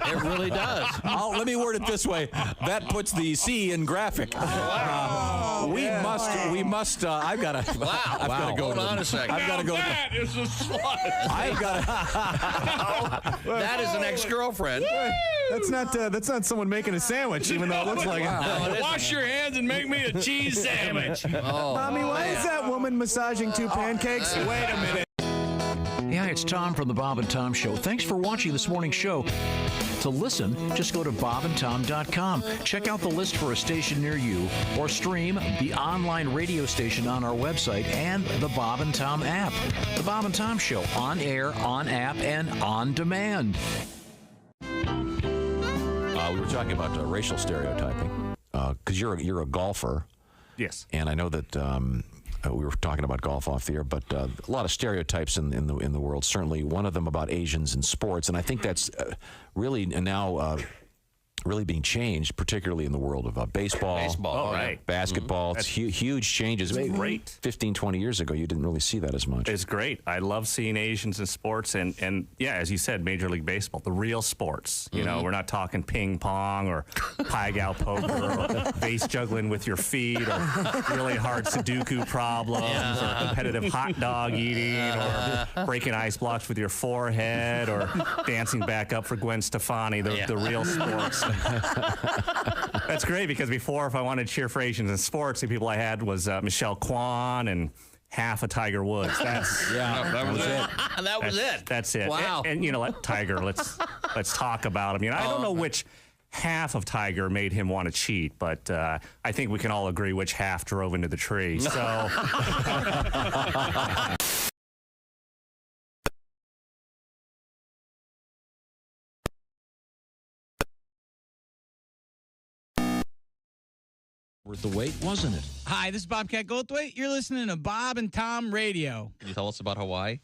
It really does. Let me word it this way. That puts the C in graphic. We must. I've got to. Wow. I've got to go. Hold on a second. I've got to go. That is a slut. I've got That is an ex-girlfriend. That's not someone making a sandwich, even though it looks like it. Wash your hands and make me a cheese sandwich. Mommy, why is that woman massaging two pancakes? Wait a minute. Yeah, it's Tom from the Bob and Tom Show. Thanks for watching this morning's show. To listen, just go to bobandtom.com. Check out the list for a station near you, or stream the online radio station on our website and the Bob and Tom app. The Bob and Tom Show, on air, on app, and on demand. We were talking about racial stereotyping because you're a golfer. Yes. And I know that we were talking about golf off the air, but a lot of stereotypes in the world. Certainly, one of them about Asians in sports, and I think that's really now really being changed, particularly in the world of baseball, basketball. It's huge changes. It's great. 15, 20 years ago, you didn't really see that as much. It's great. I love seeing Asians in sports, and yeah, as you said, Major League Baseball, the real sports. You know, we're not talking ping pong or pai-gow poker or base juggling with your feet or really hard Sudoku problems or competitive hot dog eating or breaking ice blocks with your forehead or dancing back up for Gwen Stefani, the real sports. That's great because before, if I wanted to cheer for Asians in sports, the people I had was Michelle Kwan and half of Tiger Woods. That's that was it. That was it. That's it. Wow. And you know, Tiger. Let's talk about him. You know, I don't know which half of Tiger made him want to cheat, but I think we can all agree which half drove into the tree. So. Worth the wait, wasn't it? Hi, this is Bobcat Goldthwait. You're listening to Bob and Tom Radio. Can you tell us about Hawaii?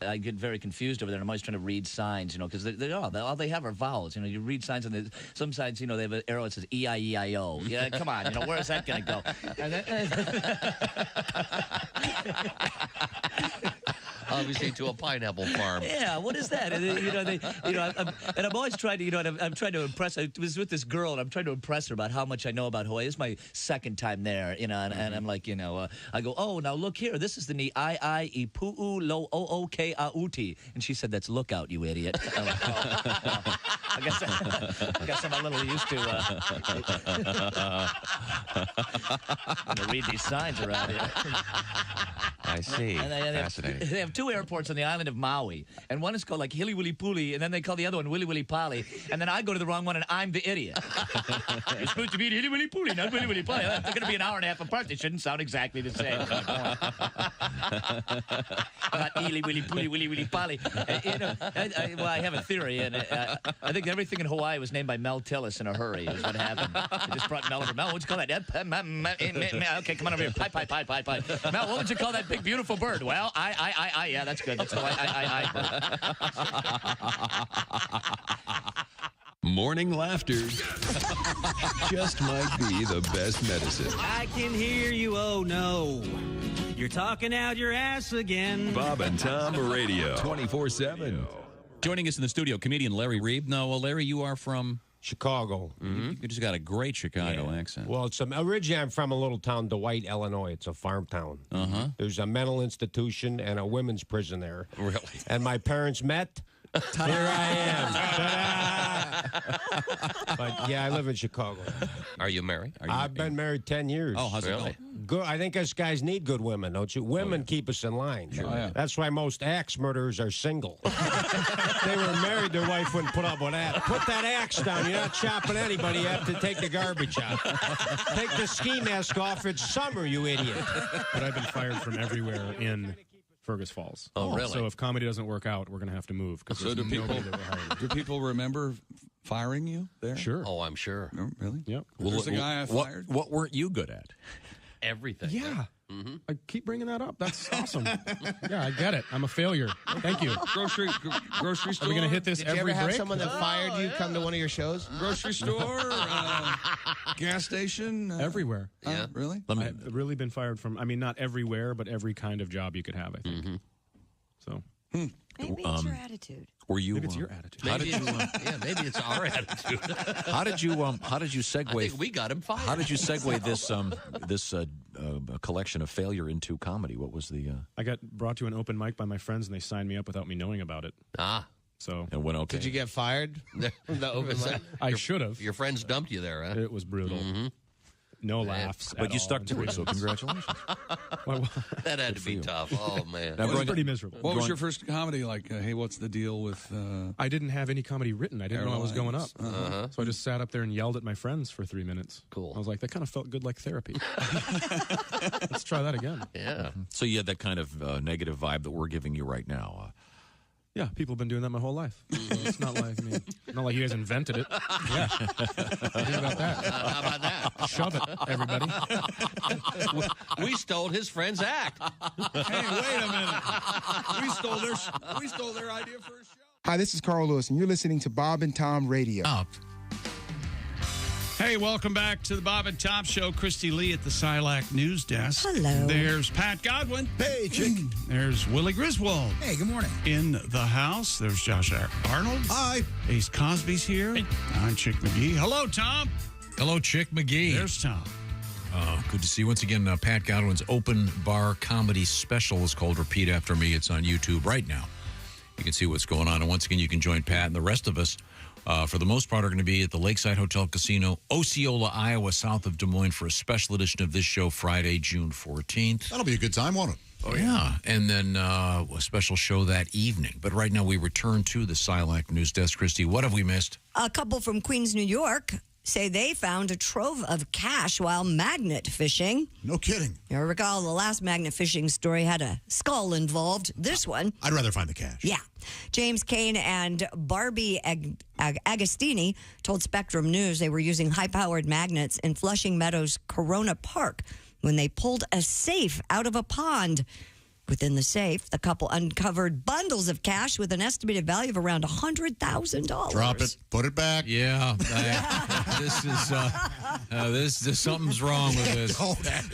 I get very confused over there. I'm always trying to read signs, you know, because all they have are vowels. You know, you read signs, and some signs, you know, they have an arrow that says E-I-E-I-O. Yeah, come on, you know, where is that going to go? Obviously, to a pineapple farm. Yeah, what is that? And I'm always trying to, and I'm trying to impress. I was with this girl, and I'm trying to impress her about how much I know about Hawaii. It's my second time there, you know, and I'm like, you know, I go, oh, now look here. This is the Ni-I-I-I-Pu'u lo o-o-ke-a-uti. And she said, that's lookout, you idiot. I'm like, I guess I'm a little used to read these signs around here. I see. Fascinating. They have two airports on the island of Maui, and one is called like Hili Wili Puli, and then they call the other one Wili Wili Pali, and then I go to the wrong one, and I'm the idiot. You're supposed to be Hili Wili Puli, not Wili Wili Pali. They're going to be an hour and a half apart. They shouldn't sound exactly the same. Not Hili Wili Puli, Wili Wili Pali. You know, I have a theory, and I think everything in Hawaii was named by Mel Tillis in a hurry. Is what happened. They just brought Mel over. Mel, what'd you call that? Okay, come on over here. Pie. Mel, what would you call that big beautiful bird? Well, I. Yeah, that's good. That's the I Morning laughter just might be the best medicine. I can hear you, oh no. You're talking out your ass again. Bob and Tom Radio, 24/7. Joining us in the studio, comedian Larry Reeb. No, Larry, you are from Chicago. You just got a great Chicago accent. Well, originally I'm from a little town, DeWitt, Illinois. It's a farm town. There's a mental institution and a women's prison there. Really? And my parents met. Here I am. But yeah, I live in Chicago. Are you married? I've been married 10 years. Oh, how's it going? Good. I think us guys need good women, don't you? Women keep us in line. That's why most axe murderers are single. If they were married, their wife wouldn't put up with that. Put that axe down. You're not chopping anybody. You have to take the garbage out. Take the ski mask off. It's summer, you idiot. But I've been fired from everywhere in Fergus Falls. Oh, really? So if comedy doesn't work out, we're going to have to move. So do people remember firing you there? Sure. Oh, I'm sure. No, really? Yep. There's a guy I fired. What weren't you good at? Everything. Yeah. I keep bringing that up. That's awesome. Yeah, I get it. I'm a failure. Thank you. Grocery store. Are we going to hit this Did you every ever have break? someone that fired you come to one of your shows? Grocery store, gas station, everywhere. Yeah. Really? I've really been fired from, I mean, not everywhere, but every kind of job you could have, I think. So. Maybe it's your attitude. Were you? Maybe it's your attitude. Maybe maybe it's our attitude. How did you segue? I think we got him fired. How did you segue this collection of failure into comedy? What was the? I got brought to an open mic by my friends, and they signed me up without me knowing about it. Ah. So it went okay. Did you get fired? The open mic? I should have. Your friends dumped you there, huh? It was brutal. No laughs. But you stuck to it, so congratulations. That had to be tough. Oh, man. It was pretty miserable. What was your first comedy like? Hey, what's the deal with... I didn't have any comedy written. I didn't know I was going up. Uh-huh. So I just sat up there and yelled at my friends for 3 minutes. Cool. I was like, that kind of felt good like therapy. Let's try that again. Yeah. So you had that kind of negative vibe that we're giving you right now. Yeah, people have been doing that my whole life. So it's not like not like you guys invented it. Yeah. Think about that. How about that? Shove it, everybody. We stole his friend's act. Hey, wait a minute. We stole their idea for a show. Hi, this is Carl Lewis, and you're listening to Bob and Tom Radio. Hey, welcome back to the Bob and Tom Show. Christy Lee at the Silac News Desk. Hello. There's Pat Godwin. Hey, chick. There's Willie Griswold. Hey, good morning. In the house, there's Josh Arnold. Hi. Ace Cosby's here. I'm Chick McGee. Hello, Tom. Hello, Chick McGee. There's Tom. Good to see you once again. Pat Godwin's Open Bar Comedy Special is called Repeat After Me. It's on YouTube right now. You can see what's going on. And once again, you can join Pat and the rest of us. For the most part, are going to be at the Lakeside Hotel Casino, Osceola, Iowa, south of Des Moines, for a special edition of this show Friday, June 14th. That'll be a good time, won't it? Oh, yeah. And then a special show that evening. But right now, we return to the Silac News Desk. Christy, what have we missed? A couple from Queens, New York say they found a trove of cash while magnet fishing. No kidding. You recall the last magnet fishing story had a skull involved. This one, I'd rather find the cash. yeah. James Kane and Barbie Agostini told Spectrum News they were using high-powered magnets in Flushing Meadows Corona Park when they pulled a safe out of a pond. Within the safe, the couple uncovered bundles of cash with an estimated value of around $100,000. Drop it. Put it back. Yeah. This something's wrong with this.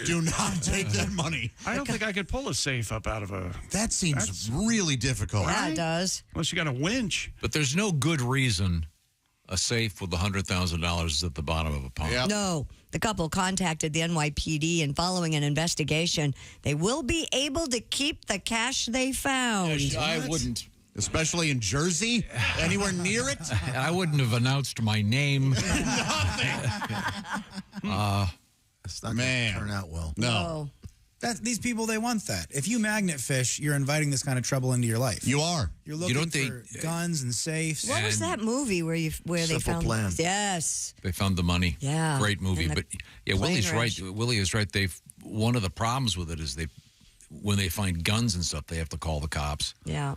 Do not take that money. I don't think I could pull a safe up out of a... That seems really difficult. Yeah, it does. Unless you got a winch. But there's no good reason a safe with $100,000 is at the bottom of a pond. Yep. No. The couple contacted the NYPD, and following an investigation, they will be able to keep the cash they found. I wouldn't. Especially in Jersey? Anywhere near it? I wouldn't have announced my name. Nothing. It's not going to turn out well. No. These people, they want that. If you magnet fish, you're inviting this kind of trouble into your life. You are. You're looking for guns and safes. What was that movie where they Simple found? Plan. Yes. They found the money. Yeah. Great movie. And the But yeah, plane Willie's crash. right. Willie is right. One of the problems with it is when they find guns and stuff, they have to call the cops. Yeah.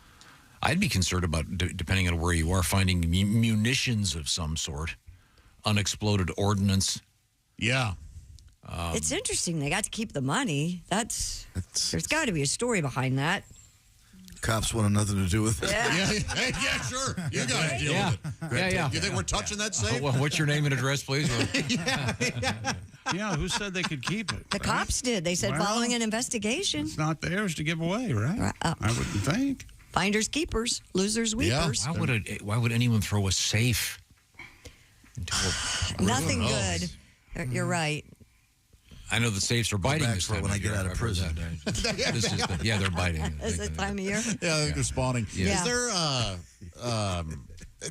I'd be concerned about, depending on where you are, finding munitions of some sort, unexploded ordnance. Yeah. It's interesting. They got to keep the money. There's got to be a story behind that. Cops want nothing to do with it. Yeah. Yeah, sure. You got to deal with it. Yeah. You think we're touching that safe? What's your name and address, please? Yeah, who said they could keep it? The cops did. They said Well, following an investigation. It's not theirs to give away, right? I wouldn't think. Finders keepers, losers weepers. Why would anyone throw a safe into a Nothing good. You're right. I know the safes are biting back this for time when of I get year. out of I've heard prison. that. Yeah, they're biting. Is it time of year? Yeah, I think they're spawning. Yeah. Is there,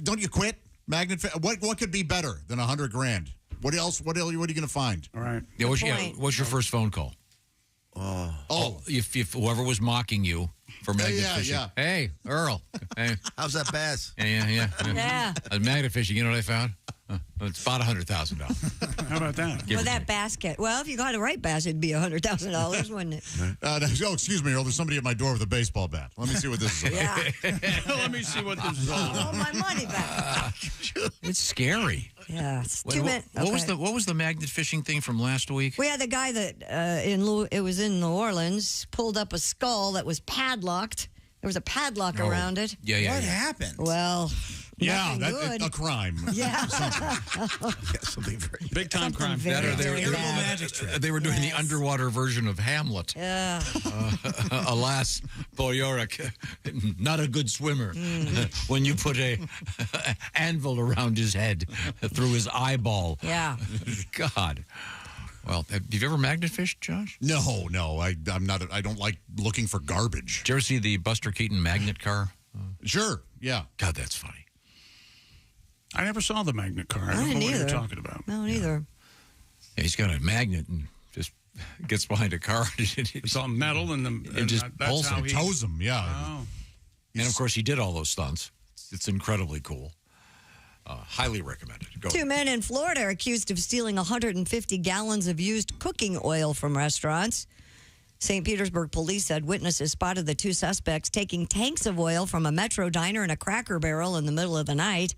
don't you quit What could be better than $100,000? What else? What are you going to find? All right. Yeah, what's your first phone call? If whoever was mocking you for magnet fishing. Yeah. Hey, Earl. Hey. How's that bass? Yeah. Yeah. Magnet fishing, you know what I found? It's about $100,000. How about that? For that basket. Well, if you got the right basket, it'd be $100,000, wouldn't it? Excuse me, Earl. There's somebody at my door with a baseball bat. Let me see what this is about. Let me see what this is all I about. want my money back. It's scary. Yeah. It's Wait, 2 minutes. What was the magnet fishing thing from last week? We had the guy that it was in New Orleans pulled up a skull that was padlocked. There was a padlock around it. Yeah. What happened? Well, Yeah, nothing that's good. a crime. Yeah. Something very big time crime. They were doing the underwater version of Hamlet. Yeah. Alas, poor Yorick, not a good swimmer. When you put a anvil around his head through his eyeball. Yeah. God. Well, have you ever magnet fished, Josh? No. I'm not. I don't like looking for garbage. Did you ever see the Buster Keaton magnet car? Sure. Yeah. God, that's funny. I never saw the magnet car. I don't know what you're talking about. No, neither. Yeah, he's got a magnet and just gets behind a car. It's all metal and just that's pulls how him. he Tows him. Yeah. Oh. And of course, he did all those stunts. It's incredibly cool. Highly recommended. Go 2 men in Florida are accused of stealing 150 gallons of used cooking oil from restaurants. St. Petersburg police said witnesses spotted the 2 suspects taking tanks of oil from a Metro diner and a Cracker Barrel in the middle of the night,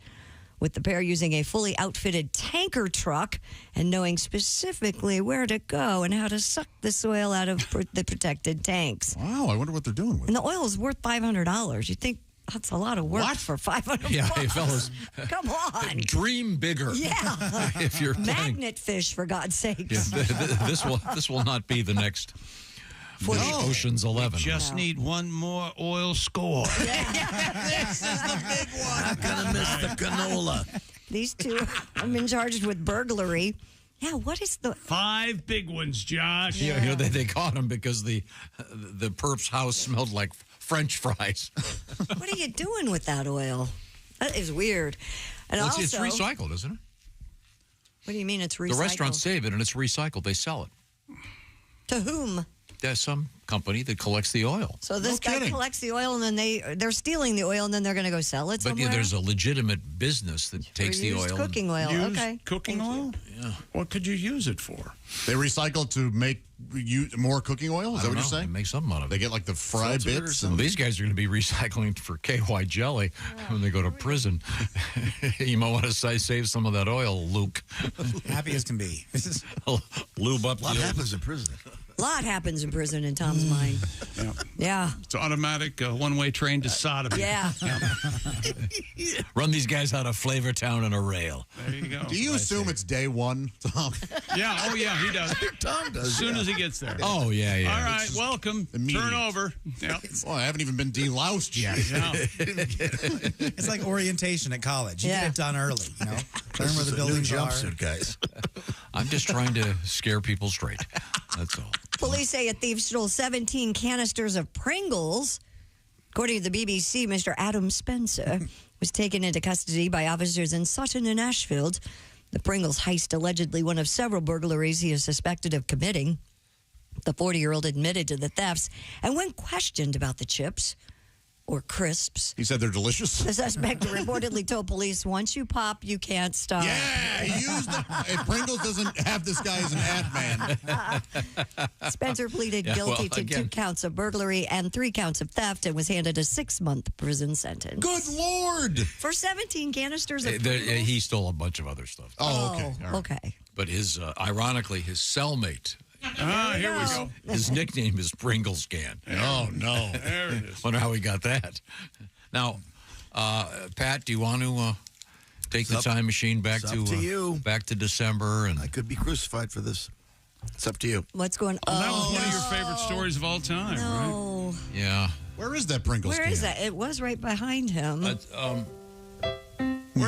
with the pair using a fully outfitted tanker truck and knowing specifically where to go and how to suck this oil out of the protected tanks. Wow, I wonder what they're doing with it. And the oil is worth $500. You'd think that's a lot of work for $500. Yeah, hey, fellas. Come on. Dream bigger. Yeah. If you're planning. Magnet fish, for God's sake. Yeah, this will not be the next Ocean's 11. Just need one more oil score. This is the big one. Not gonna miss the canola. These 2 have been charged with burglary. Yeah, what is the 5 big ones, Josh? Yeah, you know, they caught him because the perp's house smelled like French fries. What are you doing with that oil? That is weird. And Well, also, it's recycled, isn't it? What do you mean it's recycled? The restaurants save it and it's recycled. They sell it. To whom? There's some company that collects the oil. So this guy collects the oil, and then they're stealing the oil, and then they're going to go sell it But somewhere? there's a legitimate business that takes the used oil. cooking oil. Used Okay. cooking oil? Yeah. What could you use it for? They recycle to make more cooking oil? Is that what you're saying? They make something out of it. They get like the fried bits? Well, these guys are going to be recycling for KY jelly when they go to prison. You might want to save some of that oil, Luke. Happy as can be. Lube up. What happens in prison? A lot happens in prison in Tom's mind. Yeah. It's automatic one-way train to sodomy. Yeah. Run these guys out of Flavortown on a rail. There you go. Do you assume it's day one, Tom? Yeah. Oh, yeah, he does. Tom does. As soon as he gets there. Oh, yeah. All right, welcome. immediate. Turn over. Yep. Well, I haven't even been deloused yet. It's like orientation at college. You get it done early, you know? Learn where the New buildings are. jumpsuit, guys. I'm just trying to scare people straight. That's all. Police say a thief stole 17 canisters of Pringles. According to the BBC, Mr. Adam Spencer was taken into custody by officers in Sutton and Ashfield. The Pringles heist, allegedly one of several burglaries he is suspected of committing. The 40-year-old admitted to the thefts, and when questioned about the chips, or crisps, He said they're delicious? the suspect reportedly told police, once you pop, you can't stop. Yeah, use them. Hey, Pringles doesn't have this guy as an ad man. Spencer pleaded Yeah, guilty well, to again. 2 counts of burglary and 3 counts of theft and was handed a 6-month prison sentence. Good Lord. For 17 canisters of He stole a bunch of other stuff. Oh, okay. All right. Okay. But ironically, his cellmate, Here we go. his nickname is Pringles Can. Oh, no. There it is. Wonder how he got that. Now, Pat, do you want to take the time machine back it's up to you. back to December? And I could be crucified for this. It's up to you. What's going on? Well, that was one of your favorite stories of all time, right? No. yeah, Where is that Pringles Where can? is that? It was right behind him. Where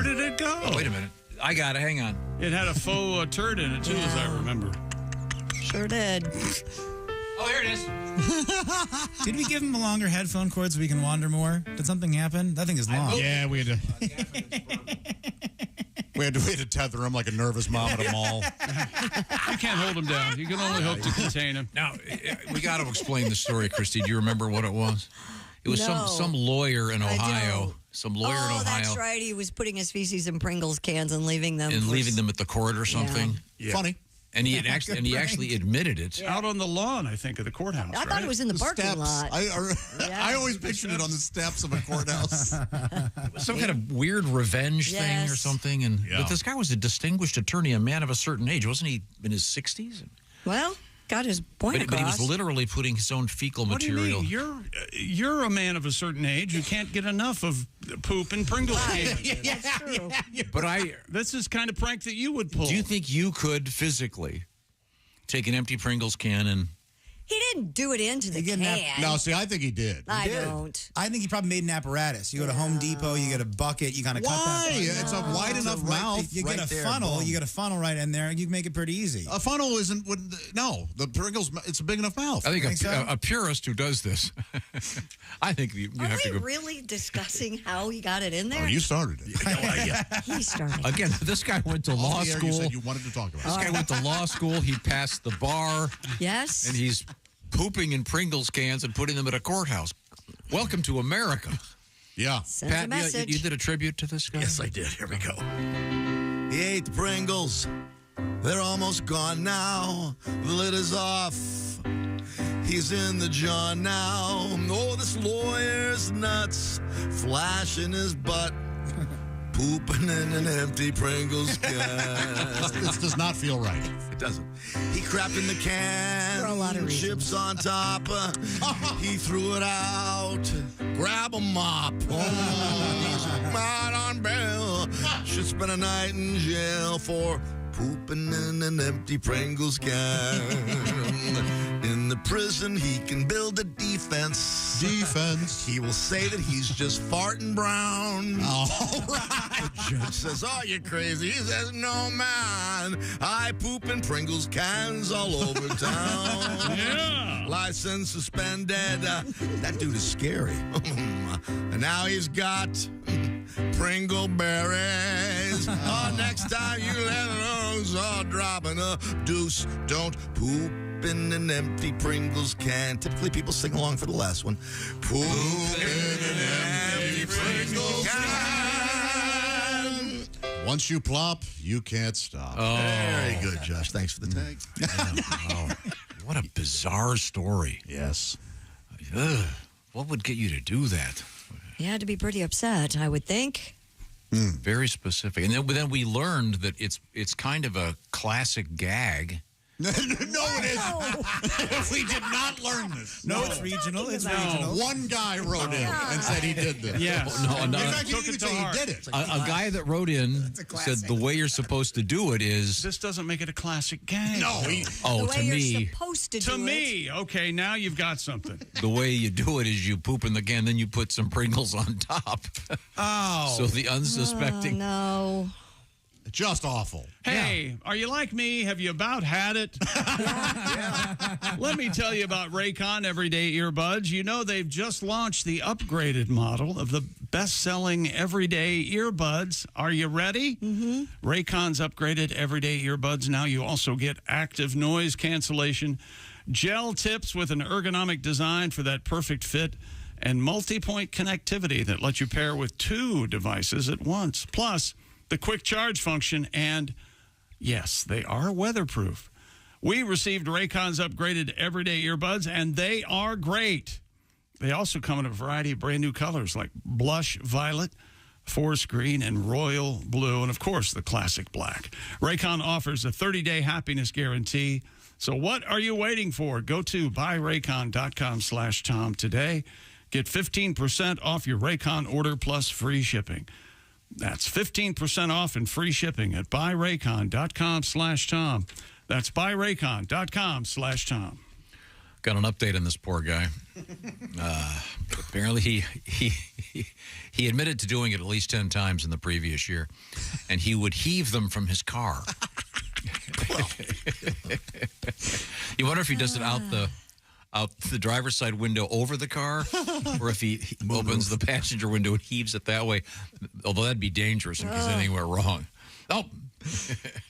did it go? oh, wait a minute. I got it. Hang on. It had a faux turd in it, too, as I remember. Sure did. Oh, here it is. Did we give him a longer headphone cord so we can wander more? Did something happen? That thing is long. Yeah, we had to. We had to tether him like a nervous mom at a mall. You can't hold him down. You can only hope to contain him. Now, we got to explain the story, Christy. Do you remember what it was? It was some lawyer in Ohio. Some lawyer in Ohio. Oh, that's right. He was putting his feces in Pringles cans and leaving them. At the court or something. Yeah. Funny. And he actually admitted it. Out on the lawn, I think, of the courthouse. I thought it was in the parking steps. lot. I always pictured it on the steps of a courthouse. Some kind of weird revenge thing or something. But this guy was a distinguished attorney, a man of a certain age. Wasn't he in his 60s? Well, got his point across. But he was literally putting his own fecal material. What do you mean? You're a man of a certain age who can't get enough of poop and Pringles cans. That's true. But this is kind of prank that you would pull. Do you think you could physically take an empty Pringles can and... He didn't do it into the can. No, see, I think he did. I don't. I think he probably made an apparatus. You go to Home Depot, you get a bucket, you kind of cut that. It's a wide enough mouth. You get a funnel. You get a funnel right in there, and you can make it pretty easy. A funnel isn't. No, the Pringles. It's a big enough mouth. I think a purist who does this. I think you have to go. Are we really discussing how he got it in there? Oh, you started it. He started. Again, this guy went to law school. You said you wanted to talk about. This guy went to law school. He passed the bar. Yes. And he's pooping in Pringles cans and putting them at a courthouse. Welcome to America. Yeah. Sends a message. You did a tribute to this guy? Yes, I did. Here we go. He ate the Pringles. They're almost gone now. The lid is off. He's in the jar now. Oh, this lawyer's nuts. Flashing his butt. Pooping in an empty Pringles can. This does not feel right. It doesn't. He crapped in the can. For a lot of reasons. Chips on top. He threw it out. Grab a mop. He's out on bail. Should spend a night in jail for pooping in an empty Pringles can. In the prison, he can build a defense. He will say that he's just farting brown. All right. The judge says, "Oh, you're crazy." He says, "No, man. I poop in Pringles cans all over town." Yeah. License suspended. That dude is scary. And now he's got Pringle berries. Oh, next time you let those all dropping a deuce. Don't poop in an empty Pringles can. Typically, people sing along for the last one. Poop in an empty Pringles can. Once you plop, you can't stop. Oh. Very good, Josh. Thanks for the tag. What a bizarre story. Yes. Ugh. What would get you to do that? He had to be pretty upset, I would think. Very specific. And then we learned that it's kind of a classic gag. No, it isn't. We did not learn this. No, it's regional. It's regional. One guy wrote in and said he did this. Yes. No, In fact, he didn't even say he did it. A guy that wrote in said the way you're supposed to do it is... This doesn't make it a classic gag. No. The to way you're me... supposed to do To me, okay, now you've got something. The way you do it is you poop in the can, then you put some Pringles on top. Oh. So the unsuspecting... No. Just awful. Hey, are you like me? Have you about had it? Let me tell you about Raycon Everyday Earbuds. You know they've just launched the upgraded model of the best-selling Everyday Earbuds. Are you ready? Mm-hmm. Raycon's upgraded Everyday Earbuds. Now you also get active noise cancellation, gel tips with an ergonomic design for that perfect fit, and multi-point connectivity that lets you pair with 2 devices at once. Plus, the quick charge function, and yes, they are weatherproof. We received Raycon's upgraded Everyday Earbuds, and they are great. They also come in a variety of brand new colors like blush violet, forest green, and royal blue, and of course, the classic black. Raycon offers a 30-day happiness guarantee. So what are you waiting for? Go to buyraycon.com/Tom today. Get 15% off your Raycon order plus free shipping. That's 15% off and free shipping at buyraycon.com/Tom. That's buyraycon.com/Tom. Got an update on this poor guy. Apparently he admitted to doing it at least 10 times in the previous year, and he would heave them from his car. You wonder if he does it out the driver's side window over the car, or if he opens the passenger window and heaves it that way, although that'd be dangerous in case anything went wrong. Oh.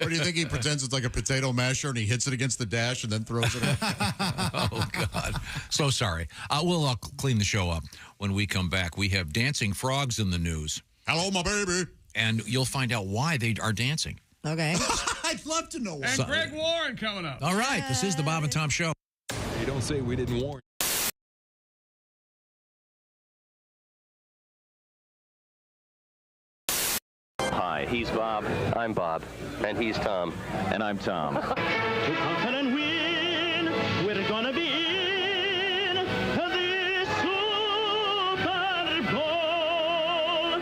Or do you think he pretends it's like a potato masher and he hits it against the dash and then throws it in? Oh, God. So sorry. We'll clean the show up when we come back. We have dancing frogs in the news. Hello, my baby. And you'll find out why they are dancing. Okay. I'd love to know why. And Greg Warren coming up. All right. This is the Bob and Tom Show. You don't say we didn't warn. Hi, he's Bob. I'm Bob. And he's Tom. And I'm Tom. To conquer and win, we're gonna be in the Super Bowl.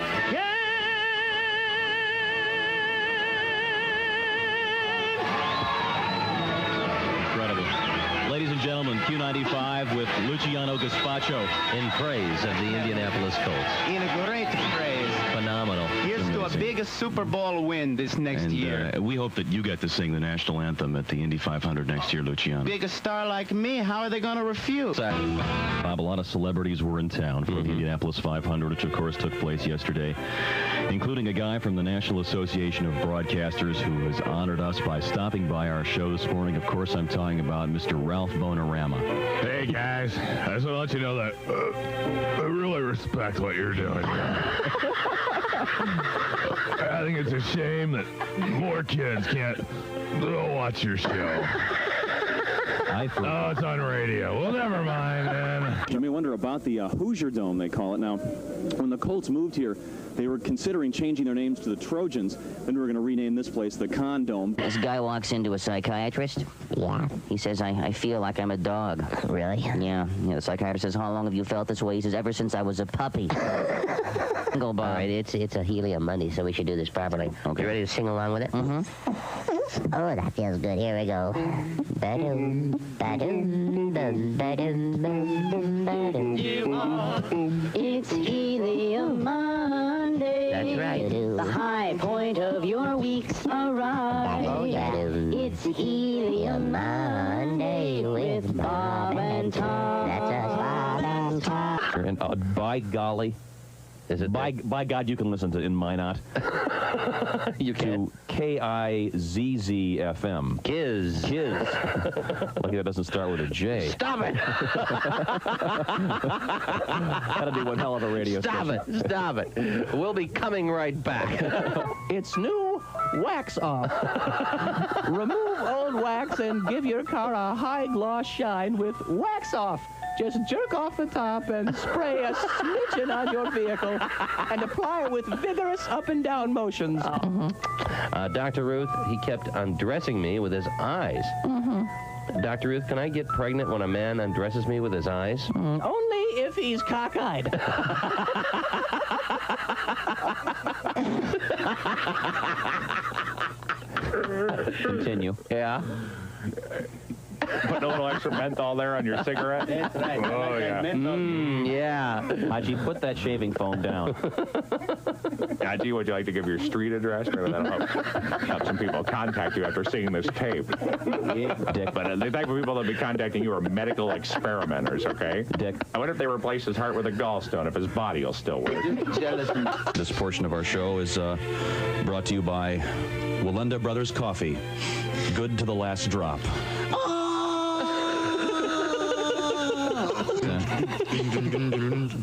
Incredible. Ladies and gentlemen, Q95 with Luciano Gaspacho in praise of the Indianapolis Colts. In a great praise. Phenomenal. Here's to a big Super Bowl win this next year. We hope that you get to sing the national anthem at the Indy 500 next year, Luciano. Big star like me, how are they going to refuse? Bob, a lot of celebrities were in town for the Indianapolis 500, which of course took place yesterday, including a guy from the National Association of Broadcasters who has honored us by stopping by our show this morning. Of course, I'm talking about Mr. Ralph Bonarama. Hey, guys. I just want to let you know that I really respect what you're doing here. I think it's a shame that more kids can't watch your show. Oh, it's on radio. Well, never mind, man. I wonder about the Hoosier Dome, they call it. Now, when the Colts moved here, they were considering changing their names to the Trojans. Then we were going to rename this place the Con Dome. This guy walks into a psychiatrist. Yeah. He says, I feel like I'm a dog. Really? Yeah. The psychiatrist says, how long have you felt this way? He says, ever since I was a puppy. All right, it's a helium Monday, so we should do this properly. Okay. You ready to sing along with it? Mm-hmm. Oh, that feels good. Here we go. Ba-doom, ba-doom, ba-doom, ba-doom, ba-doom. It's helium Monday. That's right. The high point of your week's arrived. Oh, yeah. It's helium Monday with Bob and Tom. That's us, Bob and Tom. And by golly, is it by God, you can listen to In Minot. You can. To KIZZ FM. Kiz. Lucky that doesn't start with a J. Stop it! That'd be one hell of a radio station. Stop it. We'll be coming right back. It's new Wax Off. Remove old wax and give your car a high gloss shine with Wax Off. Just jerk off the top and spray a smidgen on your vehicle and apply it with vigorous up and down motions. Dr. Ruth, he kept undressing me with his eyes. Dr. Ruth, can I get pregnant when a man undresses me with his eyes? Only if he's cockeyed. Continue. Yeah. Put a little extra menthol there on your cigarette. That's right. Oh, yeah. Yeah. How'd you put that shaving foam down? Yeah, gee, would you like to give your street address? Maybe that'll help some people contact you after seeing this tape. Dick. But the type of people that will be contacting you are medical experimenters, okay? Dick. I wonder if they replace his heart with a gallstone, if his body will still work. This portion of our show is brought to you by Walenda Brothers Coffee. Good to the last drop.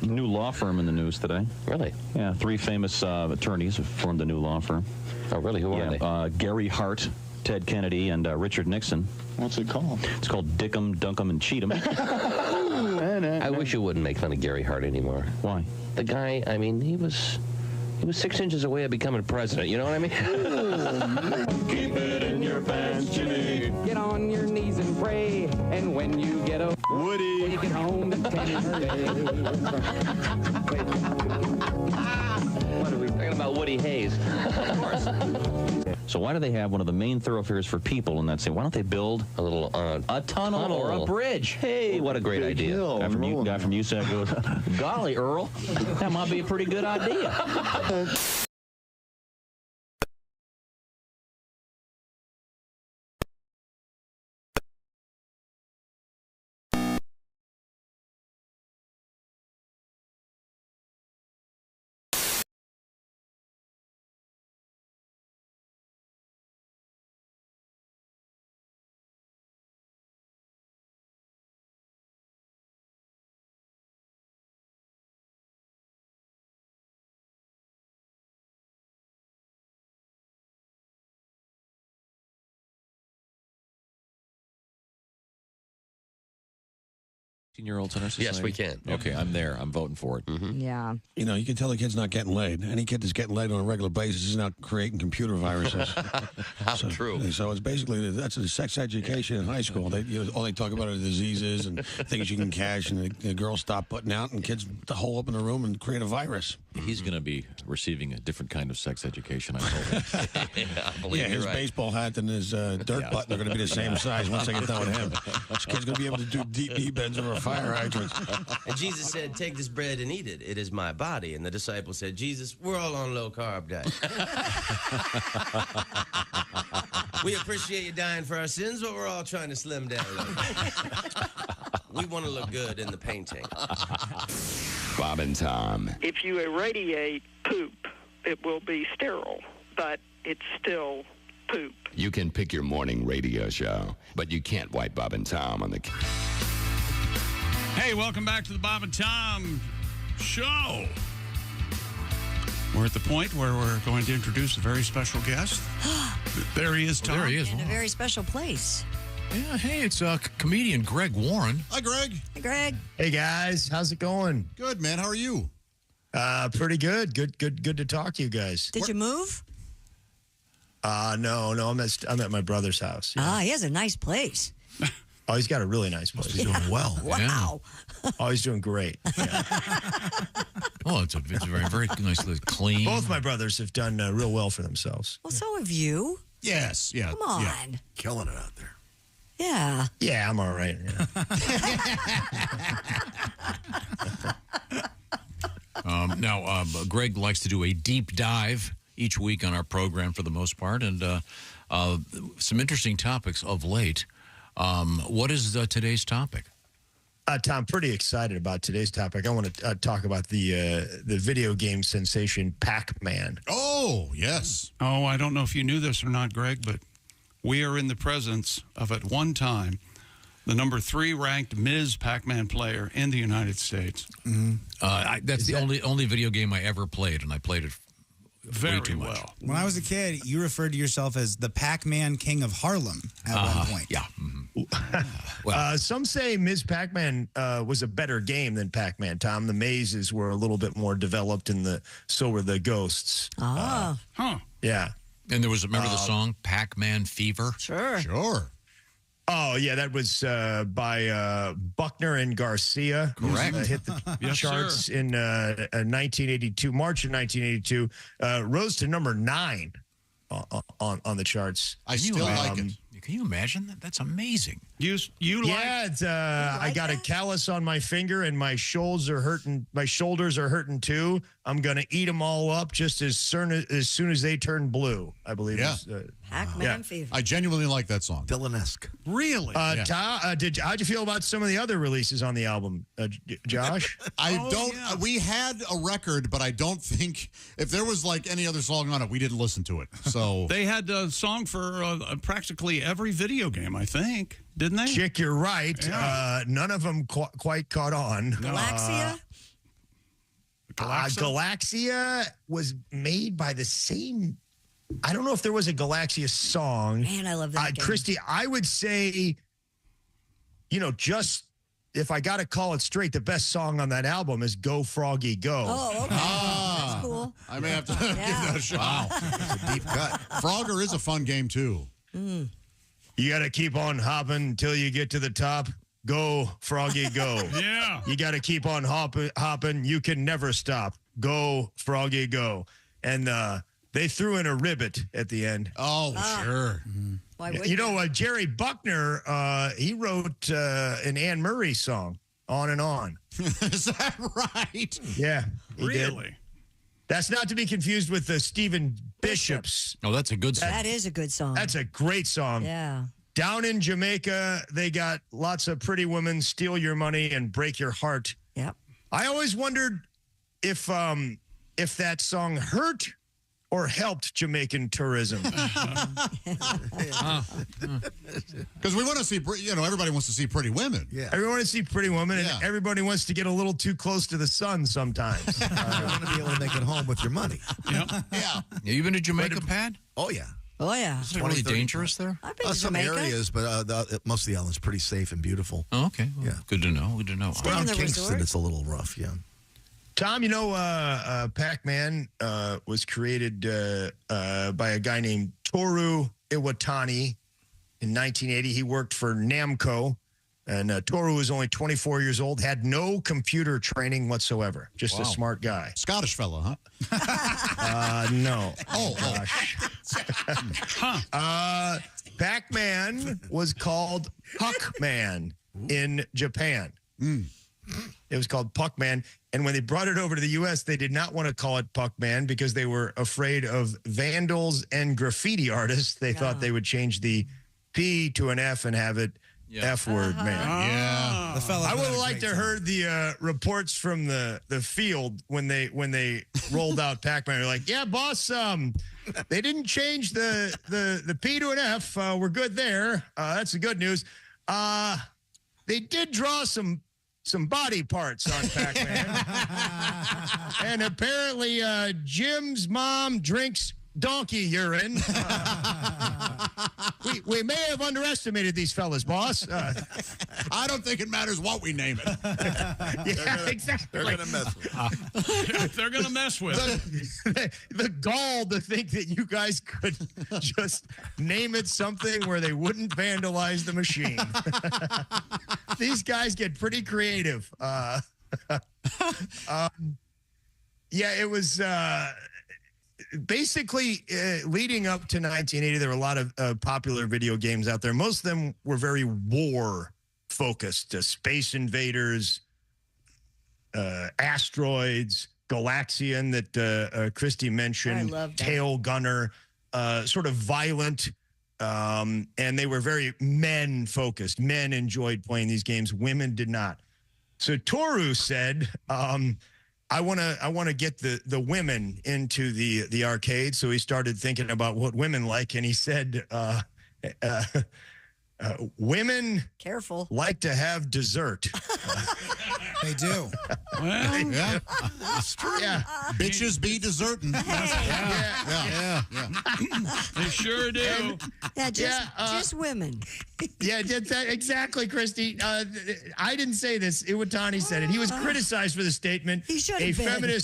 New law firm in the news today. Really? Yeah, 3 famous attorneys have formed a new law firm. Oh, really? Who are they? Gary Hart, Ted Kennedy, and Richard Nixon. What's it called? It's called Dickum, Dunkum, and Cheatham. I wish you wouldn't make fun of Gary Hart anymore. Why? The guy, I mean, he was 6 inches away of becoming president. You know what I mean? Keep it in your pants, Jimmy. Get on your knees and pray, and when you get a Woody, take it home to What are we talking about? Woody Hayes. Of course. So why do they have one of the main thoroughfares for people in that city? Why don't they build a little a tunnel or a bridge? Hey, what a great idea! Guy from USAC goes, golly, Earl, that might be a pretty good idea. 16-year-olds in our society? Yes, we can. Okay, I'm there. I'm voting for it. Yeah. You know, you can tell the kid's not getting laid. Any kid that's getting laid on a regular basis is now creating computer viruses. True. So it's basically, that's a sex education in high school. All they talk about are diseases and things you can catch, and the girls stop putting out, and kids hole up in the room and create a virus. He's going to be receiving a different kind of sex education, I hope. Yeah, his baseball hat and his dirt button are going to be the same size once I get done with him. This kid's going to be able to do deep knee bends over fire hydrants. And Jesus said, take this bread and eat it. It is my body. And the disciples said, Jesus, we're all on low-carb diet. We appreciate you dying for our sins, but we're all trying to slim down a little. We want to look good in the painting. Bob and Tom. If you irradiate poop, it will be sterile, but it's still poop. You can pick your morning radio show, but you can't wipe Bob and Tom on the... Hey, welcome back to the Bob and Tom Show. We're at the point where we're going to introduce a very special guest. There he is, Tom. There he is. In a very special place. Yeah, hey, it's comedian Greg Warren. Hi, Greg. Hey, Greg. Hey, guys. How's it going? Good, man. How are you? Pretty good. Good to talk to you guys. Did you move? No. I'm at my brother's house. Yeah. He has a nice place. Oh, he's got a really nice place. He's doing well. Wow. Yeah. Oh, he's doing great. Yeah. Oh, it's very, very nicely clean. Both my brothers have done real well for themselves. Well, so have you. Yes. Yeah. Come on. Yeah. Killing it out there. Yeah. Yeah, I'm all right. Yeah. Now, Greg likes to do a deep dive each week on our program for the most part, and some interesting topics of late. What is today's topic? Tom, pretty excited about today's topic. I want to talk about the video game sensation Pac-Man. Oh, yes. Oh, I don't know if you knew this or not, Greg, but we are in the presence of, at one time, the number 3 ranked Ms. Pac-Man player in the United States. Mm-hmm. That's the only video game I ever played, and I played it very way too much. well. When I was a kid, you referred to yourself as the Pac-Man King of Harlem at one point. Yeah. Well, some say Ms. Pac-Man was a better game than Pac-Man, Tom. The mazes were a little bit more developed, and so were the ghosts. Yeah. And there was, remember the song Pac-Man Fever? Sure. Oh, yeah, that was by Buckner and Garcia. Correct. Hit the Yes, charts in 1982, March of 1982. Rose to number 9 on the charts. I still like it. Can you imagine that? That's amazing. You Yeah, it's, I got a callus on my finger, and my shoulders are hurting. My shoulders are hurting too. I'm gonna eat them all up just as soon as they turn blue. I believe. Yeah. Pac-Man Fever. I genuinely like that song. Dylan-esque. Really? Yeah. How'd you feel about some of the other releases on the album, Josh? We had a record, but I don't think if there was like any other song on it, we didn't listen to it. So they had a song for practically every video game, I think, didn't they? Chick, you're right. Yeah. None of them quite caught on. Galaxia? Galaxia was made by the same. I don't know if there was a Galaxia song. Man, I love that game. Christy, I would say, just if I got to call it straight, the best song on that album is Go Froggy Go. Oh, okay. That's cool. I may have to give that a shot. Wow. That's a deep cut. Frogger is a fun game, too. Mm. You got to keep on hopping until you get to the top. Go, Froggy, go. Yeah. You got to keep on hopping. You can never stop. Go, Froggy, go. And they threw in a ribbit at the end. Oh, sure. Mm-hmm. Why would Jerry Buckner, he wrote an Anne Murray song, On and On. Is that right? Yeah. He Really? did. That's not to be confused with the Stephen Bishop's. Oh, that's a good song. That is a good song. That's a great song. Yeah. Down in Jamaica, they got lots of pretty women steal your money and break your heart. Yep. I always wondered if that song hurt or helped Jamaican tourism. Because we want to see, everybody wants to see pretty women. Yeah. Everyone wants to see pretty women, and everybody wants to get a little too close to the sun sometimes. You want to be able to make it home with your money. Yeah. Yeah. You been to Jamaica, Pat? Oh, yeah. Oh, yeah. Is it really 20, dangerous there? I've been to some Jamaica. areas, but most of the island's pretty safe and beautiful. Oh, okay. Well, Yeah. Good to know. Good to know. Stay in Around the Kingston, resort? it's a little rough, yeah. Tom, you know, Pac-Man was created by a guy named Toru Iwatani in 1980. He worked for Namco, and Toru was only 24 years old, had no computer training whatsoever. Just a smart guy. Scottish fellow, huh? No. Oh, gosh. Pac-Man was called Puck-Man in Japan. It was called Puck-Man. And when they brought it over to the U.S., they did not want to call it Puck-Man because they were afraid of vandals and graffiti artists. They thought they would change the P to an F and have it F-word, man. Yeah. The fella I would have liked to heard the reports from the field when they rolled out Pac-Man. They're like, yeah, boss, they didn't change the P to an F. We're good there. That's the good news. They did draw some body parts on Pac-Man. And apparently Jim's mom drinks donkey urine. We may have underestimated these fellas, boss. I don't think it matters what we name it. Yeah, exactly. They're going to mess with it. They're going to mess with it. The gall to think that you guys could just name it something where they wouldn't vandalize the machine. These guys get pretty creative. Yeah, it was basically leading up to 1980. There were a lot of popular video games out there. Most of them were very war focused. Space Invaders, Asteroids, Galaxian that Christy mentioned, Tail Gunner, sort of violent. And they were very men focused. Men enjoyed playing these games. Women did not. So Toru said, I want to get the women into the arcade. So he started thinking about what women like, and he said, women like to have dessert. They do. Well, yeah, it's true. Yeah, bitches be deserting. Yeah. They sure do. Just women. Yeah, that, exactly, Christy. I didn't say this. Iwatani said it. He was criticized for the statement. He should have been.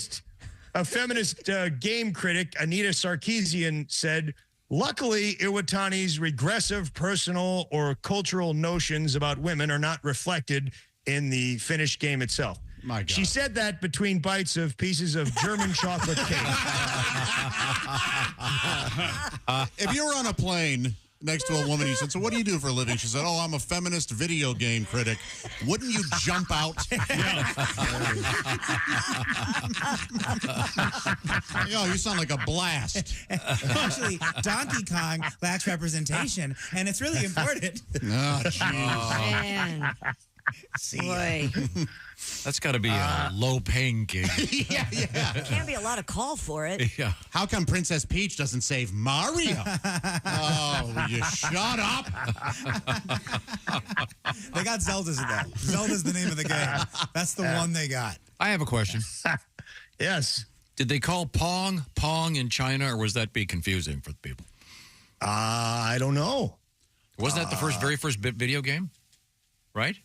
A feminist game critic, Anita Sarkeesian, said, luckily, Iwatani's regressive personal or cultural notions about women are not reflected in the finished game itself. My God. She said that between bites of pieces of German chocolate cake. If you were on a plane next to a woman, you said, so what do you do for a living? She said, oh, I'm a feminist video game critic. Wouldn't you jump out? Yo, you sound like a blast. Actually, Donkey Kong lacks representation, and it's really important. Oh, jeez. Man. Boy. That's got to be a low-paying gig. Yeah. There can't be a lot of call for it. Yeah. How come Princess Peach doesn't save Mario? Oh, will you shut up? They got Zelda's in that. Zelda's the name of the game. That's the one they got. I have a question. Yes. Did they call Pong in China, or was that be confusing for the people? I don't know. Wasn't that the very first video game? Right?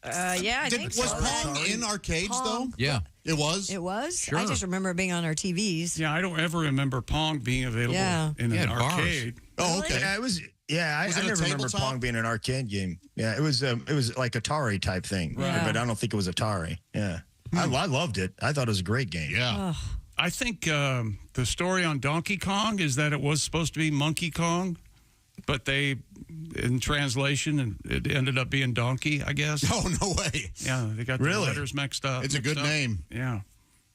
Yeah, I think so. Was Pong in arcades, though? Yeah. It was? It was? Sure. I just remember it being on our TVs. Yeah, I don't ever remember Pong being available in an arcade. Oh, okay. Yeah, it was. Yeah, I never remember Pong being an arcade game. Yeah, it was like Atari type thing, Right. but I don't think it was Atari. Yeah, I loved it. I thought it was a great game. Yeah. I think the story on Donkey Kong is that it was supposed to be Monkey Kong, but they, in translation, it ended up being Donkey, I guess. Oh, no way. Yeah, they got the letters mixed up. It's a good name. Yeah.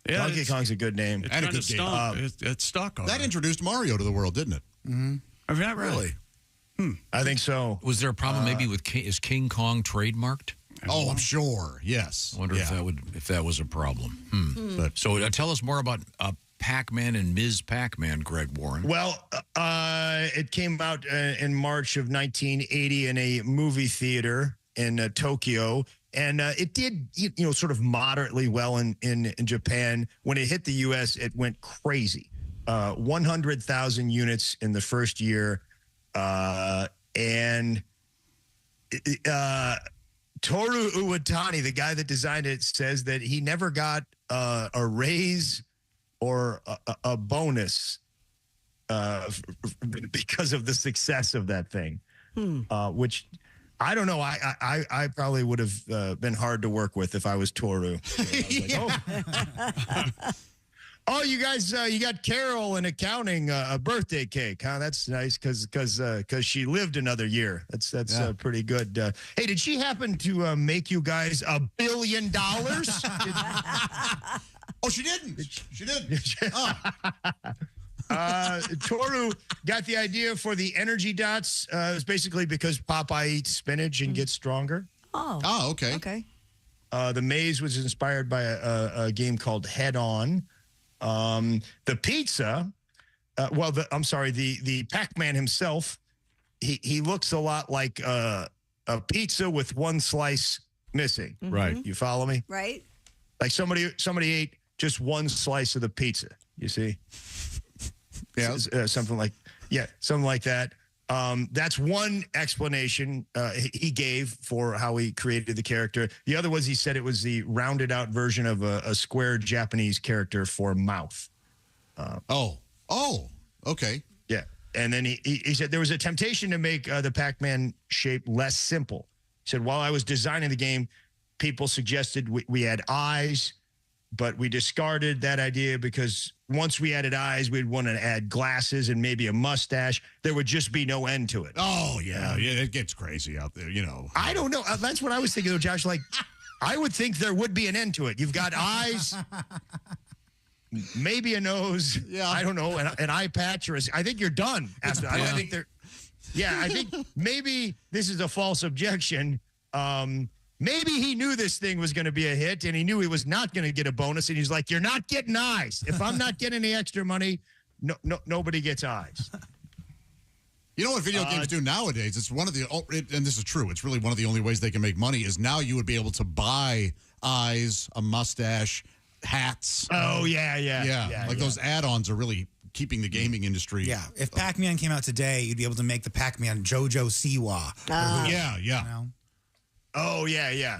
Donkey Kong's a good name. It's And a kind of good game. stuck. It's stuck on That it. introduced Mario to the world, didn't it? Mm-hmm. Is that really? I think so. Was there a problem maybe with is King Kong trademarked? Oh, I'm sure. Yes. I wonder if that was a problem. But so tell us more about Pac-Man and Ms. Pac-Man, Greg Warren. Well, it came out in March of 1980 in a movie theater in Tokyo, and it did sort of moderately well in Japan. When it hit the U.S., it went crazy. 100,000 units in the first year. And Toru Iwatani, the guy that designed it, says that he never got a raise or a bonus because of the success of that thing, which I don't know. I probably would have been hard to work with if I was Toru. Oh, you guys, you got Carol in accounting a birthday cake, huh? That's nice because she lived another year. That's pretty good. Hey, did she happen to make you guys $1 billion? Oh, she didn't. She didn't. Toru got the idea for the energy dots. It was basically because Popeye eats spinach and gets stronger. Oh, okay. Okay. The maze was inspired by a game called Head On. The pizza, the Pac-Man himself, he looks a lot like a pizza with one slice missing. Mm-hmm. Right. You follow me? Right. Like somebody ate just one slice of the pizza. You see? Yeah. Something like that. That's one explanation he gave for how he created the character. The other was he said it was the rounded out version of a square Japanese character for mouth. Okay. Yeah. And then he said there was a temptation to make the Pac-Man shape less simple. He said, while I was designing the game, people suggested we had eyes, but we discarded that idea because once we added eyes, we'd want to add glasses and maybe a mustache. There would just be no end to it. Oh, yeah. Yeah, it gets crazy out there, I don't know. That's what I was thinking, though, Josh. Like, I would think there would be an end to it. You've got eyes, maybe a nose. Yeah. I don't know, an eye patch. I think you're done. After I think they're. Yeah, I think maybe this is a false objection. Maybe he knew this thing was going to be a hit, and he knew he was not going to get a bonus, and he's like, "You're not getting eyes. If I'm not getting the extra money, nobody gets eyes." You know what video games do nowadays? It's one of the, and this is true, it's really one of the only ways they can make money is now you would be able to buy eyes, a mustache, hats. Oh, yeah. Those add-ons are really keeping the gaming industry. Yeah, if Pac-Man came out today, you'd be able to make the Pac-Man JoJo Siwa. Yeah. You know? Oh, yeah.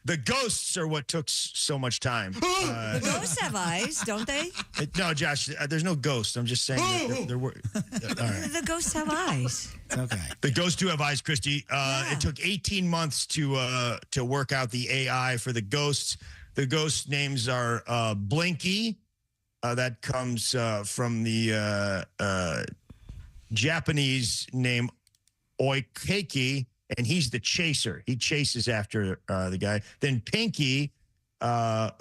The ghosts are what took so much time. The ghosts have eyes, don't they? No, Josh, there's no ghost. I'm just saying that there were. All right. The ghosts have eyes. Okay. The ghosts do have eyes, Christy. It took 18 months to work out the AI for the ghosts. The ghost names are Blinky. That comes from the Japanese name Oikeki. And he's the chaser. He chases after the guy. Then Pinky,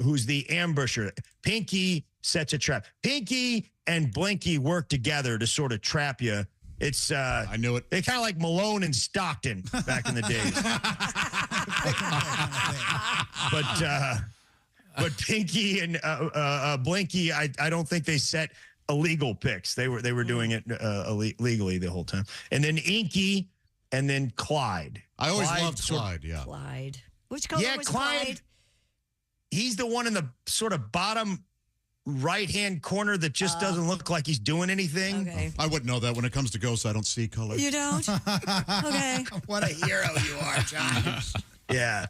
who's the ambusher. Pinky sets a trap. Pinky and Blinky work together to sort of trap you. It's I knew it. They're kind of like Malone and Stockton back in the days. But Pinky and Blinky, I don't think they set illegal picks. They were doing it legally the whole time. And then Inky. And then Clyde. I always loved Clyde, yeah. Clyde. Which color was Clyde? He's the one in the sort of bottom right-hand corner that just doesn't look like he's doing anything. Okay. I wouldn't know that. When it comes to ghosts, I don't see color. You don't? Okay. What a hero you are, John. Yeah.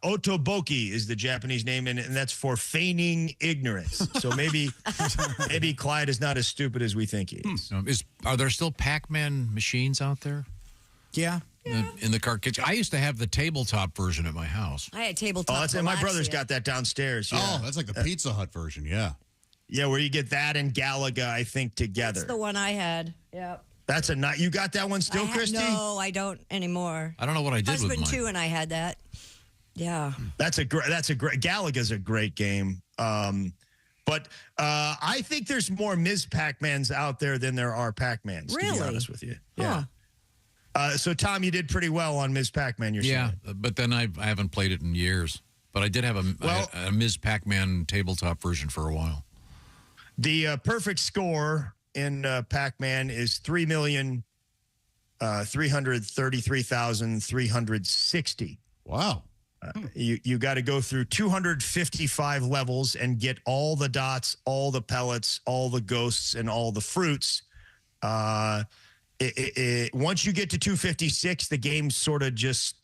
Otoboki is the Japanese name, and that's for feigning ignorance. So maybe Clyde is not as stupid as we think he is. Are there still Pac-Man machines out there? Yeah. In the car kitchen? I used to have the tabletop version at my house. I had tabletop. My brother's got that downstairs. Yeah. Oh, that's like the Pizza Hut version, yeah. Yeah, where you get that and Galaga, I think, together. That's the one I had. Yep. That's you got that one still, Christy? No, I don't anymore. I don't know what I did with mine. Husband 2 and I had that. Yeah. That's a great Galaga's a great game. But I think there's more Ms. Pac-Mans out there than there are Pac-Mans, to be honest with you. Yeah. So, Tom, you did pretty well on Ms. Pac-Man, you're saying. Yeah, but then I haven't played it in years. But I did have a Ms. Pac-Man tabletop version for a while. The perfect score in Pac-Man is 3,333,360. Wow. You got to go through 255 levels and get all the dots, all the pellets, all the ghosts, and all the fruits. Once you get to 256, the game sort of just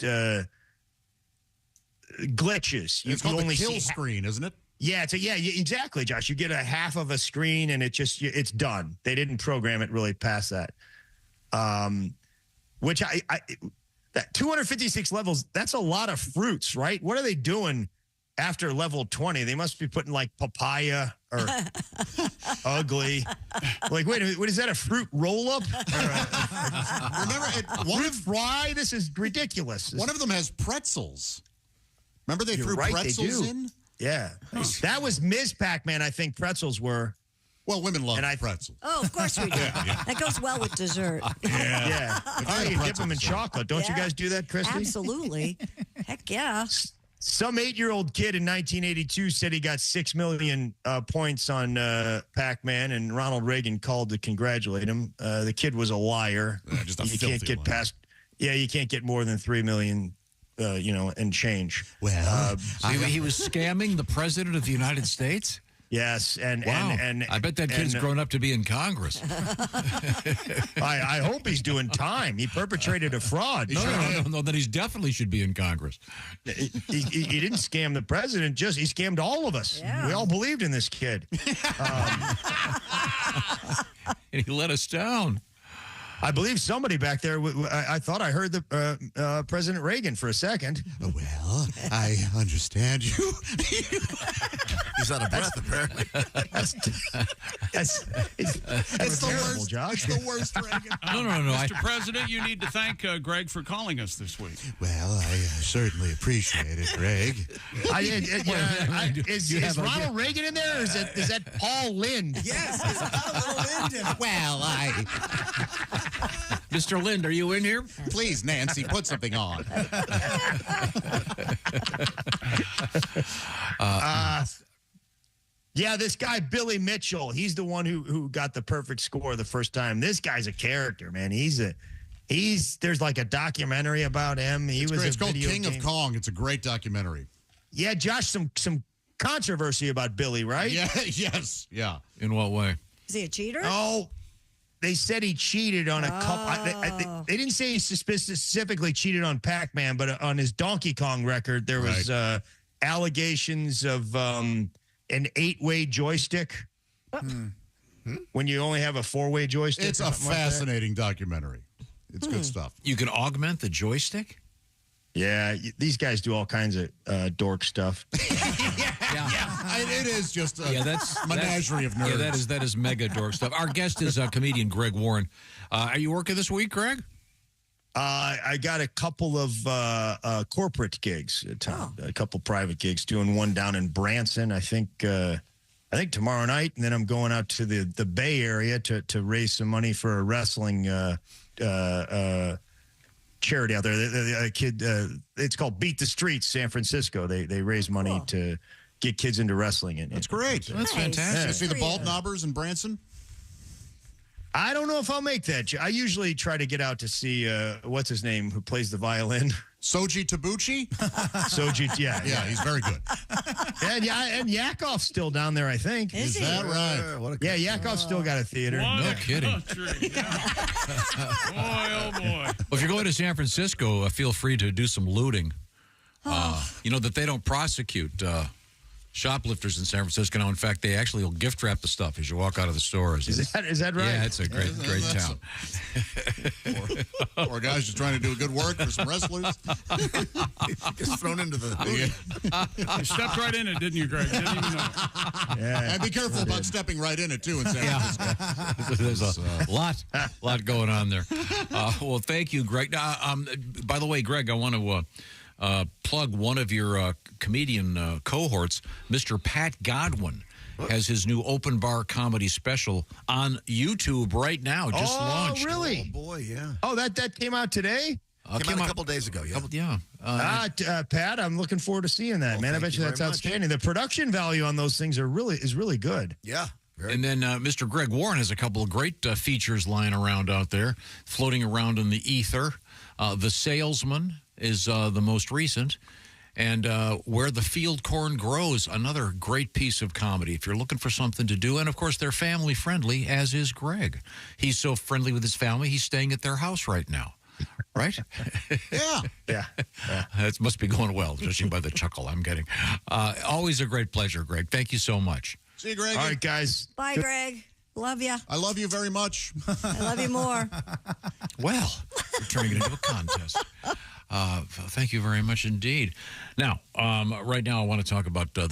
glitches. It's called the kill screen, isn't it? Yeah, exactly, Josh. You get a half of a screen and it's done. They didn't program it really past that. Which that 256 levels, that's a lot of fruits, right? What are they doing after level 20? They must be putting like papaya or ugly. Like, wait a minute, what is that, a fruit roll-up? Remember, fruit fry? This is ridiculous. One of them has pretzels. Remember they You're threw right, pretzels they do. in? Yeah. That was Ms. Pac-Man, I think pretzels were. Well, women love pretzels. Oh, of course we do. That goes well with dessert. Yeah. Oh, you dip them in chocolate. Don't you guys do that, Christy? Absolutely. Heck yeah. Some 8-year-old kid in 1982 said he got 6 million points on Pac-Man, and Ronald Reagan called to congratulate him. The kid was a liar. Just a you can't filthy get liar. past. Yeah, you can't get more than 3 million. And change. Well, so he was scamming the president of the United States. Yes, and I bet that kid's grown up to be in Congress. I hope he's doing time. He perpetrated a fraud. No. Then he definitely should be in Congress. He didn't scam the president. He scammed all of us. Yeah. We all believed in this kid. And he let us down. I believe somebody back there, I thought I heard the President Reagan for a second. Well, I understand you. He's out of breath, apparently. It's the worst, Josh. It's the worst, Reagan. No. Mr. President, you need to thank Greg for calling us this week. Well, I certainly appreciate it, Greg. Is Ronald Reagan in there, or is that Paul Lind? Yes, it's got a little Lind in it. Well, Mr. Lind, are you in here? Please, Nancy, put something on. Yeah, this guy, Billy Mitchell, he's the one who got the perfect score the first time. This guy's a character, man. There's like a documentary about him. It's called King of Kong. It's a great documentary. Yeah, Josh, some controversy about Billy, right? Yeah, yes, yeah. In what way? Is he a cheater? Oh, they said he cheated on a couple. They didn't say he specifically cheated on Pac-Man, but on his Donkey Kong record, there was allegations of an 8-way joystick. When you only have a 4-way joystick. It's a fascinating documentary. It's good stuff. You can augment the joystick? Yeah, these guys do all kinds of dork stuff. It is just a that's menagerie of nerds. Yeah, that is mega dork stuff. Our guest is comedian Greg Warren. Are you working this week, Greg? I got a couple of corporate gigs, Tom. A couple private gigs. Doing one down in Branson. I think tomorrow night, and then I'm going out to the Bay Area to raise some money for a wrestling charity out there. It's called Beat the Streets, San Francisco. They raise money to get kids into wrestling. That's great. That's fantastic. You see the Bald Knobbers in Branson? I don't know if I'll make that. I usually try to get out to see what's his name who plays the violin. Soji Tabuchi? Soji, yeah, he's very good. And Yakov's still down there, I think. Is that right? Yeah, Yakov's still got a theater. No kidding. Boy, oh boy. Well, if you're going to San Francisco, feel free to do some looting. You know that they don't prosecute shoplifters in San Francisco. Now, in fact, they actually will gift wrap the stuff as you walk out of the stores. Is that right? Yeah, it's a great town. Poor guys just trying to do good work for some wrestlers. Gets thrown into the... You stepped right in it, didn't you, Greg? Didn't even know. Yeah. And be careful about stepping right in it, too, in San Francisco. There's a lot going on there. Well, thank you, Greg. By the way, Greg, I want to plug one of your comedian cohorts, Mr. Pat Godwin. Has his new open bar comedy special on YouTube right now. Just launched. Oh, really? Oh, boy, yeah. Oh, that came out today? Came out a couple days ago, yeah. Pat, I'm looking forward to seeing that, man. I bet you that's outstanding. The production value on those things is really good. Yeah. And then Mr. Greg Warren has a couple of great features lying around out there, floating around in the ether. The Salesman is the most recent. And Where the Field Corn Grows, another great piece of comedy if you're looking for something to do. And, of course, they're family friendly, as is Greg. He's so friendly with his family, he's staying at their house right now. Right? Yeah. It must be going well, judging by the chuckle I'm getting. Always a great pleasure, Greg. Thank you so much. See you, Greg. All right, guys. Bye, Greg. Love ya. I love you very much. I love you more. Well, we're turning it into a contest. Thank you very much indeed. Now, right now I want to talk about the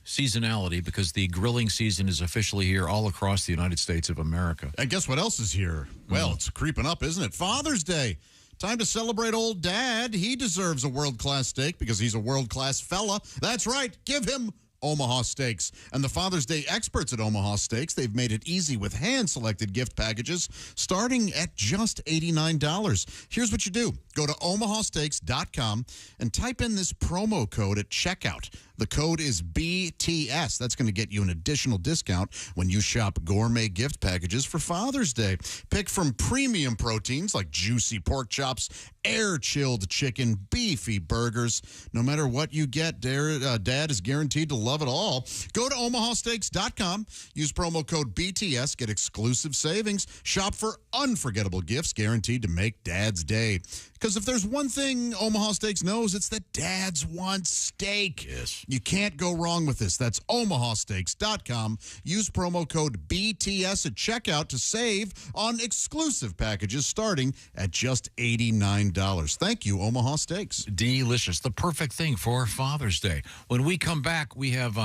seasonality, because the grilling season is officially here all across the United States of America. And guess what else is here? Well, it's creeping up, isn't it? Father's Day. Time to celebrate old Dad. He deserves a world-class steak because he's a world-class fella. That's right. Give him Omaha Steaks. And the Father's Day experts at Omaha Steaks, they've made it easy with hand-selected gift packages starting at just $89. Here's what you do. Go to omahasteaks.com and type in this promo code at checkout. The code is BTS. That's going to get you an additional discount when you shop gourmet gift packages for Father's Day. Pick from premium proteins like juicy pork chops, air-chilled chicken, beefy burgers. No matter what you get, Dad is guaranteed to love it all. Go to omahasteaks.com. Use promo code BTS. Get exclusive savings. Shop for unforgettable gifts guaranteed to make Dad's day. Because if there's one thing Omaha Steaks knows, it's that dads want steak. Yes. You can't go wrong with this. That's omahasteaks.com. Use promo code BTS at checkout to save on exclusive packages starting at just $89. Thank you, Omaha Steaks. Delicious. The perfect thing for Father's Day. When we come back, we have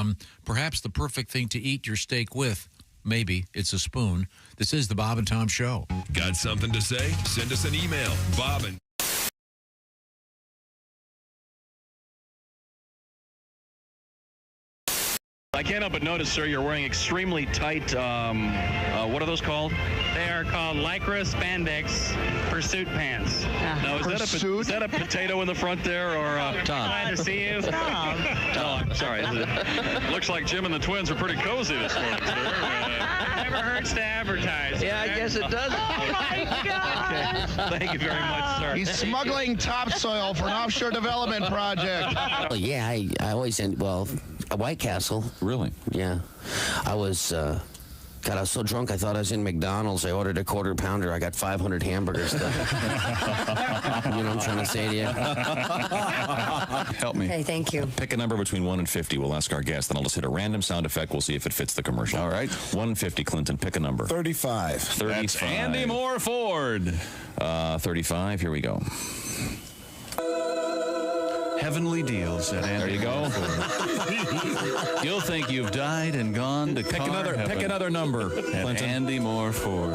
perhaps the perfect thing to eat your steak with. Maybe it's a spoon. This is the Bob and Tom Show. Got something to say? Send us an email. Bob and I can't help but notice, sir, you're wearing extremely tight, what are those called? They are called Lycra Spandex Pursuit Pants. Now, is that a potato in the front there, or Tom? Glad to see you. Tom. Oh, I'm sorry. Looks like Jim and the twins are pretty cozy this morning, sir. Never hurts to advertise. Yeah, I guess it does. Oh, my God. Okay. Thank you very much, sir. He's smuggling topsoil for an offshore development project. Well, yeah, I always end, a White Castle. Really? Yeah. I was, God, I was so drunk I thought I was in McDonald's. I ordered a quarter pounder. I got 500 hamburgers. You know what I'm trying to say to you? Help me. Okay, thank you. Pick a number between 1 and 50. We'll ask our guest. Then I'll just hit a random sound effect. We'll see if it fits the commercial. All right. 150, Clinton. Pick a number. 35. 35. That's Andy Moore Ford. 35. Here we go. Heavenly deals at Andy. There you go. You'll think you've died and gone to pick another number. Clinton. Andy Moore Ford.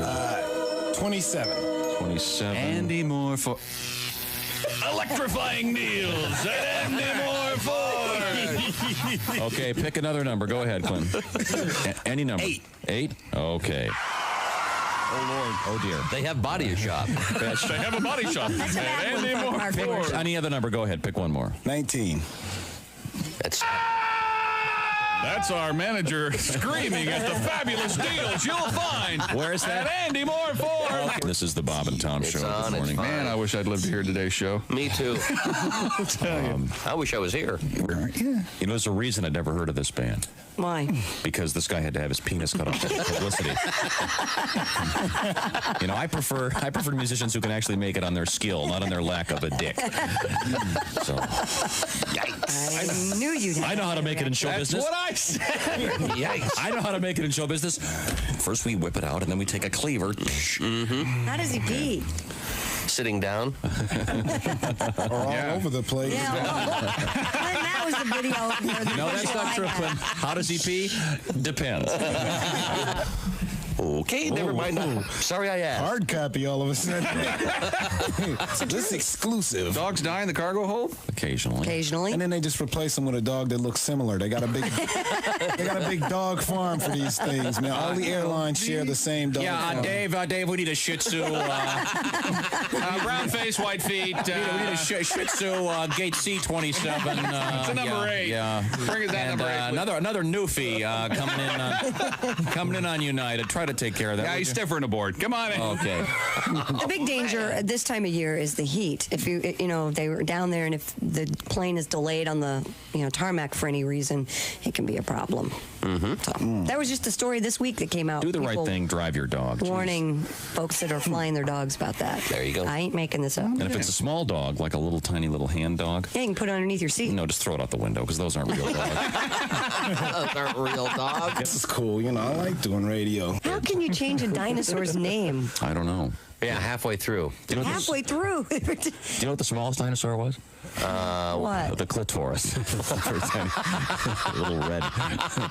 27. 27. Andy Moore Ford. Electrifying deals at Andy Moore Ford. Okay, pick another number. Go ahead, Clinton. Any number. 8. 8? Okay. Oh, Lord. Oh, dear. They have body shop. They have a body shop. Andy Moore Ford. Any other number. Go ahead. Pick one more. 19. That's our manager screaming at the fabulous deals you'll find. Where is that? At Andy Moore Ford. This is the Bob and Tom Show this morning. Man, I wish I'd lived to hear today's show. Me too. I wish I was here. You know, there's a reason I'd never heard of this band. Why? Because this guy had to have his penis cut off for publicity. You know, I prefer musicians who can actually make it on their skill, not on their lack of a dick. So, yikes! I knew you'd. I know how to make it in show business. That's what I said. Yikes! I know how to make it in show business. First, we whip it out, and then we take a cleaver. How does he pee? Sitting down. Or all over the place. Yeah, that was the video. No, that's not true, Clint. How does he pee? Depends. Okay, never mind. Sorry I asked. Hard copy all of a sudden. This is exclusive. Dogs die in the cargo hold? Occasionally. And then they just replace them with a dog that looks similar. They got a big dog farm for these things, man. All the airlines share the same dog farm. Dave, we need a Shih Tzu. Brown face, white feet. We need a Shih Tzu, gate C27. It's a number 8. Yeah. Bring us that number 8. Another Newfie coming in on United. Try to to take care of that. Yeah, he's different aboard. Come on in. Okay. The big danger at this time of year is the heat. If they were down there, and if the plane is delayed on the tarmac for any reason, it can be a problem. Mm-hmm. So that was just a story this week that came out. Do the right People thing. Drive your dog. warning folks that are flying their dogs about that. There you go. I ain't making this up. And if it's a small dog, like a little tiny little hand dog, yeah, you can put it underneath your seat. no, just throw it out the window because those aren't real dogs. Those aren't real dogs. This is cool. I like doing radio. How can you change a dinosaur's name? I don't know. Yeah, halfway through. Do you know Halfway through. Do you know what the smallest dinosaur was? What? The clitoris. A little red,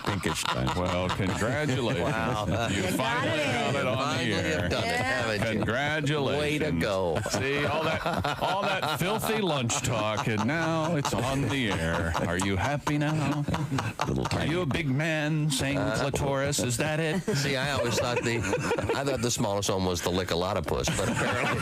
pinkish dinosaur. Well, congratulations. Wow. You finally got it on the air. Done it, haven't you? Congratulations. Way to go. See, all that filthy lunch talk, and now it's on the air. Are you happy now? Are you a big man saying clitoris? Is that it? See, I always thought the smallest one was the lick-a-lottopus, but apparently.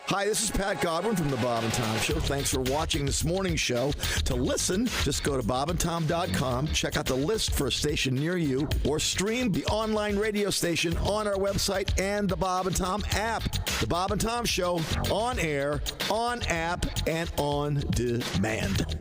Hi, this is Pat Godwin from The Bob and Tom Show. Thanks for watching this morning's show. To listen, just go to bobandtom.com, check out the list for a station near you, or stream the online radio station on our website and the Bob and Tom app. The Bob and Tom Show, on air, on app, and on demand.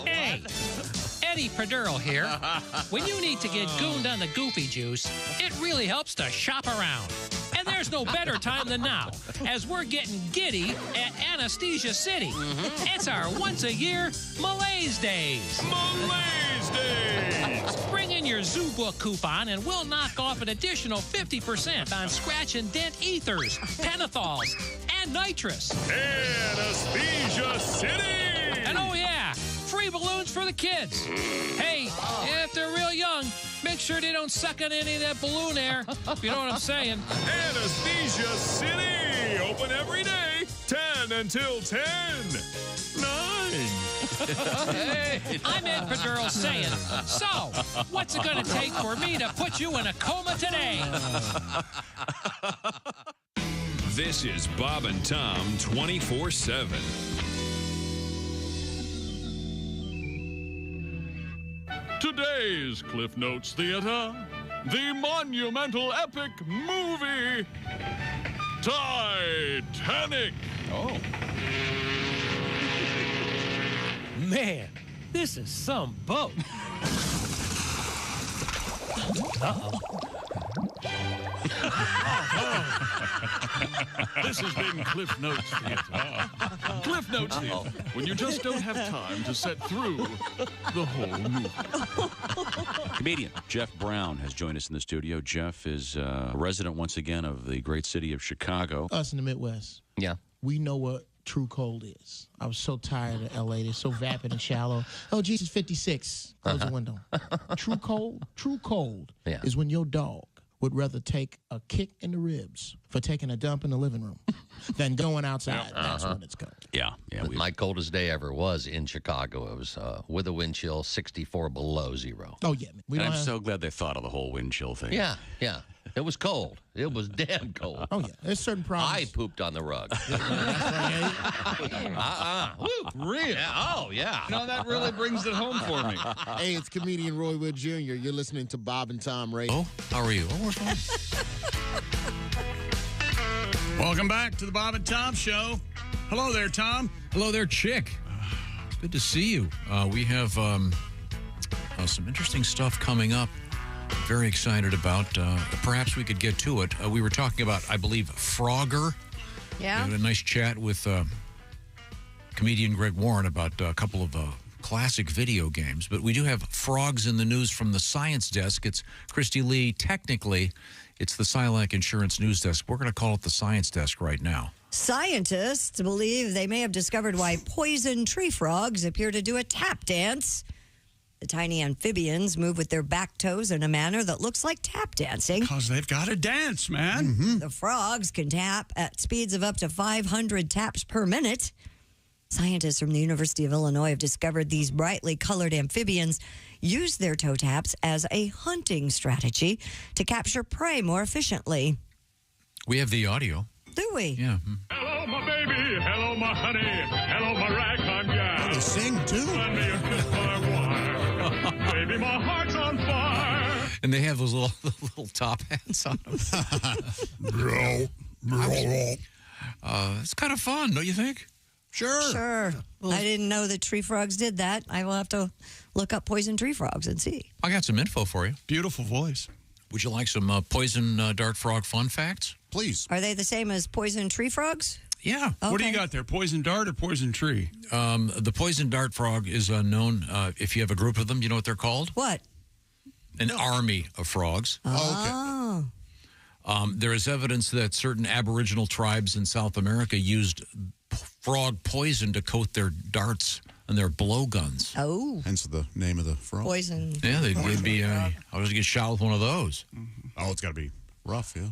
Hey, Eddie Perdurl here. When you need to get gooned on the goofy juice, it really helps to shop around. And there's no better time than now, as we're getting giddy at Anesthesia City. It's our once-a-year Malaise Days. Malaise Days! Bring in your Zoo Book coupon, and we'll knock off an additional 50% on scratch and dent ethers, pentathols, and nitrous. Anesthesia City! And oh yeah, free balloons for the kids. Hey, if they're real young, make sure they don't suck on any of that balloon air, if you know what I'm saying. Anesthesia City! Open every day, 10 until 10. 9. Hey, I'm Ed Perdurl saying, so, what's it going to take for me to put you in a coma today? This is Bob and Tom 24/7. Today's Cliff Notes Theater, the monumental epic movie, Titanic. Oh. Man, this is some boat. Uh-oh. This has been Cliff Notes Theater. Cliff Notes Theater, when you just don't have time to set through the whole movie. Comedian Jeff Brown has joined us in the studio. Jeff is a resident once again of the great city of Chicago. Us in the Midwest. Yeah. We know what true cold is. I was so tired of LA. They're so vapid and shallow. Oh, geez, it's 56. Close the window. True cold is when your dog would rather take a kick in the ribs for taking a dump in the living room than going outside. That's when it's cold. Yeah. My coldest day ever was in Chicago. It was with a wind chill 64 below zero. Oh, yeah. And I'm so glad they thought of the whole wind chill thing. Yeah. It was cold. It was damn cold. Oh, yeah. There's certain problems. I pooped on the rug. Really? Yeah. Oh, yeah. No, that really brings it home for me. Hey, it's comedian Roy Wood Jr. You're listening to Bob and Tom Radio. Oh, how are you? Oh, we're fine. Welcome back to the Bob and Tom Show. Hello there, Tom. Hello there, Chick. Good to see you. We have some interesting stuff coming up. Very excited about. Perhaps we could get to it. We were talking about, I believe, Frogger. Yeah. We had a nice chat with comedian Greg Warren about a couple of classic video games. But we do have frogs in the news from the science desk. It's Christy Lee. Technically, it's the Silac Insurance News Desk. We're going to call it the science desk right now. The tiny amphibians move with their back toes in a manner that looks like tap dancing. Because they've got to dance, man. The frogs can tap at speeds of up to 500 taps per minute. Scientists from the University of Illinois have discovered these brightly colored amphibians use their toe taps as a hunting strategy to capture prey more efficiently. We have the audio. Do we? Yeah. Hello, my baby. Hello, my honey. Hello, my ragtime gal. They sing, too? Lend me a kiss by wire. Baby, my heart's on fire. And they have those little top hats on them. It's kind of fun, don't you think? Sure. I didn't know that tree frogs did that. I will have to look up poison tree frogs and see. I got some info for you. Beautiful voice. Would you like some poison dart frog fun facts? Please. Are they the same as poison tree frogs? Yeah. What do you got there? Poison dart or poison tree? The poison dart frog is known, if you have a group of them, you know what they're called? What? An army of frogs. Oh. There is evidence that certain Aboriginal tribes in South America used frog poison to coat their darts and their blowguns. Oh. Hence the name of the frog. Poison. Yeah, they'd be. I was to get shot with one of those. Oh, it's got to be rough, yeah.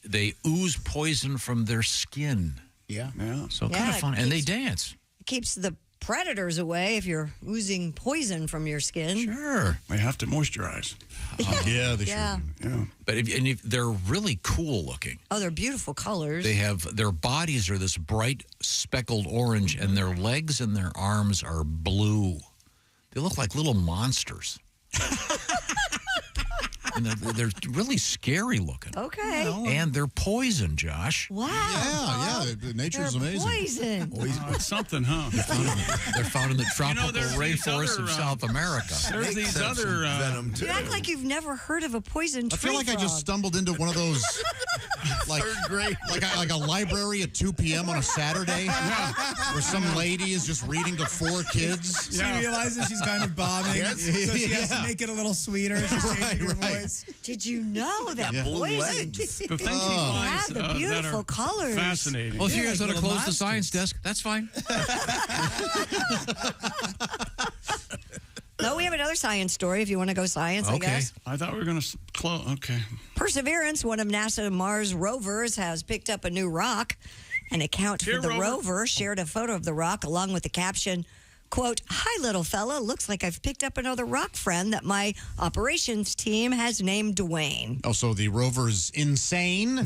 They ooze poison from their skin. Yeah. So kind of fun. And they dance. It keeps the predators away if you're oozing poison from your skin. Sure. They have to moisturize. Yeah, they Yeah. should. Yeah. But if they're really cool looking. Oh, they're beautiful colors. They have their bodies are this bright speckled orange, and their legs and their arms are blue. They look like little monsters. And they're really scary looking. Okay. And they're poison, Josh. Wow. Yeah. Nature's They're amazing. Poison. It's something, huh? They're found in the tropical there's these rainforests other, of South America. There's these other venom You act like you've never heard of a poison I tree feel like I just stumbled into one of those, like third grade, like a library at 2 p.m. on a Saturday, where some lady is just reading to 4 kids. She realizes she's kind of bombing, so she has to make it a little sweeter. She's changing her voice. Did you know that Yeah. poison The things he had finds the that beautiful are colors? fascinating. Well, if you Yeah, guys like want to little close the monsters. science desk, that's fine. No, we have another science story if you want to go science, I Okay. guess. I thought we were going to close. Okay. Perseverance, one of NASA Mars rovers, has picked up a new rock. An account Here, for the Rover. rover shared a photo of the rock along with the caption, quote, "Hi, little fella. Looks like I've picked up another rock friend that my operations team has named Dwayne." Oh, so the rover's insane?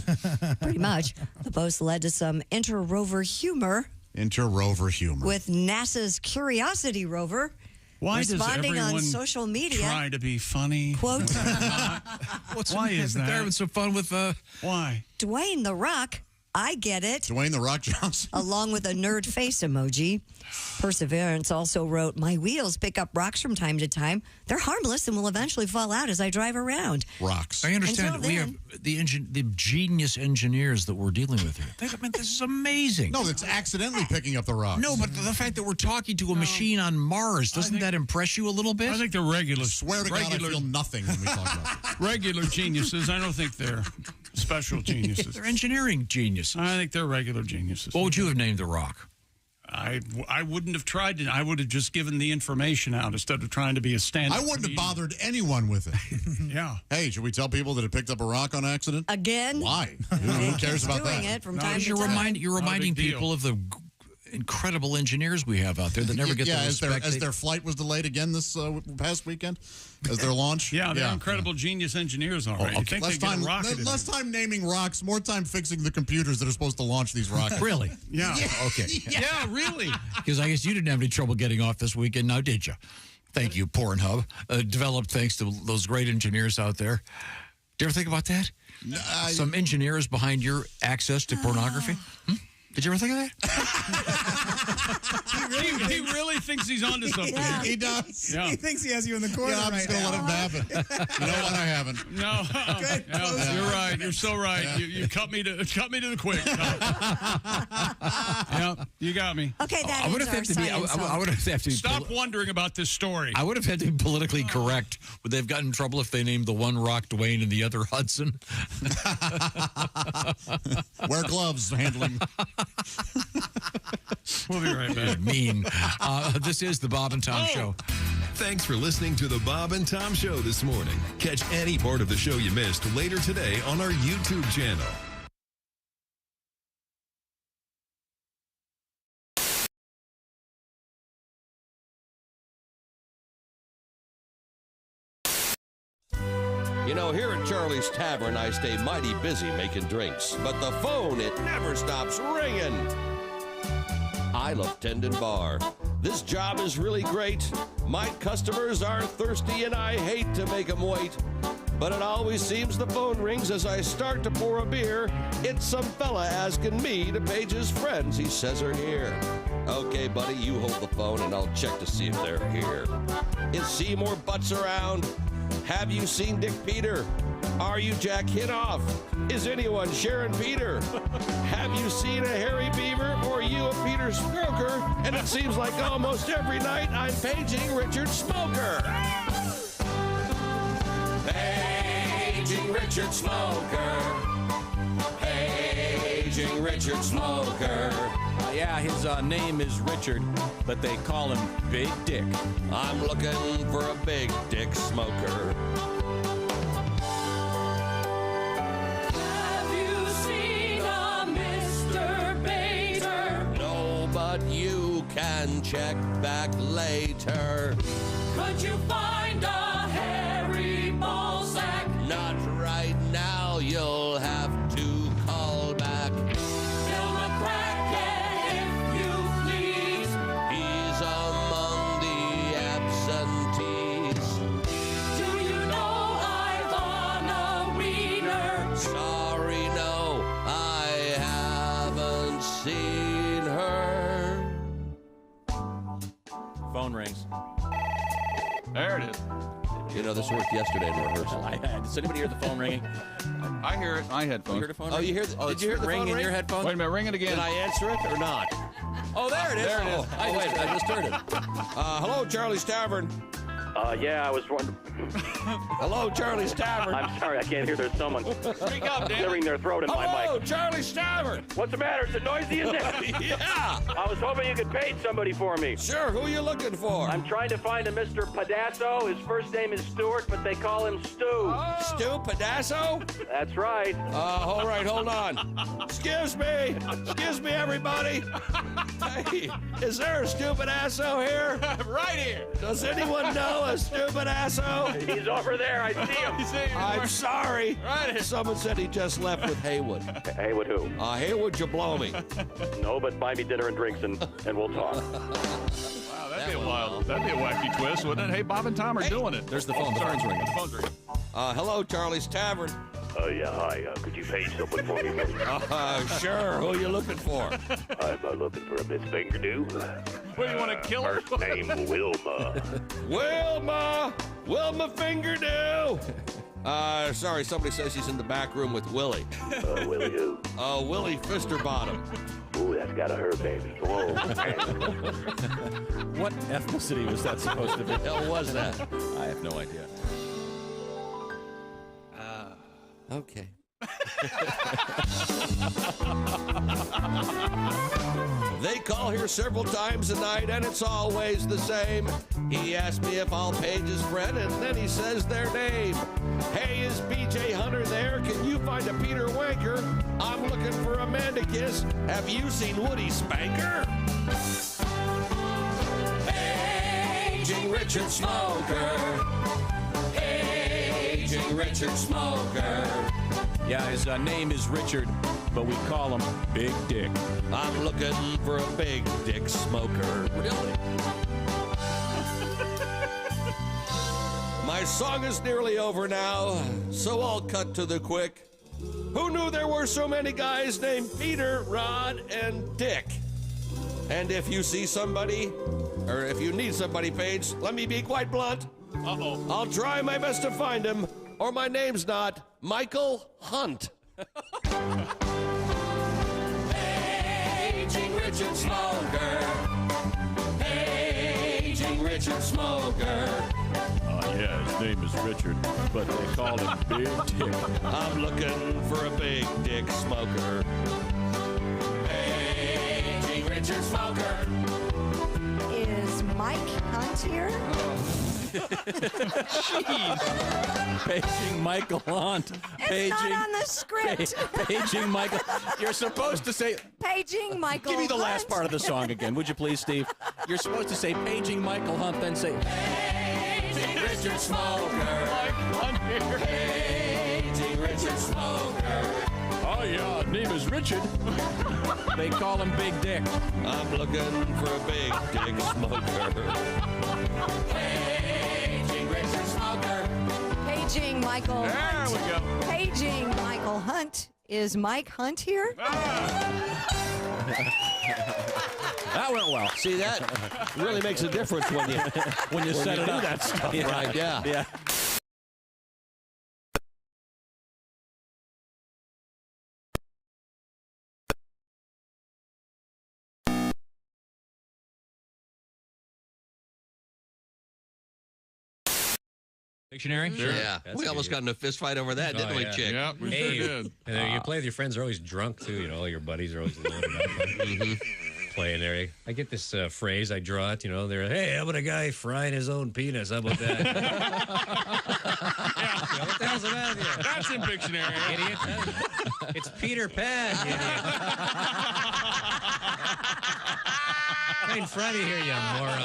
Pretty much. The post led to some inter-rover humor Inter-rover humor. with NASA's Curiosity rover Why does responding on everyone social media. try to be funny? Quote, Why is that? They're having some fun with Why? "Dwayne the Rock, I get it," Dwayne the Rock Johnson. along with a nerd face emoji. Perseverance also wrote, "My wheels pick up rocks from time to time. They're harmless and will eventually fall out as I drive around." Rocks. I understand Until we have the genius engineers that we're dealing with here. I mean, this is amazing. No, it's accidentally picking up the rocks. No, but the fact that we're talking to a machine on Mars, doesn't that impress you a little bit? I think they're regular. Swear to God, I feel nothing when we talk about it. Regular geniuses. I don't think they're special geniuses. They're engineering geniuses. I think they're regular geniuses. What would you have named the rock? I wouldn't have tried to. I would have just given the information out instead of trying to be a stand-up I wouldn't have comedian. bothered anyone with it. Yeah. Hey, should we tell people that it picked up a rock on accident? Again? Why? Who cares about doing that? it from time to You're time. reminding big deal. people of the incredible engineers we have out there that never get the as respect. their flight was delayed again this past weekend, as their launch. Yeah, they're incredible genius engineers, all right. You think Less they get a rocket in less time naming rocks, more time fixing the computers that are supposed to launch these rockets. Really? Yeah. Okay. Yeah, really. Because I guess you didn't have any trouble getting off this weekend, now did you? Thank you, Pornhub. Developed thanks to those great engineers out there. Do you ever think about that? Some engineers behind your access to pornography? Did you ever think of that? He really thinks he's onto something. Yeah. He does. Yeah. He thinks he has you in the corner Yeah, I'm right just going to now. let him happen. You know what? I haven't. No, Good. no, you're right. You're so right. Yeah. You cut me to the quick. Yeah, you got me. Okay, that I would ends have our had to be. science I would have to be. Stop wondering about this story. I would have had to be politically correct. Would they have gotten in trouble if they named the one rock Dwayne and the other Hudson? Wear gloves handling. We'll be right back. Mean. This is the Bob and Tom Show. Thanks for listening to the Bob and Tom Show this morning. Catch any part of the show you missed later today on our YouTube channel. You know, here at Charlie's Tavern, I stay mighty busy making drinks, but the phone, it never stops ringing. I love Tendon Bar. This job is really great. My customers are thirsty and I hate to make them wait. But it always seems the phone rings as I start to pour a beer. It's some fella asking me to page his friends he says are here. Okay, buddy, you hold the phone and I'll check to see if they're here. Is Seymour Butts around? Have you seen Dick Peter? Are you Jack Hinoff? Is anyone Sharon Peter? Have you seen a Harry Beaver or you a Peter Stroker? And it seems like almost every night I'm paging Richard Smoker. Paging Richard Smoker. Paging Richard Smoker. Yeah, his name is Richard, but they call him Big Dick. I'm looking for a Big Dick Smoker. Have you seen a Mr. Bader? No, but you can check back later. Could you find a hairy ballsack? Not right now, you'll have to call back. Bill McCracken, if you please. He's among the absentees. Do you know Ivana Wiener? Sorry, no, I haven't seen her. Phone rings. There it is. You know, this worked yesterday in rehearsal. Does anybody hear the phone ringing? I hear it. My headphones. You heard a phone Oh, ring? you hear? Did you hear the ring phone in ring? your headphones? Wait a minute, ring it again. Did I answer it or not? Oh, there it is. There it is. I just heard it. Hello, Charlie's Tavern. Yeah, I was wondering. Hello, Charlie's Tavern. I'm sorry, I can't hear. There's someone Speak up, damn clearing their throat in my Hello, mic. Charlie's Tavern. What's the matter? Is it noisy in there? Yeah. I was hoping you could page somebody for me. Sure, who are you looking for? I'm trying to find a Mr. Padasso. His first name is Stuart, but they call him Stu. Stu Padasso? That's right. All right, hold on. Excuse me, everybody. Hey, is there a Stu Padasso here? Right here. Does anyone know a Stu Padasso? He's over there. I see him. I'm sorry. Right here. Someone said he just left with Haywood. Haywood who? Haywood Jablomi. No, but buy me dinner and drinks and we'll talk. Wow, that'd be a wild, that'd be a wacky twist, wouldn't it? Hey, Bob and Tom are doing it. There's the phone. The phone's ringing. The phone's ringing. Hello, Charlie's Tavern. Yeah, hi. Could you page someone for me? Sure. Who are you looking for? I'm looking for a Miss Fingerdew. What, do you want to kill her? First name Wilma. Wilma Fingerdew. Sorry, somebody says she's in the back room with Willie. Willie who? Willie Fisterbottom. Ooh, that's got a her baby. Whoa. What ethnicity was that supposed to be? Hell was that? I have no idea. Okay. They call here several times a night, and it's always the same. He asks me if I'll page his friend, and then he says their name. Hey, is BJ Hunter there? Can you find a Peter Wanker? I'm looking for Amanda Kiss. Have you seen Woody Spanker? Paging Richard Smoker. Paging Richard Smoker. Yeah, his name is Richard, but we call him Big Dick. I'm looking for a Big Dick Smoker. Really? My song is nearly over now, so I'll cut to the quick. Who knew there were so many guys named Peter, Rod, and Dick? And if you see somebody, or if you need somebody, Paige, let me be quite blunt. Uh-oh. I'll try my best to find him, or my name's not Michael Hunt. Paging Richard Smoker. Paging Richard Smoker. Yeah, his name is Richard, but they call him Big Dick. I'm looking for a Big Dick Smoker. Richard Smoker. Is Mike Hunt here? Jeez. Paging Michael Hunt. It's not on the script. Paging Michael. You're supposed to say. Paging Michael Give me the Hunt. last part of the song again, would you please, Steve? You're supposed to say paging Michael Hunt, then say Paging Richard Smoker. Paging Richard Smoker. Oh, yeah, name is Richard. They call him Big Dick. I'm looking for a big dick smoker. Paging Richard Smoker. Paging Michael There Hunt. we go. Paging Michael Hunt. Is Mike Hunt here? That went well. See, that really makes a difference when you set it do up. that stuff, Yeah. right? Yeah. Yeah. Dictionary? Sure. Yeah. We almost got in a fist fight over that, didn't we, Chick? Yeah, we hey, sure did. And you play with your friends, are always drunk, too. You know, all your buddies are always loaded up. Playing there. I get this phrase, I draw it, you know, they're, hey, how about a guy frying his own penis? How about that? You know, what the hell's the matter with you? That's in Pictionary. Idiot. It's Peter Pan, you idiot. Right in front of you here, you moron.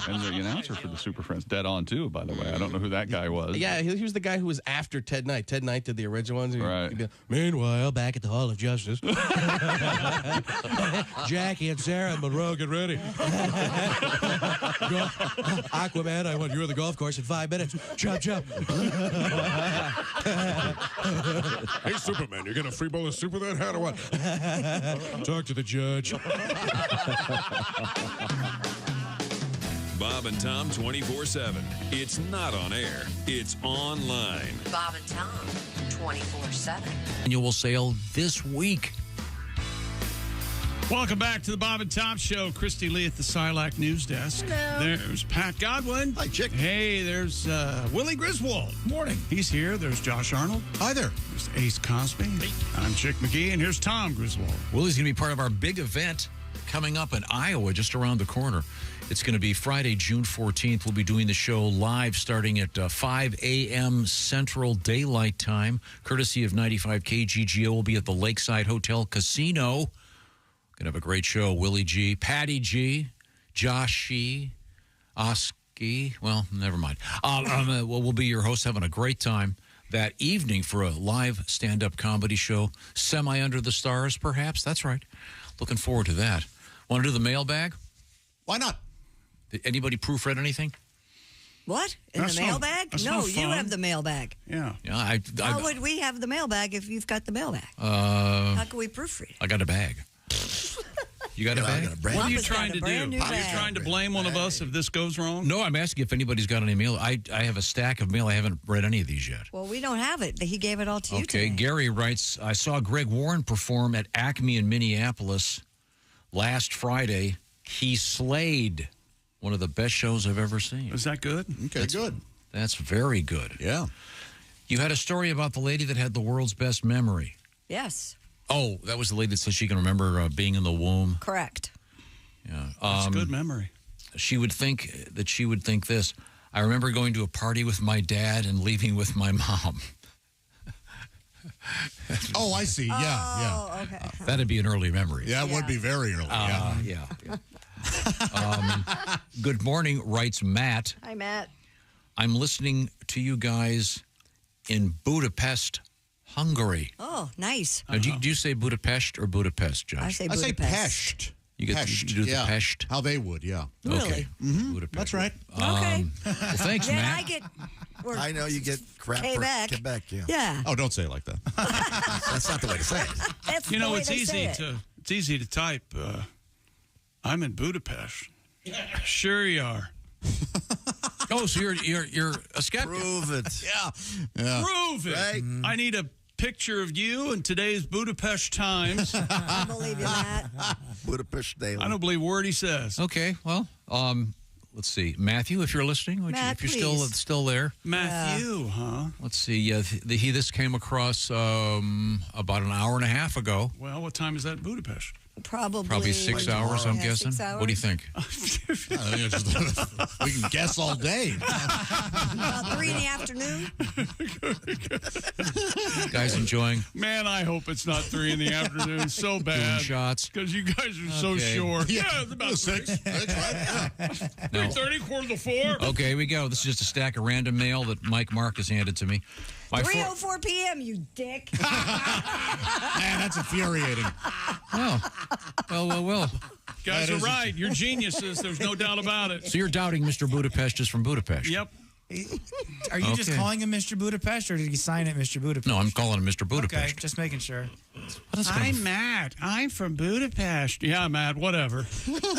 And the announcer for the Super Friends, dead on too, by the way. I don't know who that guy was. Yeah, he was the guy who was after Ted Knight. Ted Knight did the original ones. Right. He'd be, meanwhile, back at the Hall of Justice, Jackie and Sarah and Monroe, get ready. Aquaman, I want you on the golf course in 5 minutes. Chop, chop. Hey, Superman, you gonna free bowl of soup with that hat or what? Talk to the judge. Bob and Tom 24/7. It's not on air. It's online. Bob and Tom, 24/7. Annual sale this week. Welcome back to the Bob and Tom Show. Christy Lee at the Silac News Desk. Hello. There's Pat Godwin. Hi, Chick. Hey, there's Willie Griswold. Morning. He's here. There's Josh Arnold. Hi there. There's Ace Cosby. Hey. I'm Chick McGee, and here's Tom Griswold. Willie's going to be part of our big event coming up in Iowa, just around the corner. It's going to be Friday, June 14th. We'll be doing the show live starting at 5 a.m. Central Daylight Time, courtesy of 95 KGGO. We'll be at the Lakeside Hotel Casino. Going to have a great show. Willie G, Patty G, Josh Shee, Oski. Well, never mind. We'll be your host, having a great time that evening for a live stand-up comedy show. Semi-under the stars, perhaps. That's right. Looking forward to that. Want to do the mailbag? Why not? Did anybody proofread anything? What? In the mailbag? No, you have the mailbag. Yeah. Yeah. How would we have the mailbag if you've got the mailbag? How can we proofread? I got a bag. You got a bag? What are you trying to do? Are you trying to blame one of us if this goes wrong? No, I'm asking if anybody's got any mail. I have a stack of mail. I haven't read any of these yet. Well, we don't have it. He gave it all to you Okay, today. Gary writes, I saw Greg Warren perform at Acme in Minneapolis last Friday. He slayed. One of the best shows I've ever seen. Is that good? Okay, good. That's very good. Yeah. You had a story about the lady that had the world's best memory. Yes. Oh, that was the lady that said she can remember being in the womb. Correct. Yeah. That's good memory. She would think this. I remember going to a party with my dad and leaving with my mom. Oh, I see. Yeah. Okay. That'd be an early memory. Yeah, it would be very early. Yeah. Good morning, writes Matt. Hi, Matt. I'm listening to you guys in Budapest, Hungary. Oh, nice. Now, do you say Budapest or Budapest, Josh? I say I say Budapest. Pest. You do the Pest? How they would, yeah. Okay. Mm-hmm. That's right. Okay. Well, thanks, Then Matt. I get... I know you get crap Quebec. for Quebec, yeah. Yeah. Oh, don't say it like that. That's not the way to say it. That's You the know, way it's they say easy it. it's easy to type. I'm in Budapest. Sure you are. Oh, so you're a skeptic. Prove it. Yeah. Prove it. Right. I need a picture of you in today's Budapest Times. I believe you, Matt. Budapest Daily. I don't believe a word he says. Okay, well, let's see. Matthew, if you're listening, Matt, if you're still there. Matthew, huh? Let's see. This came across about an hour and a half ago. Well, what time is that in Budapest? Probably 6 hours, I'm guessing. 6 hours. What do you think? I think it's just, we can guess all day. About 3 in the afternoon. Guys enjoying? Man, I hope it's not 3 in the afternoon. So bad. Shots. Because you guys are so short. Yeah, it's about 6. 3:30, quarter to 4. Okay, here we go. This is just a stack of random mail that Mike Marcus handed to me. 3:04 p.m., you dick. Man, that's infuriating. Well. Guys are right. You're geniuses. There's no doubt about it. So you're doubting Mr. Budapest is from Budapest? Yep. Are you just calling him Mr. Budapest, or did you sign it Mr. Budapest? No, I'm calling him Mr. Budapest. Okay, just making sure. I'm Matt. I'm from Budapest. Yeah, Matt, whatever.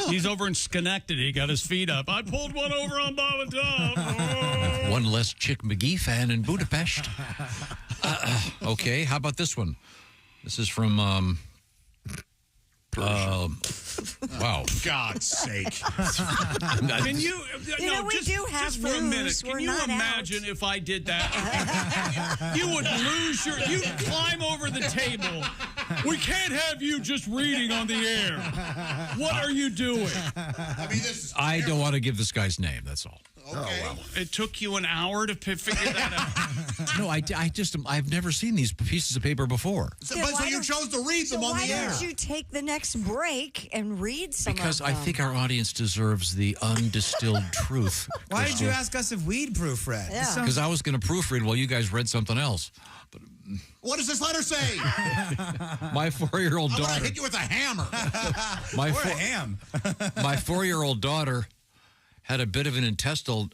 He's over in Schenectady. Got his feet up. I pulled one over on Bob and Tom. Oh. One less Chick McGee fan in Budapest. Okay, how about this one? This is from... wow. God's sake. Can you we do have just for a minute, can you imagine if I did that? You would lose you'd climb over the table. We can't have you just reading on the air. What are you doing? I don't want to give this guy's name, that's all. Okay. It took you an hour to figure that out. No, I've never seen these pieces of paper before. So you chose to read them on the air. Why don't you take the next break and read some Because of I them? think our audience deserves the undistilled truth. Why did you ask us if we'd proofread? Yeah. Because I was going to proofread while you guys read something else. What does this letter say? My 4-year-old I'm daughter. going to hit you with a hammer. My Or a ham. My 4-year-old daughter had a bit of an intestinal.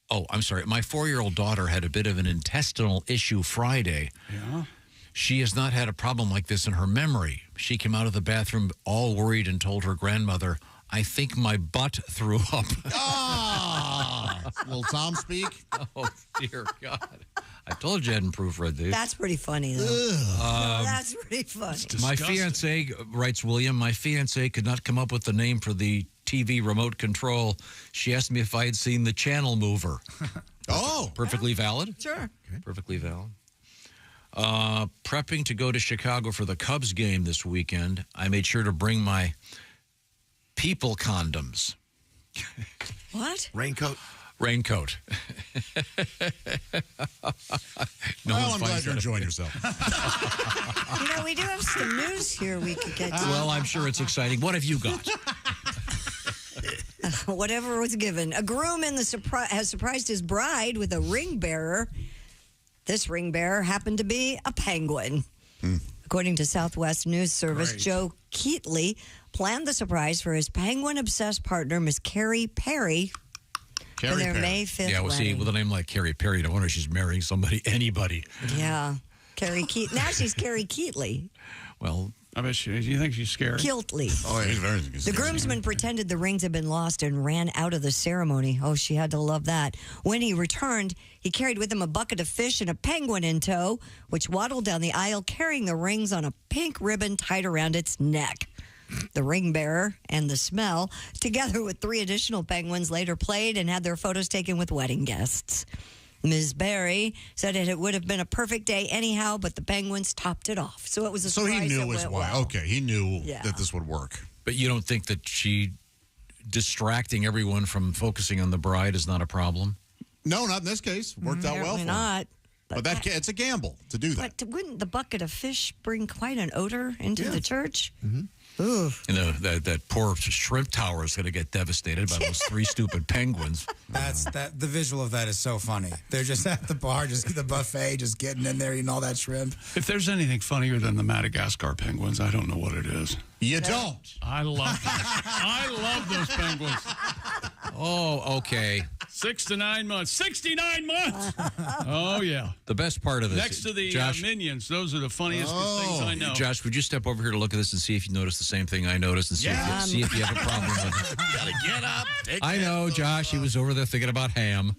Oh, I'm sorry. My 4-year-old daughter had a bit of an intestinal issue Friday. Yeah. She has not had a problem like this in her memory. She came out of the bathroom all worried and told her grandmother, "I think my butt threw up." Will Tom speak? Oh, dear God. I told you I hadn't proofread these. That's pretty funny, though. No, that's pretty funny. My fiance, writes William, my fiance could not come up with the name for the TV remote control. She asked me if I had seen the channel mover. Oh. Perfectly valid. Sure. Okay. Perfectly valid. Prepping to go to Chicago for the Cubs game this weekend. I made sure to bring my people condoms. What? Raincoat. Raincoat. I'm glad you're enjoying yourself. We do have some news here we could get to. Well, I'm sure it's exciting. What have you got? Whatever was given. A groom has surprised his bride with a ring bearer. This ring bearer happened to be a penguin. According to Southwest News Service, Joe Keatley planned the surprise for his penguin-obsessed partner, Miss Carrie Perry, for their May 5th Yeah, well, see, wedding. with a name like Carrie Perry, no wonder she's marrying anybody. Yeah. Carrie Keatley. Now she's Carrie Keatley. Well, I bet you think she's scary. Keatley. Oh, yeah, very The groomsman pretended the rings had been lost and ran out of the ceremony. Oh, she had to love that. When he returned, he carried with him a bucket of fish and a penguin in tow, which waddled down the aisle carrying the rings on a pink ribbon tied around its neck. The ring bearer and the smell, together with 3 additional penguins, later played and had their photos taken with wedding guests. Ms. Berry said it would have been a perfect day anyhow, but the penguins topped it off. So it was a So surprise. he knew that his went wife. well. Okay, he knew that this would work. But you don't think that she distracting everyone from focusing on the bride is not a problem? No, not in this case. Worked out well for Apparently him. not. But it's a gamble to do that. But wouldn't the bucket of fish bring quite an odor into the church? You know, that poor shrimp tower is going to get devastated by those 3 stupid penguins. The visual of that is so funny. They're just at the bar, just the buffet, just getting in there, eating all that shrimp. If there's anything funnier than the Madagascar penguins, I don't know what it is. You don't. I love them. I love those penguins. Oh, okay. 6 to 9 months. 69 months. Oh, yeah. The best part of this. Next to the Josh, minions, those are the funniest things I know. Josh, would you step over here to look at this and see if you notice the same thing I noticed and see if you have a problem with it? Gotta get up. I know, Josh. He was over there thinking about ham.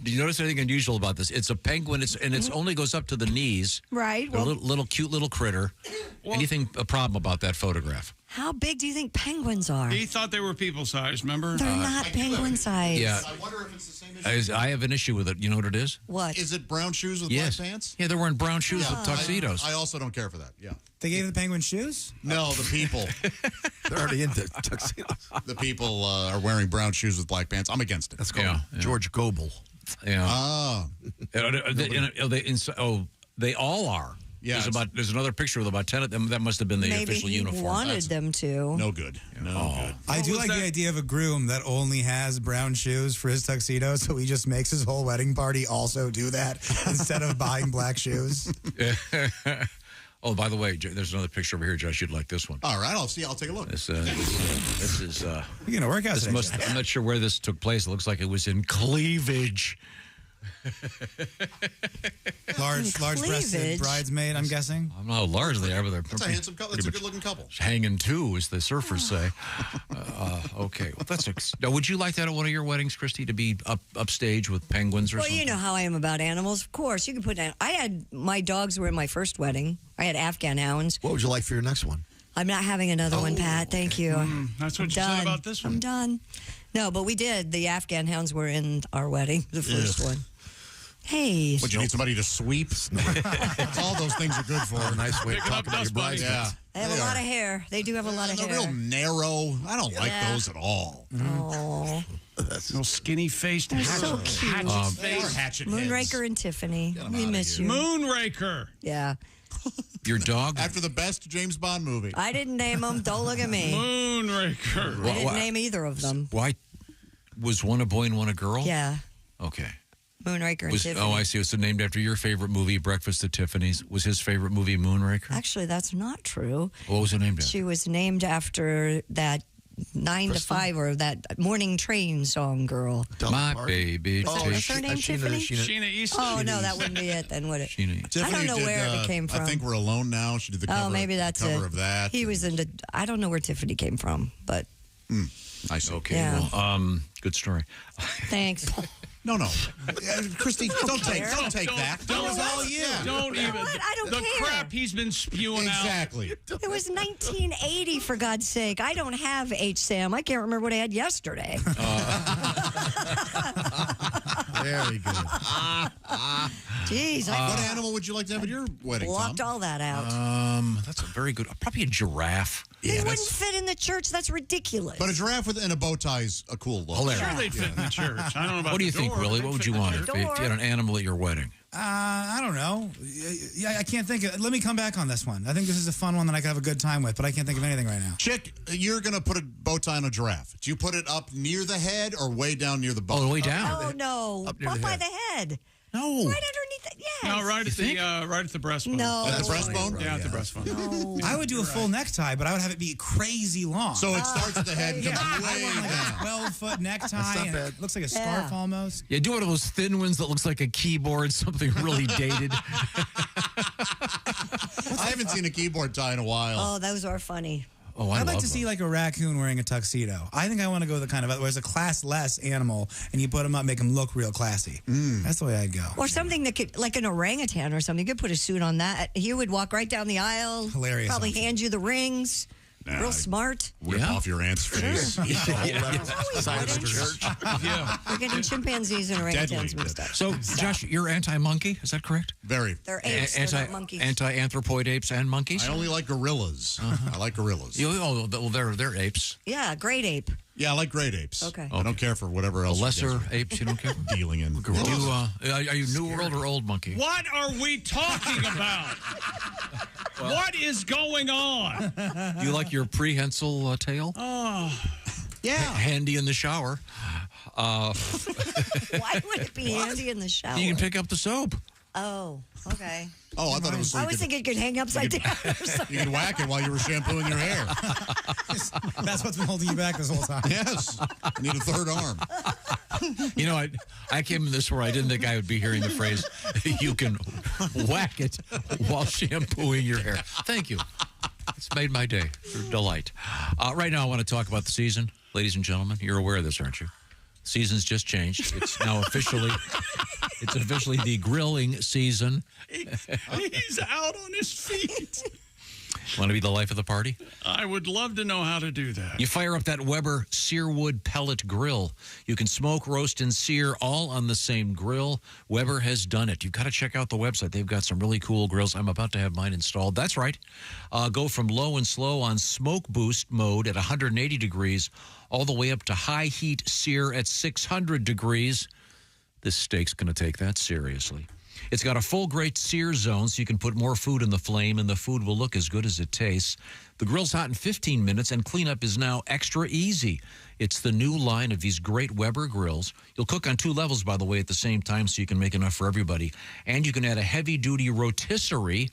Do you notice anything unusual about this? It's a penguin. It's only goes up to the knees. Right. Well, little cute little critter. Anything a problem about that photograph? How big do you think penguins are? He thought they were people-sized, remember? They're not penguin size. Yeah. I wonder if it's the same issue. I have an issue with it. You know what it is? What? Is it brown shoes with Yes. black pants? Yeah, they're wearing brown shoes with tuxedos. I also don't care for that. Yeah. They gave the penguin shoes? No, the people. They're already into tuxedos. The people are wearing brown shoes with black pants. I'm against it. That's called George Goebel. Yeah. Ah. They all are. Yeah, There's another picture with about 10 of them. That must have been the Maybe official he uniform. wanted them to. No good. No good. I do like the idea of a groom that only has brown shoes for his tuxedo, so he just makes his whole wedding party also do that instead of buying black shoes. Oh, by the way, there's another picture over here, Josh. You'd like this one. All right, I'll take a look. This is. You're gonna work out today, Jeff. I'm not sure where this took place. It looks like it was in cleavage. Large-breasted bridesmaid, I'm guessing. I don't know how large they are, but they're That's a handsome couple. That's a good-looking couple. hanging too, as the surfers say. Okay, well, now, would you like that at one of your weddings, Christy, to be upstage with penguins or Well, something? you know how I am about animals. Of course, you can put down. I had my dogs were in my first wedding. I had Afghan hounds. What would you like for your next one? I'm not having another one, Pat. Thank you. That's what you said about this one. I'm done. No, but we did. The Afghan hounds were in our wedding, the first one. Hey. Would you need somebody to sweep? All those things are good for. A nice way of talking about your bridesmaids. Yeah. They have a lot of hair. They do have a lot of They're hair. real narrow. I don't like those at all. Oh. Little skinny-faced They're so cute. Hatchet Moonraker and Tiffany. We miss you. Moonraker. Yeah. Your dog? After the best James Bond movie. I didn't name them. Don't look at me. Moonraker. I didn't name either of them. Why was one a boy and one a girl? Yeah. Okay. Moonraker and Tiffany. Oh, I see. It's named after your favorite movie, Breakfast at Tiffany's. Was his favorite movie Moonraker? Actually, that's not true. What was it named after? She was named after that 9 to 5 or that morning train song girl. My baby. What's her name, Tiffany? Sheena Easton. Oh, no, that wouldn't be it then, would it? Tiffany I don't know did, where it came from. I think We're Alone Now. She did the cover, maybe that's cover it. of that. He was into, I don't know where Tiffany came from, but I see. Okay, Yeah. well, good story. thanks. No. Christy, don't take that. That was all you. Don't even. I don't the care. crap he's been spewing out. Exactly. It was 1980, for God's sake. I don't have HSAM. I can't remember what I had yesterday. Very good. Jeez. What animal would you like to have at your wedding, blocked Tom? all that out. That's a very good. Probably a giraffe. They wouldn't fit in the church. That's ridiculous. But a giraffe within a bow tie is a cool look. Hilarious. Sure, they'd fit in the church. I don't know about What do you the think, door. Willie? They'd What would fit you in the want church. if you had an animal at your wedding? I don't know. Yeah, I can't think of. Let me come back on this one. I think this is a fun one that I could have a good time with, but I can't think of anything right now. Chick, you're going to put a bow tie on a giraffe. Do you put it up near the head or way down near the butt? Oh, way down. Oh, no. Up near Up the by head. the head. No. Right underneath it. Yes. No, right at the breastbone. No. At the breastbone? Yeah, at the breastbone. No. I would do a full necktie, but I would have it be crazy long. So it starts at the head and yeah, comes I way want like down. a 12-foot necktie. That's not And bad. it looks like a scarf almost. Yeah, do one of those thin ones that looks like a keyboard, something really dated. I haven't seen a keyboard tie in a while. Oh, those are funny. Oh, I'd like to see like a raccoon wearing a tuxedo. I think I want to go the kind of where it's a class-less animal, and you put them up, make them look real classy. That's the way I'd go. Or something that could, like an orangutan or something. You could put a suit on that. He would walk right down the aisle. Hilarious Probably outfit. hand you the rings. Nah, Real smart. Rip off your aunt's face. Side of the church. Yeah. We're getting chimpanzees and orangutans Deadly. mixed up. So, Josh, you're anti-monkey. Is that correct? Very. They're apes, they're not monkeys. Anti-anthropoid apes and monkeys? I only like gorillas. I like gorillas. Oh, well, they're apes. Yeah, great ape. Yeah, I like great apes. Okay. I don't care for whatever else. Lesser you guys are apes, you don't care? dealing in. Are you New World or Old Monkey? What are we talking about? What is going on? Do you like your prehensile tail? Oh, yeah. Handy in the shower. Why would it be handy in the shower? You can pick up the soap. Oh, okay. Oh, I thought it was. So I you was could- thinking it could hang upside down or something. You could whack it while you were shampooing your hair. That's what's been holding you back this whole time. Yes. I need a third arm. You know, I came in this where I didn't think I would be hearing the phrase, you can whack it while shampooing your hair. Thank you. It's made my day. It's a delight. Right now, I want to talk about the season. Ladies and gentlemen, you're aware of this, aren't you? Season's just changed. It's now officially the grilling season. He's out on his feet. Want to be the life of the party? I would love to know how to do that. You fire up that Weber Searwood pellet grill. You can smoke, roast, and sear all on the same grill. Weber has done it. You've got to check out the website. They've got some really cool grills. I'm about to have mine installed. That's right. Go from low and slow on smoke boost mode at 180 degrees all the way up to high heat sear at 600 degrees. This steak's going to take that seriously. It's got a full grate sear zone, so you can put more food in the flame, and the food will look as good as it tastes. The grill's hot in 15 minutes, and cleanup is now extra easy. It's the new line of these great Weber grills. You'll cook on 2 levels, by the way, at the same time, so you can make enough for everybody. And you can add a heavy-duty rotisserie.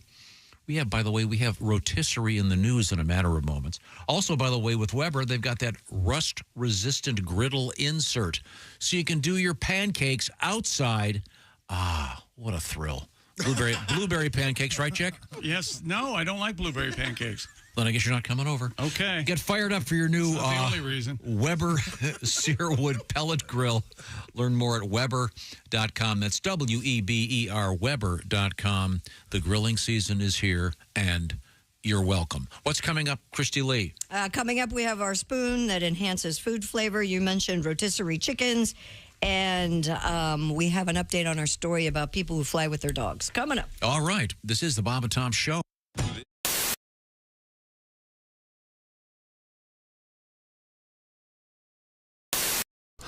We have rotisserie in the news in a matter of moments. Also, by the way, with Weber, they've got that rust-resistant griddle insert, so you can do your pancakes outside. Ah, what a thrill. Blueberry pancakes, right, Jack? Yes. No, I don't like blueberry pancakes. Then I guess you're not coming over. Okay. Get fired up for your new That's not the only reason. Weber Searwood pellet grill. Learn more at Weber.com. That's WEBER, Weber.com. The grilling season is here, and you're welcome. What's coming up, Christy Lee? Coming up, we have our spoon that enhances food flavor. You mentioned rotisserie chickens. And we have an update on our story about people who fly with their dogs. Coming up. All right. This is the Bob and Tom Show.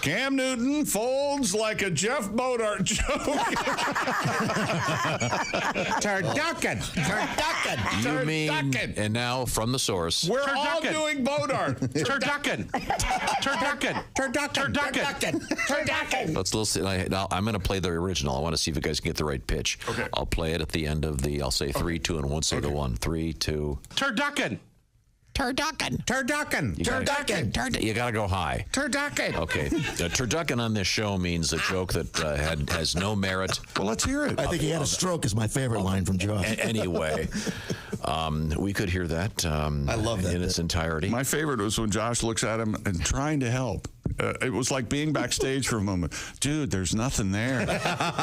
Cam Newton folds like a Jeff Bodart joke. Turducken. You mean, and now from the source. We're all doing Bodart. Turducken. Let's listen. I'm going to play the original. I want to see if you guys can get the right pitch. Okay. I'll play it at the end of the, I'll say 3, 2, and 1. Say the 1. 3, 2. Turducken. You got to go high. Turducken. Okay. Turducken on this show means a joke that has no merit. Well, let's hear it. I think he had a stroke is my favorite line from Jaws. Anyway, we could hear that. I love that in its entirety. My favorite was when Josh looks at him and trying to help. It was like being backstage for a moment. Dude, there's nothing there.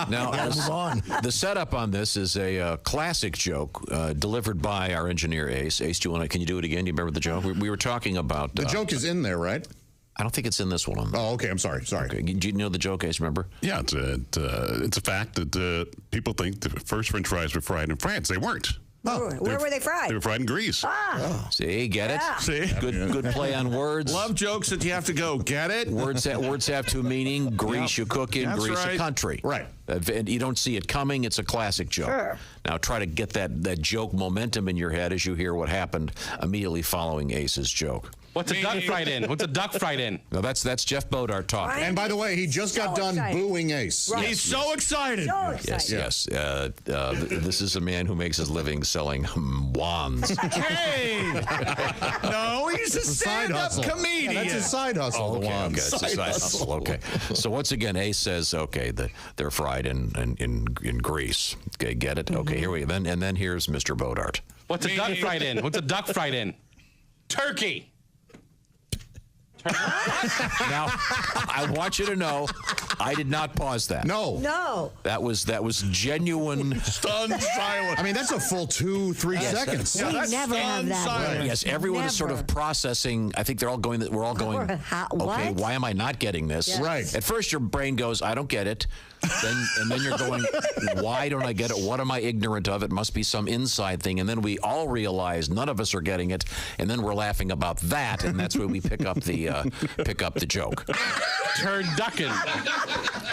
Now, the setup on this is a classic joke delivered by our engineer, Ace. Ace, can you do it again? Do you remember the joke? We were talking about... The joke is in there, right? I don't think it's in this one. Oh, okay. I'm sorry. Okay. Do you know the joke, Ace? Remember? Yeah, it's a fact that people think the first French fries were fried in France. They weren't. Where were they fried? They were fried in Greece. See, get it? Yeah. See? Good play on words. Love jokes that you have to go, get it? Words have two meaning. Greece, you cook in. That's Greece, right. a country. Right. You don't see it coming. It's a classic joke. Sure. Now try to get that joke momentum in your head as you hear what happened immediately following Ace's joke. What's a duck fried in? What's a duck fried in? No, that's Jeff Bodart talking. And by the way, he just got done booing Ace. Right. He's so excited. Yes. This is a man who makes his living selling wands. Hey! No, he's a stand-up comedian. Yeah, that's his side hustle, the wands. Okay, it's a side hustle. Okay. So once again, Ace says, okay, they're fried in Greece. Okay, get it? Okay, here we go. And then here's Mr. Bodart. What's a duck fried in? What's a duck fried in? Turkey. Now, I want you to know, I did not pause that. No. That was genuine. Stunned silence. I mean, that's a full 2-3 seconds. We never have that. Yes, everyone is sort of processing. I think we're all going, okay, What? why am I not getting this? Yes. Right. At first, your brain goes, I don't get it. And then you're going, why don't I get it? What am I ignorant of? It must be some inside thing. And then we all realize none of us are getting it. And then we're laughing about that. And that's where we pick up the joke. Turducken.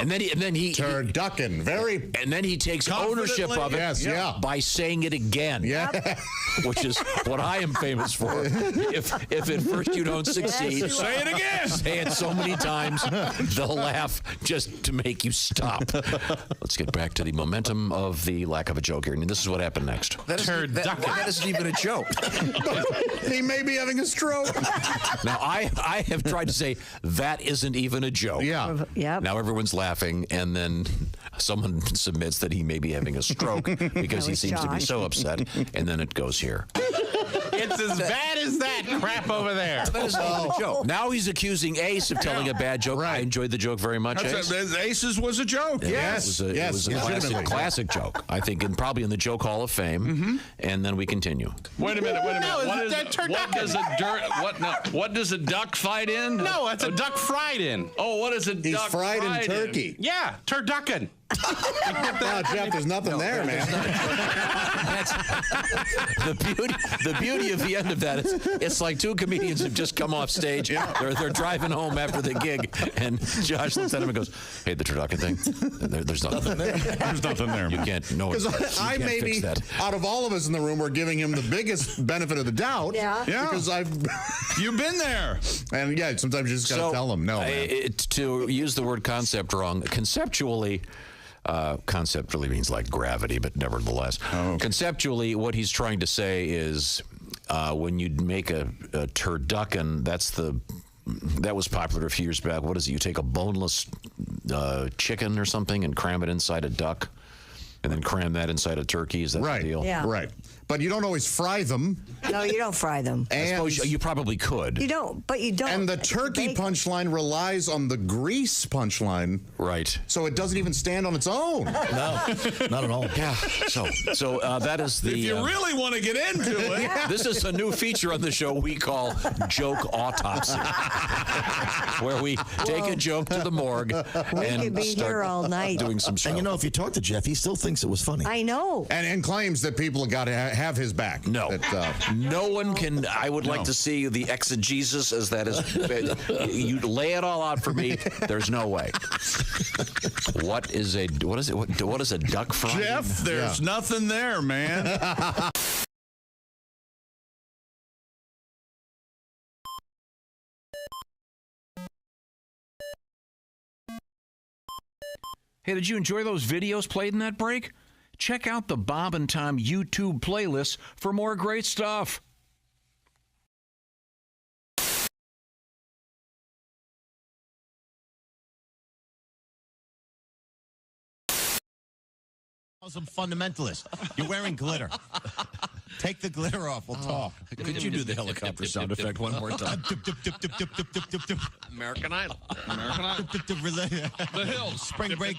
And then he Turducken. Very. And then he takes ownership of it by saying it again. Yeah. Which is what I am famous for. If at first you don't succeed, say it again. Say it so many times, they'll laugh just to make you stop. Let's get back to the momentum of the lack of a joke here. And this is what happened next. That isn't even a joke. He may be having a stroke. Now, I have tried to say that isn't even a joke. Yeah. Yep. Now everyone's laughing, and then someone submits that he may be having a stroke because he seems to be so upset, and then it goes here. It's as bad as that. that crap over there. That is not a joke. Now he's accusing Ace of telling a bad joke. I enjoyed the joke very much. Ace's was a joke. Yes. It was a classic joke. I think, and probably in the Joke Hall of Fame. And then we continue. Wait a minute. No, What does a duck fight in? No, it's a duck fried in. Oh, what is a He's duck fried in turkey. Yeah, turducken. No, Jeff, there's nothing there, man. The beauty of the end of that is it's like two comedians have just come off stage. They're driving home after the gig, and Josh looks at him and goes, "Hey, the turducken thing. There's nothing there. There's nothing there. You can't. No, Because I maybe out of all of us in the room, we're giving him the biggest benefit of the doubt. Yeah. Because you've been there, and sometimes you just got to tell them no. To use the word concept wrong, conceptually. Concept really means like gravity, but nevertheless. Conceptually, what he's trying to say is when you make a turducken, that was popular a few years back. What is it? You take a boneless chicken or something and cram it inside a duck, and then cram that inside a turkey. Is that the deal? Yeah. Right. But you don't always fry them. No, you don't fry them. I suppose you probably could. You don't, but you don't. And the turkey punchline relies on the grease punchline. Right. So it doesn't even stand on its own. No, not at all. Yeah. So that is the. If you really want to get into it. This is a new feature on the show we call Joke Autopsy, where we take a joke to the morgue and could be start here all night. doing some show. And if you talk to Jeff, he still thinks it was funny. I know. And claims that people have got to have his back. No. No one can. I would like to see the exegesis as that is. You lay it all out for me. There's no way. What is a duck fry? Jeff, there's nothing there, man. Hey, did you enjoy those videos played in that break? Check out the Bob and Tom YouTube playlist for more great stuff. Some fundamentalist. You're wearing glitter. Take the glitter off. We'll talk. Could you do the helicopter sound effect one more time? American Idol. American Idol. The Hills. Spring Break.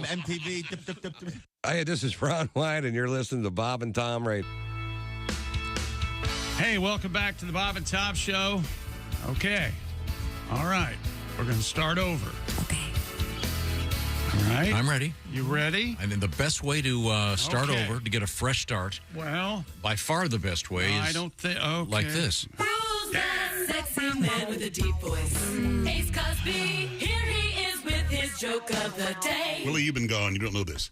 MTV. Hey, this is Ron White, and you're listening to Bob and Tom Radio. Hey, welcome back to the Bob and Tom Show. Okay. All right. We're going to start over. Okay. All right. I'm ready. You ready? And then the best way to start over, to get a fresh start, well, by far the best way is I don't think, okay. like this. Who's that sexy man with a deep voice? Ace Cosby, here he is with his joke of the day. Willie, you've been gone. You don't know this.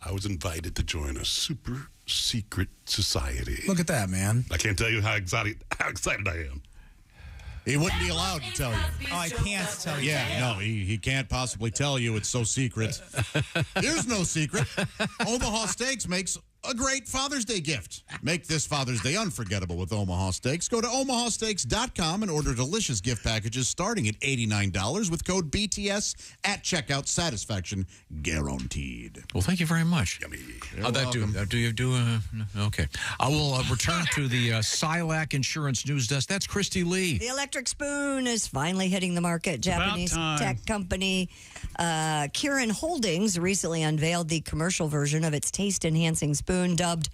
I was invited to join a super secret society. Look at that, man. I can't tell you how excited I am. He wouldn't be allowed to tell you. Oh, I can't tell you. Yeah, no, he can't possibly tell you. It's so secret. There's no secret. Omaha Steaks makes a great Father's Day gift. Make this Father's Day unforgettable with Omaha Steaks. Go to omahasteaks.com and order delicious gift packages starting at $89 with code BTS at checkout. Satisfaction guaranteed. Well, thank you very much. Yummy. How'd that do? Do you do? Okay. I will return to the Silac Insurance News Desk. That's Christy Lee. The electric spoon is finally hitting the market. Japanese tech company Kirin Holdings recently unveiled the commercial version of its taste-enhancing spoon dubbed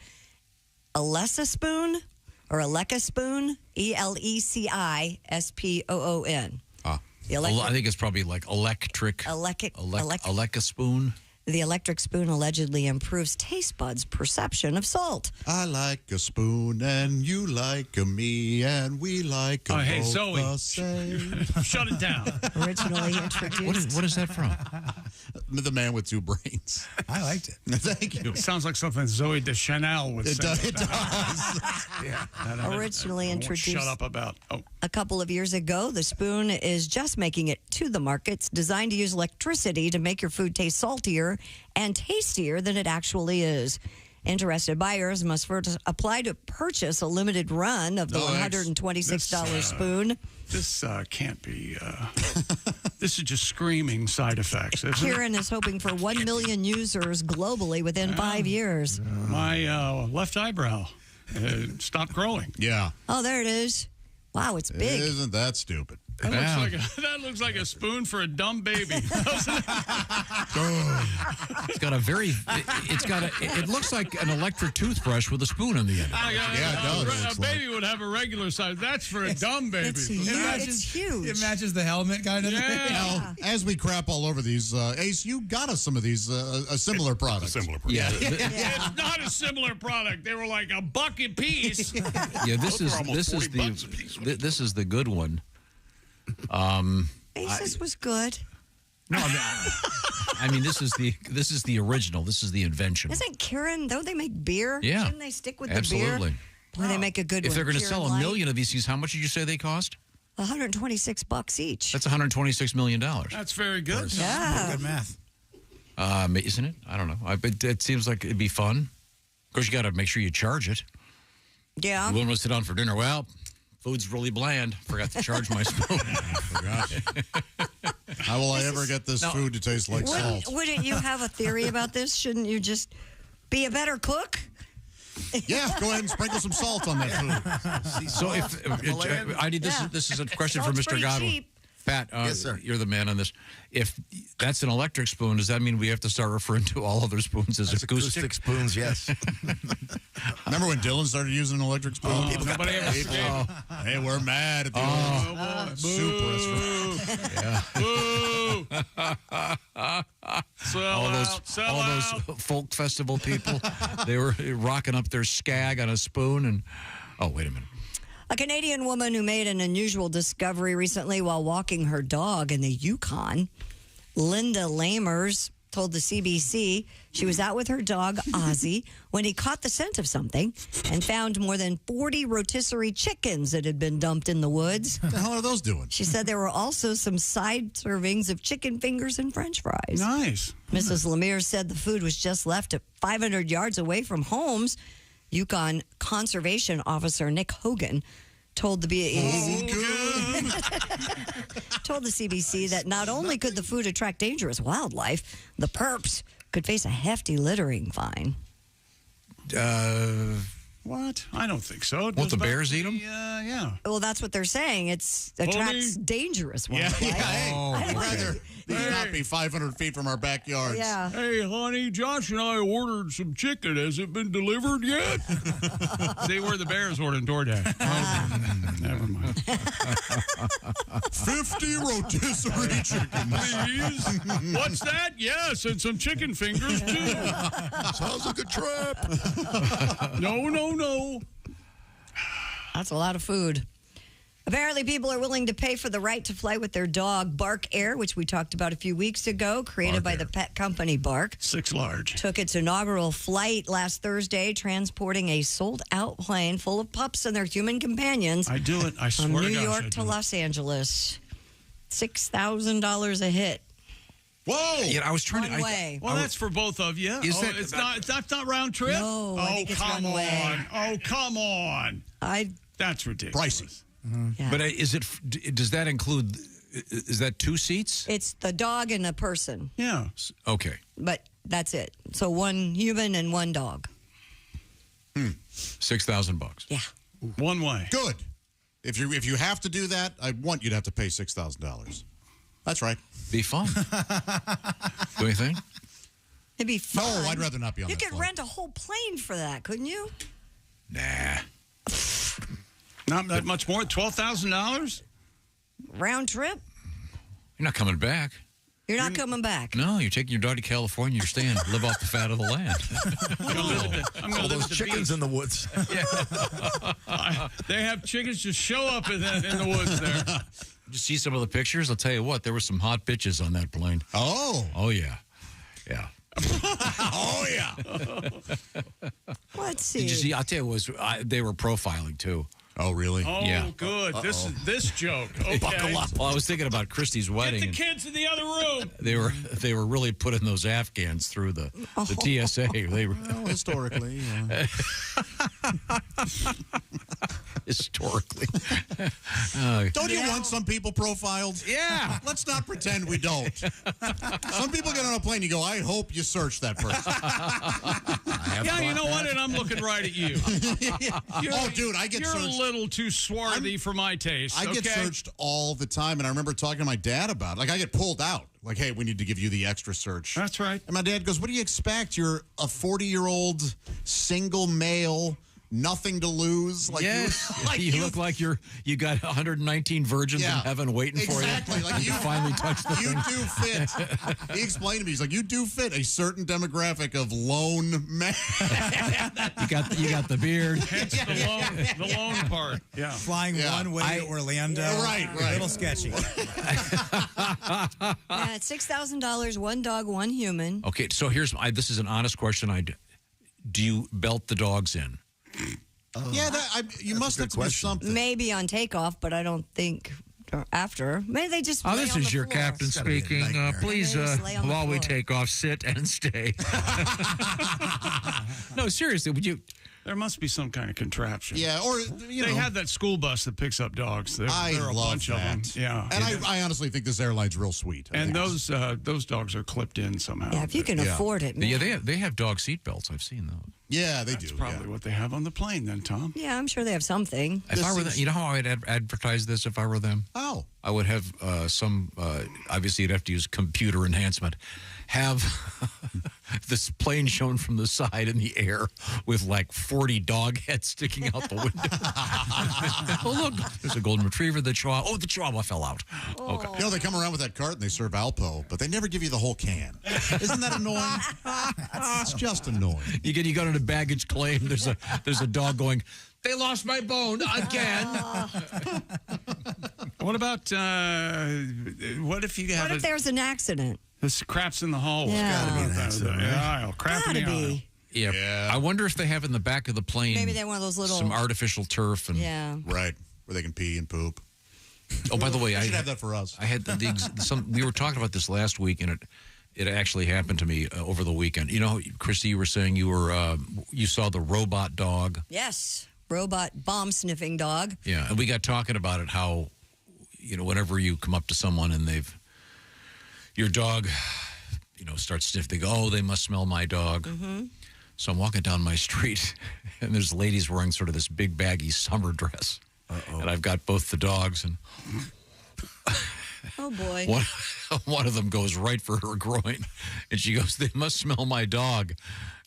Elessa Spoon or Eleka Spoon, ELECISPOON. I think it's probably like Eleka Spoon. The electric spoon allegedly improves taste buds' perception of salt. I like a spoon and you like a me and we like a hey, both Zoe. the same. Shut it down. Originally introduced. What is that from? The Man with Two Brains. I liked it. Thank you. It sounds like something Zoe Deschanel would say. It does. Yeah. Originally introduced Shut up about. a couple of years ago, the spoon is just making it to the market. It's designed to use electricity to make your food taste saltier and tastier than it actually is. Interested buyers must first apply to purchase a limited run of the $126 spoon. This can't be. This is just screaming side effects. Kirin is hoping for 1 million users globally within 5 years. My left eyebrow stopped growing. Yeah. Oh, there it is. Wow, it's big. Isn't that stupid? That looks like a spoon for a dumb baby. It's got a very. It looks like an electric toothbrush with a spoon on the end. Yeah, it does. A baby would have a regular size. That's for a dumb baby. It's huge. It matches the helmet kind of thing. Now, as we crap all over these, Ace, you got us some of these, a similar product. Yeah. It's not a similar product. They were like a $1 a piece. Yeah, this is the good one. Aces was good. No, I mean this is the original. This is the invention. Isn't Kieran? Don't they make beer? Yeah, Shouldn't they stick with absolutely. the beer? Boy, they make a good one. If they're going to sell Kieran a million of these, how much did you say they cost? $126 each. That's $126 million. That's very good. Yeah. Good math. Isn't it? I don't know. It seems like it'd be fun. Of course, you got to make sure you charge it. Yeah. You wouldn't sit down for dinner. Well, food's really bland. Forgot to charge my spoon. How will I ever get this food to taste like salt? Wouldn't you have a theory about this? Shouldn't you just be a better cook? Yeah, go ahead and sprinkle some salt on that food. So I need this. Yeah. This is a question Salt's for Mr. pretty Godwin. cheap. Pat, Yes, sir. You're the man on this. If that's an electric spoon, does that mean we have to start referring to all other spoons as That's acoustic? acoustic spoons, yes. Remember when Dylan started using an electric spoon? Nobody ever forget. Hey, we're mad at the soup restaurant. All those folk festival people, they were rocking up their skag on a spoon. And oh, wait a minute. A Canadian woman who made an unusual discovery recently while walking her dog in the Yukon, Linda Lamers, told the CBC she was out with her dog, Ozzy, when he caught the scent of something and found more than 40 rotisserie chickens that had been dumped in the woods. What the hell are those doing? She said there were also some side servings of chicken fingers and French fries. Nice. Mrs. Lemire said the food was just left at 500 yards away from homes. Yukon Conservation Officer Nick Hogan told the told the CBC that not only could the food attract dangerous wildlife, the perps could face a hefty littering fine. What? I don't think so. Won't the bears eat them? Yeah. Well, that's what they're saying. It attracts dangerous wildlife. I'd rather these not be 500 feet from our backyards. Yeah. Hey, honey, Josh and I ordered some chicken. Has it been delivered yet? See, we're the bears ordering DoorDash. Never mind. 50 rotisserie chickens. Please? What's that? Yes, and some chicken fingers, too. Sounds like a trap. No. That's a lot of food. Apparently, people are willing to pay for the right to fly with their dog, Bark Air, which we talked about a few weeks ago, created by the pet company Bark. 6 large. Took its inaugural flight last Thursday, transporting a sold-out plane full of pups and their human companions. I do it. I swear from to New gosh, York I to do Los Angeles. $6,000 a hit. Whoa! Yeah, I was trying One way. Well, that's for both of you. It's not round trip? No, I think it's one way. Oh, come on. That's ridiculous. Pricey. Yeah. But does that include, is that 2 seats? It's the dog and a person. Yeah. Okay. But that's it. So one human and one dog. $6,000. Yeah. One way. Good. If you have to do that, I want you to have to pay $6,000. That's right. Be fun. Do you think? It'd be fun. No, I'd rather not be on You that could flight. rent a whole plane for that, couldn't you? Nah. Not that much more? $12,000? Round trip? You're not coming back. You're not coming back. No, you're taking your dog to California. You're staying, live off the fat of the land. I'm going to live at the Chickens beach. in the woods. They have chickens just show up in the woods there. Did you see some of the pictures? I'll tell you what, there were some hot bitches on that plane. Oh. Oh, yeah. Yeah. Oh, yeah. Let's see. Did you see? I'll tell you, they were profiling, too. Oh, really? Oh, Yeah. good. This joke. Okay. Buckle up. Well, I was thinking about Christy's wedding. Get the kids in the other room. They were really putting those Afghans through the TSA. They were historically. Yeah. Historically. Don't you want some people profiled? Yeah. Let's not pretend we don't. Some people get on a plane, you go, I hope you search that person. Yeah, you know what? And I'm looking right at you. Dude, I get You're searched. a little too swarthy for my taste. I get searched all the time, and I remember talking to my dad about it. Like, I get pulled out. Like, hey, we need to give you the extra search. That's right. And my dad goes, what do you expect? You're a 40-year-old single male, nothing to lose. Like, Yes. You look like you got 119 virgins in heaven waiting for you. Exactly. Like, you finally touched the You thing. do fit. He explained to me, he's like, you do fit a certain demographic of lone men. You got the beard. Hence the lone part. Yeah. Flying one way to Orlando. Right. A little sketchy. Yeah, it's $6,000, one dog, one human. Okay, so this is an honest question. Do you belt the dogs in? You must have to do something. Maybe on takeoff, but I don't think after. Maybe they just lay This on is the your floor. captain speaking. Please, They just lay on the while we floor. take off, sit and stay. No, seriously, would you? There must be some kind of contraption. Yeah, or, they had that school bus that picks up dogs. There I are a love bunch that. of them. Yeah. And I honestly think this airline's real sweet. And those dogs are clipped in somehow. Yeah, if you can afford it, man. Yeah, they have dog seat belts. I've seen those. Yeah, they That's probably what they have on the plane then, Tom. Yeah, I'm sure they have something. If I were them, you know how I would advertise this if I were them? Oh. I would have obviously you'd have to use computer enhancement. Have this plane shown from the side in the air with like 40 dog heads sticking out the window. Oh, look, there's a golden retriever, the chihuahua. Oh, the chihuahua fell out. Okay. You know, they come around with that cart and they serve Alpo, but they never give you the whole can. Isn't that annoying? It's just annoying. You go to the baggage claim, there's a dog going, they lost my bone again. What about, what if you have What if there's an accident? This crap's in the hallway. Yeah. Gotta be an accident. Aisle. Crap in the aisle. Yeah. I wonder if they have in the back of the plane Maybe they have one of those little... some artificial turf. And Yeah. Right, where they can pee and poop. Oh, by the way, I should have that for us. I had we were talking about this last week, and it actually happened to me over the weekend. You know, Christy, you were saying you saw the robot dog. Yes, robot bomb-sniffing dog. Yeah, and we got talking about it, how, whenever you come up to someone and your dog, starts sniffing, they go, oh, they must smell my dog. Mm-hmm. So I'm walking down my street, and there's ladies wearing sort of this big baggy summer dress. Uh-oh. And I've got both the dogs, and oh boy, one of them goes right for her groin, and she goes, they must smell my dog.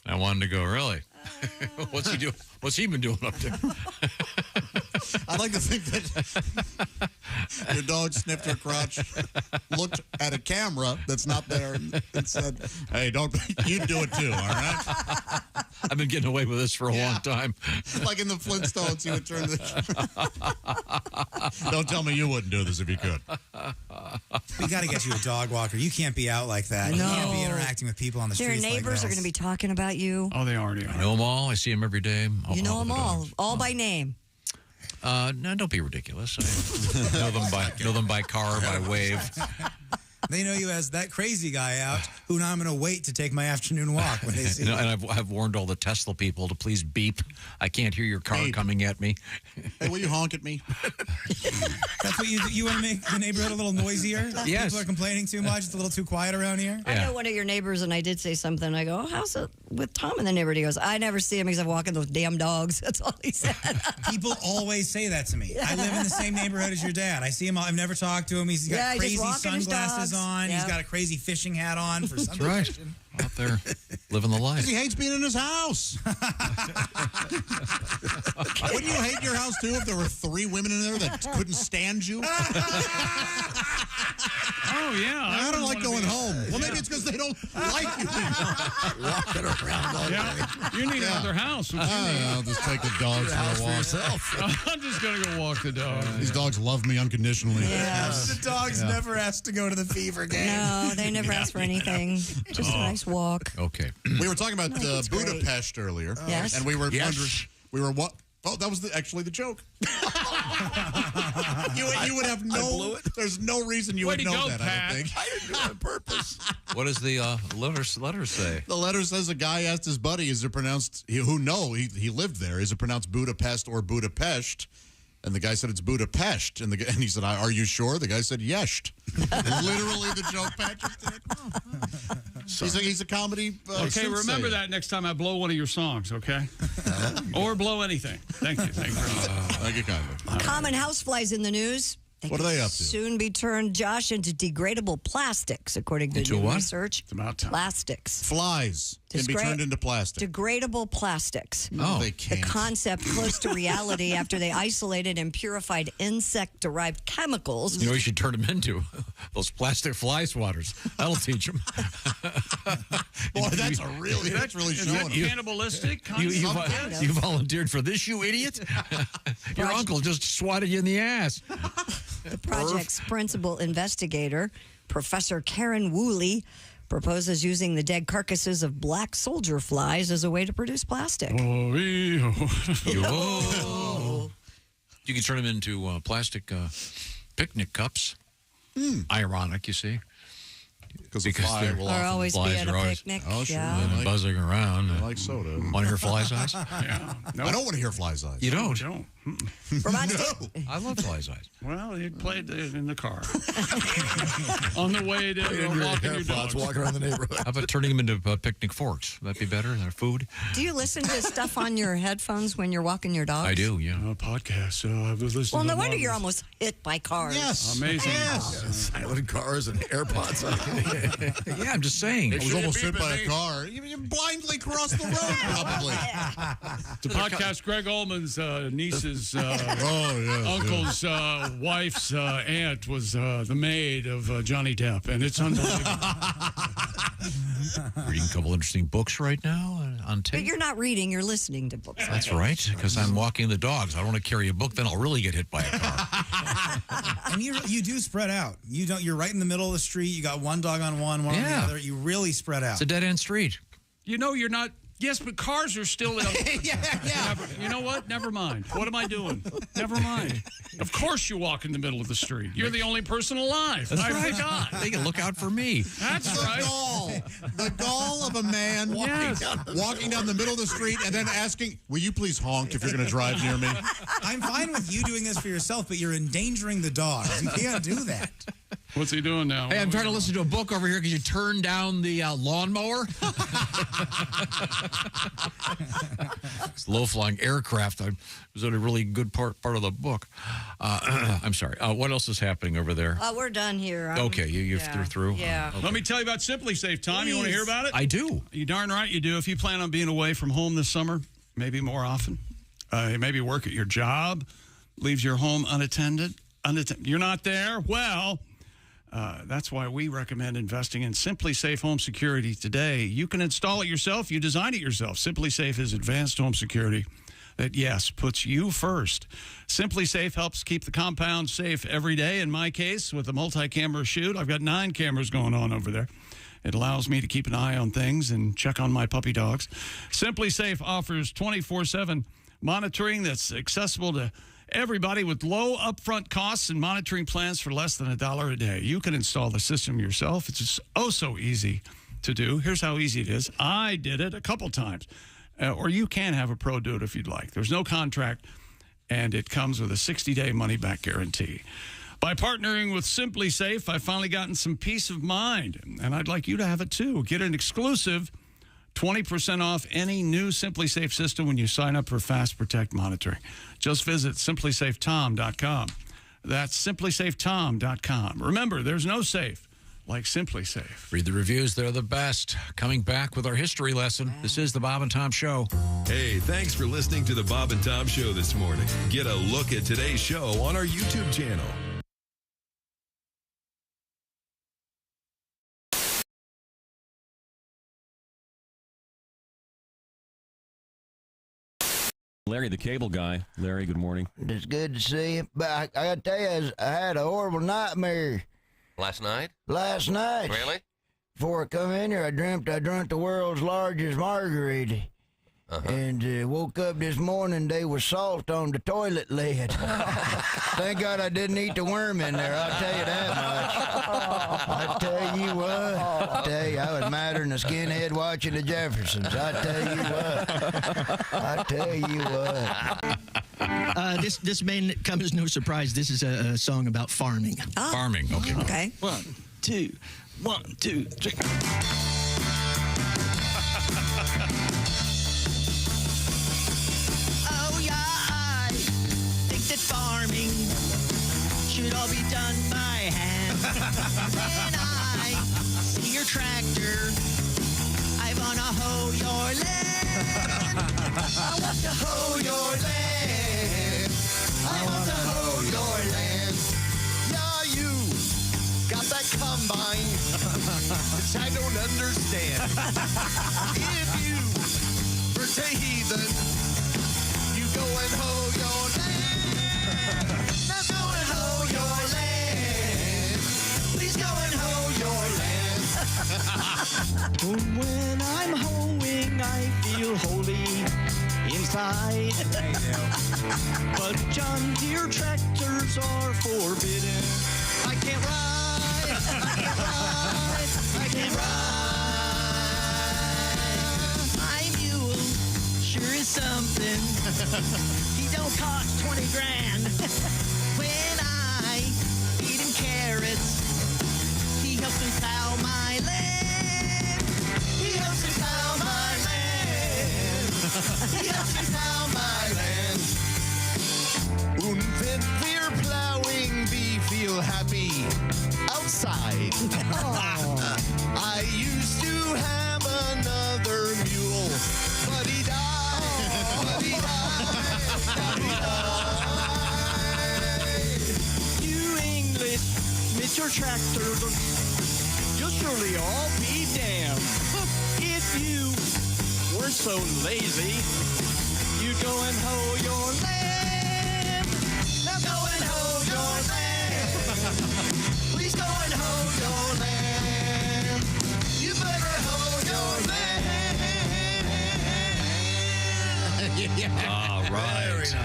And I wanted to go, really? What's he doing? What's he been doing up there? I'd like to think that your dog sniffed her crotch, looked at a camera that's not there, and said, hey, you do it too, all right? I've been getting away with this for a long time. Like in the Flintstones, you would turn the... Don't tell me you wouldn't do this if you could. We got to get you a dog walker. You can't be out like that. You can't be interacting with people on the Their streets neighbors like are going to be talking about you. Oh, they already are. I know them all. I see them every day. You know them all by name. No, don't be ridiculous. I know them by car, by wave. They know you as that crazy guy out who now I'm going to wait to take my afternoone walk when they see you. And I've warned all the Tesla people to please beep. I can't hear your car coming at me. Hey, will you honk at me? That's what you want to make the neighborhood a little noisier? Yes. People are complaining too much. It's a little too quiet around here. I know one of your neighbors, and I did say something. I go, oh, how's it with Tom in the neighborhood? He goes, I never see him because I'm walking those damn dogs. That's all he said. People always say that to me. I live in the same neighborhood as your dad. I see him. I've never talked to him. He's got he's crazy just walking his sunglasses dogs. on. Yep. He's got a crazy fishing hat on for some right. reason. Out there living the life. Because he hates being in his house. Wouldn't you hate your house, too, if there were 3 women in there that couldn't stand you? Oh, yeah. I don't like going home. Well, maybe it's because they don't like you. Walking around all day. You need another house. I'll just take the dogs for a walk. I'm just going to go walk the dog. These dogs love me unconditionally. The dogs never asked to go to the Fever game. No, they never asked for anything. Just a nice walk. Okay. We were talking about Budapest earlier. Yes. And we were wondering, what? Oh, that was actually the joke. you would have there's no reason you would know that, Pat. I don't think. I didn't do it on purpose. What does the letter say? The letter says a guy asked his buddy, is it pronounced, he lived there, is it pronounced Budapest or Budapest? And the guy said, it's Budapest. And he said, are you sure? The guy said, yesht. Literally the joke Pat just did. He's a comedy. Okay, remember that next time I blow one of your songs, okay? Or blow anything. Thank you. Thank you very much. Thank you kindly. Common houseflies in the news. What are they up to? Soon be turned, Josh, into degradable plastics, according to new research. It's about time. Plastics. Flies can be turned into plastic. Degradable plastics. No, they can't. The concept close to reality after they isolated and purified insect-derived chemicals. You know, you should turn them into those plastic fly swatters. That'll teach them. Boy, that's really showing them. Cannibalistic? You volunteered for this, you idiot? Your uncle just swatted you in the ass. The project's principal investigator, Professor Karen Woolley, proposes using the dead carcasses of black soldier flies as a way to produce plastic. You can turn them into plastic picnic cups. Ironic, you see. Because the fly will always be at a picnic. Oh, sure. Yeah. Buzzing around. I like soda. Want to hear fly size? Yeah. No. I don't want to hear fly size. You don't? No. I love fly size. Well, you played in the car. On the way to walking your dogs. Walking around the neighborhood. How about turning them into picnic forks? Would that be better? Their food? Do you listen to stuff on your headphones when you're walking your dogs? I do, yeah. Podcast. I was listening. Well, no wonder you're almost hit by cars. Yes. Amazing. Yes. Silent cars and AirPods on. Yeah, I'm just saying. I was almost hit by a car. You blindly crossed the road, probably. The podcast, Greg Ullman's niece's uncle's wife's aunt was the maid of Johnny Depp, and it's unbelievable. Reading a couple interesting books right now on tape. But you're not reading, you're listening to books. That's right, because I'm walking the dogs. I don't want to carry a book, then I'll really get hit by a car. And you do spread out. You don't. You're right in the middle of the street. You got one dog on one on the other. You really spread out. It's a dead-end street. You know, you're not. Yes, but cars are still. Yeah. You know what? Never mind. What am I doing? Never mind. Of course you walk in the middle of the street. You're the only person alive. That's I right. forgot. They can look out for me. That's right. The gall of a man walking down the middle of the street and then asking, will you please honk if you're going to drive near me? I'm fine with you doing this for yourself, but you're endangering the dogs. You can't do that. What's he doing now? Hey, I'm trying to listen to a book over here because you turned down the lawnmower. It's low-flying aircraft. It was a really good part of the book. I'm sorry. What else is happening over there? We're done here. Okay, you're through? Yeah. Let me tell you about Simply Safe, Tom. You want to hear about it? I do. You darn right you do. If you plan on being away from home this summer, maybe more often, maybe work at your job, leaves your home unattended. You're not there? Well... that's why we recommend investing in Simply Safe Home Security today. You can install it yourself. You design it yourself. Simply Safe is advanced home security that, yes, puts you first. Simply Safe helps keep the compound safe every day. In my case, with a multi-camera shoot, I've got 9 cameras going on over there. It allows me to keep an eye on things and check on my puppy dogs. Simply Safe offers 24/7 monitoring that's accessible to everybody with low upfront costs and monitoring plans for less than $1 a day. You can install the system yourself. It's just so easy to do. Here's how easy it is. I did it a couple times. Or you can have a pro do it if you'd like. There's no contract, and it comes with a 60-day money-back guarantee. By partnering with Simply Safe, I've finally gotten some peace of mind, and I'd like you to have it too. Get an exclusive 20% off any new Simply Safe system when you sign up for Fast Protect monitoring. Just visit simplysafetom.com. That's simplysafetom.com. Remember, there's no safe like Simply Safe. Read the reviews. They're the best. Coming back with our history lesson. This is the Bob and Tom Show. Hey, thanks for listening to the Bob and Tom Show this morning. Get a look at today's show on our YouTube channel. Larry, the cable guy. Larry, good morning. It's good to see you. But I got to tell you, I had a horrible nightmare. Last night? Last night. Really? Before I come in here, I dreamt I drunk the world's largest margarita. And woke up this morning, there was salt on the toilet lid. Thank God I didn't eat the worm in there, I'll tell you that much. I tell you what, I was madder than a skinhead watching the Jeffersons. I tell you what. This may come as no surprise. This is a song about farming. Farming, okay. Okay. 1, 2, 1, 2, 3. I see your tractor, I wanna hoe your land. I want to hoe your land. I want to hoe your land. Yeah, you got that combine, which I don't understand. If you were to heathen, you go and hoe your land. Now go and hoe your land. Please go and hoe your land. When I'm hoeing, I feel holy inside. But John Deere tractors are forbidden. I can't ride. I can't ride. I can't ride. My mule sure is something. He don't cost 20 grand. When I feed him carrots, he helps me plow my land. He helps me plow my land. He helps me plow my land. Und wenn wir plowing, we feel happy outside. I used to have another mule, but he died. But he died. But he died. You English, with your tractor, you'll surely all be damned. If you weren't so lazy, you'd go and hoe your land. Now go and hoe your land. Please go and hoe your land. You better hoe your land. All right.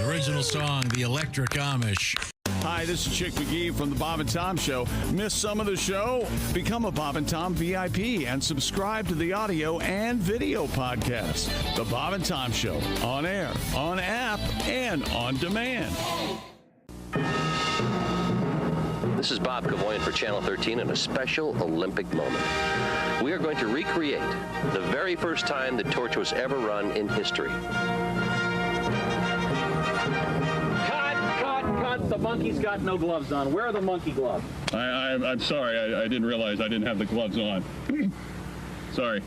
Original song, The Electric Amish. Hi, this is Chick McGee from the Bob and Tom Show. Miss some of the show? Become a Bob and Tom VIP and subscribe to the audio and video podcast. The Bob and Tom Show, on air, on app, and on demand. This is Bob Cavoyan for Channel 13 in a special Olympic moment. We are going to recreate the very first time the torch was ever run in history. Cut! The monkey's got no gloves on. Where are the monkey gloves? I'm sorry. I didn't realize I didn't have the gloves on. Sorry.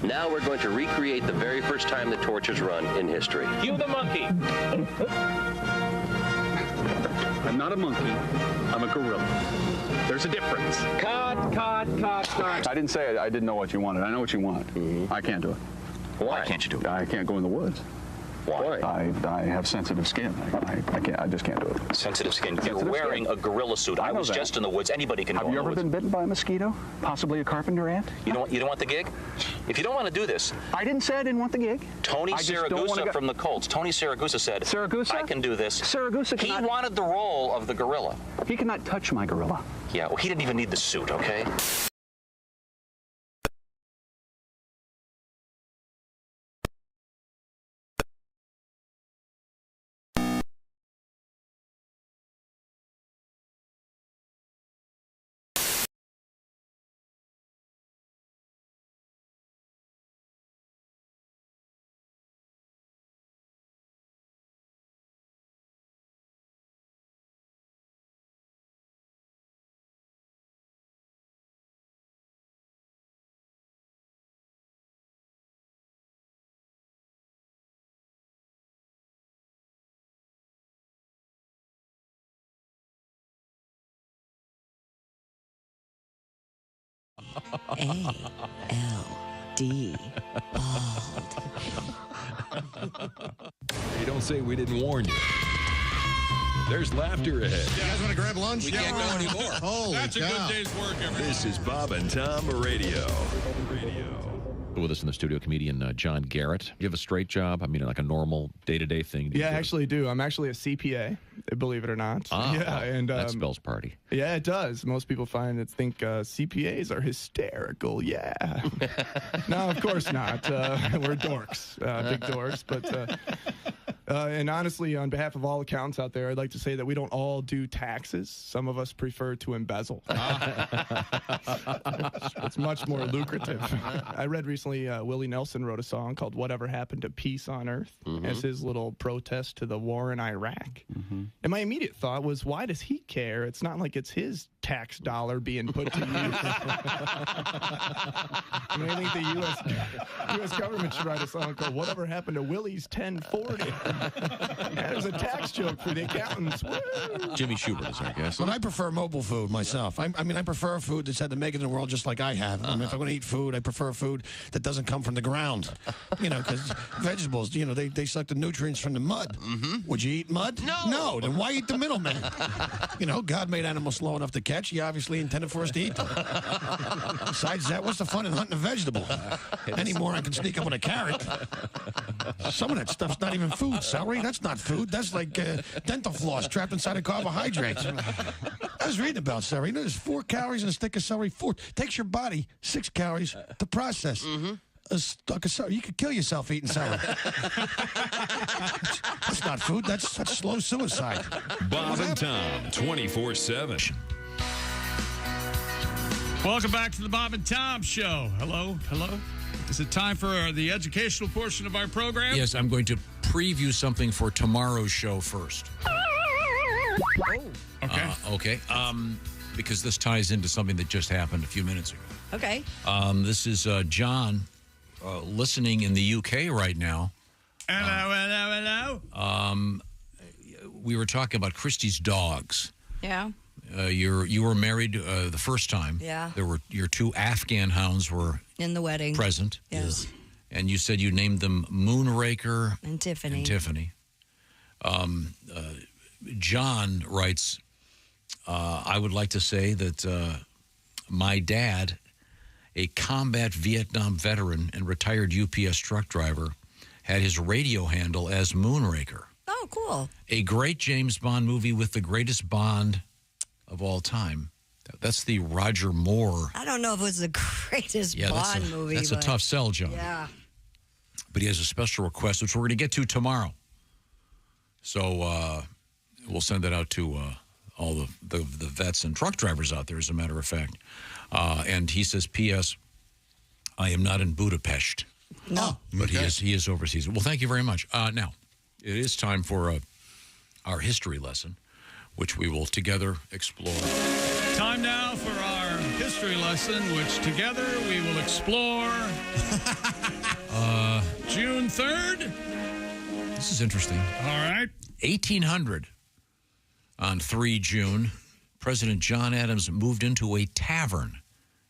Now we're going to recreate the very first time the torch was run in history. You the monkey. I'm not a monkey. I'm a gorilla. There's a difference. Cut. I didn't say I didn't know what you wanted. I know what you want. Mm-hmm. I can't do it. Why can't you do it? I can't go in the woods. Why? I have sensitive skin. I can't. I just can't do it. Sensitive skin. You're Sensitive wearing skin. a gorilla suit. I was that. just in the woods. Anybody can go Have in you the ever woods. been bitten by a mosquito? Possibly a carpenter ant? You don't want the gig? If you don't want to do this, I didn't say I didn't want the gig. Tony Saragusa from the Colts. Tony Saragusa said, Saragusa? I can do this. Saragusa He wanted the role of the gorilla. He cannot touch my gorilla. Yeah, well, he didn't even need the suit, okay? A-L-D. Bald. You don't say we didn't warn you. There's laughter ahead. You guys want to grab lunch? We can't go anymore. Holy That's cow. a good day's work, everyone. This is Bob and Tom Radio. With us in the studio, comedian John Garrett. You have a straight job? I mean, like a normal day-to-day thing? Yeah, I actually do. I'm actually a CPA, believe it or not. Ah, yeah, and that spells party. Yeah, it does. Most people think CPAs are hysterical. Yeah. No, of course not. We're dorks, big dorks. But and honestly, on behalf of all accountants out there, I'd like to say that we don't all do taxes. Some of us prefer to embezzle. It's much more lucrative. I read recently Willie Nelson wrote a song called Whatever Happened to Peace on Earth as his little protest to the war in Iraq. And my immediate thought was, why does he care? It's not like it's his tax dollar being put to use. I mean, I think the U.S. government should write a song called "Whatever Happened to Willie's 1040." There's a tax joke for the accountants. Woo! Jimmy Schubert is our guest. But I prefer mobile food myself. I mean, I prefer food that's had to make it in the world just like I have. I mean, if I'm going to eat food, I prefer food that doesn't come from the ground. You know, because vegetables, you know, they suck the nutrients from the mud. Would you eat mud? No. Then why eat the middleman? You know, God made animals slow enough to catch. He obviously intended for us to eat them. Besides that, what's the fun in hunting a vegetable? Anymore, I can sneak up with a carrot. Some of that stuff's not even food. Celery, that's not food. That's like dental floss trapped inside a carbohydrate. I was reading about celery. You know, there's 4 calories in a stick of celery. 4 takes your body 6 calories to process. A stalk of celery. You could kill yourself eating celery. That's not food. That's slow suicide. Bob and Tom, 24/7. Welcome back to the Bob and Tom Show. Hello. Is it time for the educational portion of our program? Yes, I'm going to preview something for tomorrow's show first. Okay. Because this ties into something that just happened a few minutes ago. Okay. This is John listening in the UK right now. Hello. We were talking about Christie's dogs. Yeah. You were married the first time. Yeah. There were your 2 Afghan hounds were In the wedding. present. Yes. And you said you named them Moonraker And Tiffany. John writes, I would like to say that my dad, a combat Vietnam veteran and retired UPS truck driver, had his radio handle as Moonraker. Oh, cool. A great James Bond movie with the greatest Bond of all time. That's the Roger Moore. I don't know if it was the greatest Bond movie. That's a tough sell, John. Yeah. But he has a special request, which we're going to get to tomorrow. So we'll send that out to all the vets and truck drivers out there, as a matter of fact. And he says, P.S., I am not in Budapest. No. But he is overseas. Well, thank you very much. Now, it is time for our history lesson, which we will together explore. Time now for our history lesson, which together we will explore. June 3rd. This is interesting. All right. 1800, on 3 June, President John Adams moved into a tavern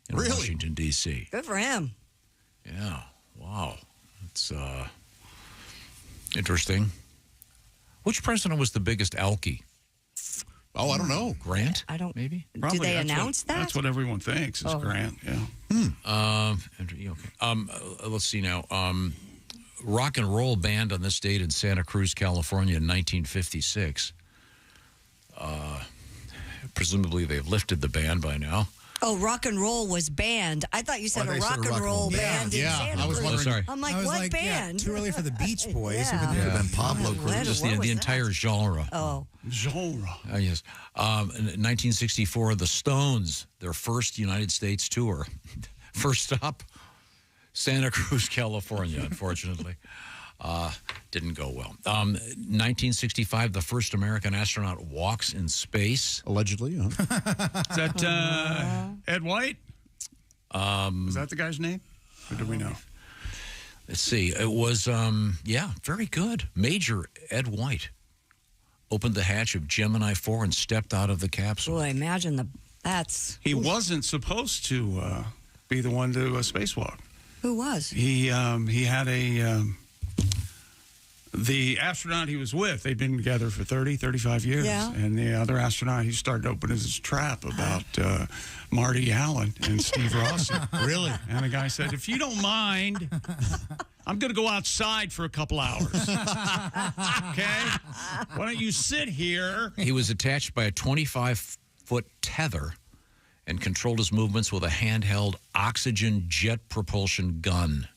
in Washington, D.C. Good for him. Yeah. Wow. It's interesting. Which president was the biggest alkie? Oh, I don't know. Grant? I don't. Maybe. Probably Do they that's announce that? That's what everyone thinks is Grant. Yeah. Okay. Let's see now. Rock and roll band on this date in Santa Cruz, California in 1956. Presumably they've lifted the ban by now. Oh, rock and roll was banned. I thought you said a rock and roll band in Santa I was Cruz. wondering. Sorry. I'm like, what band? too early for the Beach Boys. Yeah. Who could have been Pablo What? Cruz. Just What was the that? entire genre. Oh. Genre. Yes. In 1964, the Stones, their first United States tour. First stop, Santa Cruz, California, unfortunately. Didn't go well. 1965, the first American astronaut walks in space. Allegedly, huh? Is that Ed White? Is that the guy's name? Or do we know? Let's see. It was, very good. Major Ed White opened the hatch of Gemini 4 and stepped out of the capsule. Boy, imagine that's. He wasn't supposed to be the one to spacewalk. Who was? He had the astronaut he was with, they'd been together for 30, 35 years. Yeah. And the other astronaut, he started opening his trap about Marty Allen and Steve Rossi. Really? And the guy said, if you don't mind, I'm going to go outside for a couple hours. Okay? Why don't you sit here? He was attached by a 25-foot tether and controlled his movements with a handheld oxygen jet propulsion gun.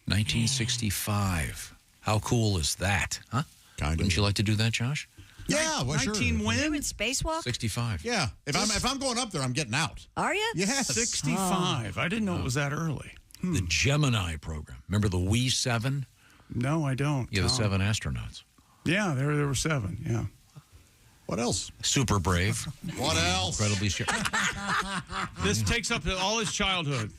1965. How cool is that, huh? Wouldn't you like to do that, Josh? Yeah, well, 19 sure. win? You in spacewalk? 65. Yeah, if I'm going up there, I'm getting out. Are you? Yes. 65. I didn't know it was that early. The Gemini program. Remember the Wee 7? No, I don't. Yeah, the 7 astronauts. Yeah, there were 7, yeah. What else? Super brave. What else? Incredibly sure. This takes up all his childhood.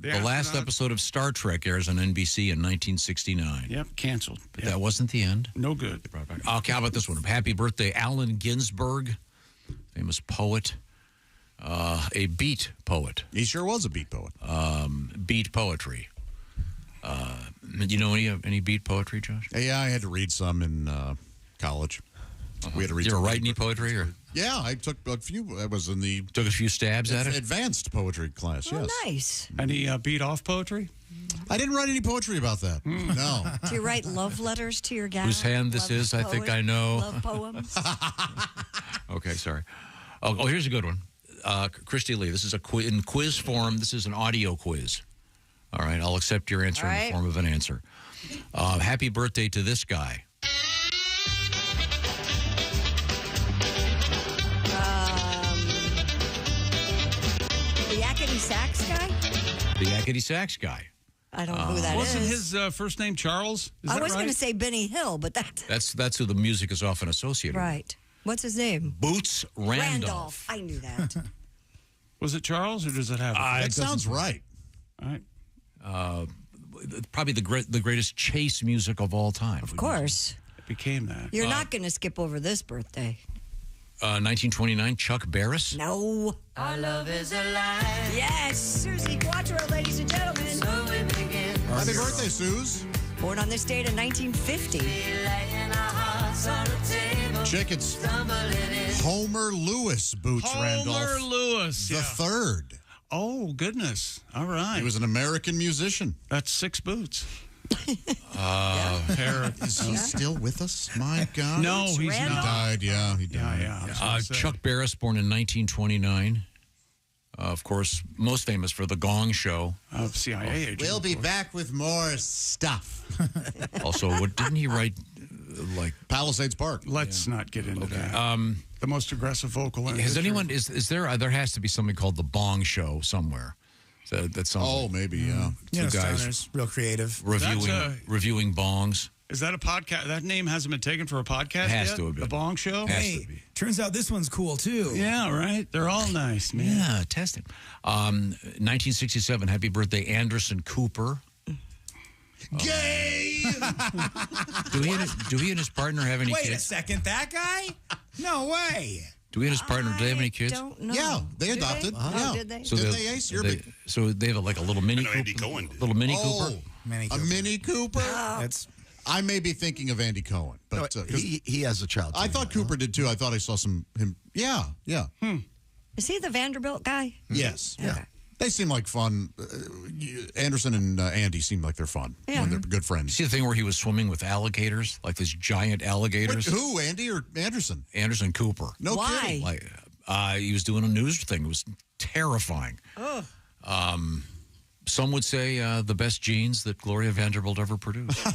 The last episode of Star Trek airs on NBC in 1969. Yep, canceled. But that wasn't the end. No good. Okay, how about this one? Happy birthday, Allen Ginsberg, famous poet, a beat poet. He sure was a beat poet. Beat poetry. Do you know any beat poetry, Josh? Yeah, I had to read some in college. We had to read. Did you some write any poetry? Or? Yeah, I took a few. I was in the took a few stabs at it. Advanced poetry class. Oh, yes. nice. Any beat off poetry? I didn't write any poetry about that. No. Do you write love letters to your gal? Whose hand this is, I think I know. Love poems. Okay, sorry. Oh, here's a good one. Christy Lee, this is in quiz form. This is an audio quiz. All right, I'll accept your answer in the form of an answer. Happy birthday to this guy. The Yakety Sax guy? The Yakety Sax guy. I don't know who that Wasn't is. his first name Charles? Is I that was going right? to say Benny Hill, but That's who the music is often associated with. right. What's his name? Boots Randolph. I knew that. Was it Charles, or does it have? That sounds right. All right. Probably the greatest chase music of all time. Of course. It became that. You're not going to skip over this birthday. 1929, Chuck Barris. No. Our love is alive. Yes, Susie Quattro, ladies and gentlemen. So we begin. Happy birthday, Suze. Born on this date in 1950. Laying our hearts on the table. Chickens. Homer Lewis Boots Randolph. Homer Lewis. The third. Oh, goodness. All right. He was an American musician. That's 6 boots. Is he still with us? My God. No, he's He not. died, yeah. He died. Yeah. Chuck Barris, born in 1929. Of course, most famous for The Gong Show. CIA agent. We'll be back with more stuff. Also, didn't he write, like... Palisades Park. Let's not get into that. The most aggressive vocal in Has history. anyone... Is there has to be something called The Bong Show somewhere. That's something. Oh, maybe, yeah. You know, Two guys stoners, real creative. Reviewing bongs. Is that a podcast? That name hasn't been taken for a podcast It has yet? to have been. The Bong Show? Hey, turns out this one's cool, too. Yeah, right. They're all nice, man. Yeah, testing. 1967, happy birthday, Anderson Cooper. Gay! Do he and his partner have any Wait kids? a second, that guy? No way. Do he and his partner, do they have any kids? Don't know. Yeah, they Did adopted. They? Yeah. Oh, did they? So Did they, Ace? You're big. So they have like a little mini Andy Cooper. Cohen did. Little mini Oh, Cooper. a Mini Cooper? That's I may be thinking of Andy Cohen. But he has a child. I thought Cooper did too. I thought I saw him. Yeah. Is he the Vanderbilt guy? Yes. Okay. Yeah. They seem like fun. Anderson and Andy seem like they're fun when they're good friends. See the thing where he was swimming with alligators, like these giant alligators? Wait, who, Andy or Anderson? Anderson Cooper. No Why? kidding. Like he was doing a news thing. It was terrifying. Oh. Some would say the best genes that Gloria Vanderbilt ever produced. Get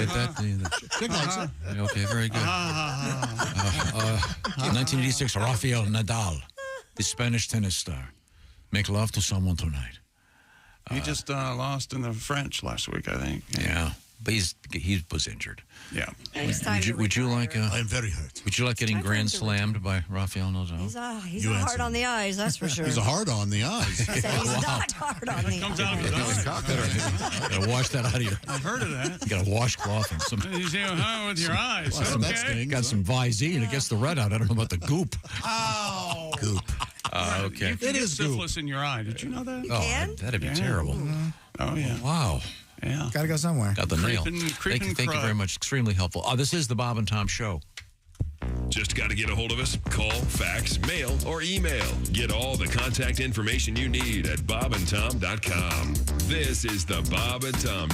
that? Chick likes it. Okay, very good. 1986, Rafael Nadal, the Spanish tennis star. Make love to someone tonight. He just lost in the French last week, I think. Yeah, but he was injured. Yeah. Would you like? I'm very hurt. Would you like getting grand slammed by Rafael Nadal? He's hard on the eyes, that's for sure. He's a hard on the eyes. He's not hard on the Comes eyes. out of his eyes. Gotta wash that out of you. I've heard of that. You got a washcloth and some. You say, with your eyes. Well, that Okay. stings. Got some Visine. It gets the red out. I don't know about the goop. oh. Goop. Okay. You can It get is goop. syphilis in your eye. Did you know that? can? That'd be Yeah. terrible. Oh, yeah. Wow. Yeah. Got to go somewhere. Got the nail. Creeping Thank you very much. Extremely helpful. This is the Bob and Tom Show. Just got to get a hold of us. Call, fax, mail, or email. Get all the contact information you need at bobandtom.com. This is the Bob and Tom Show.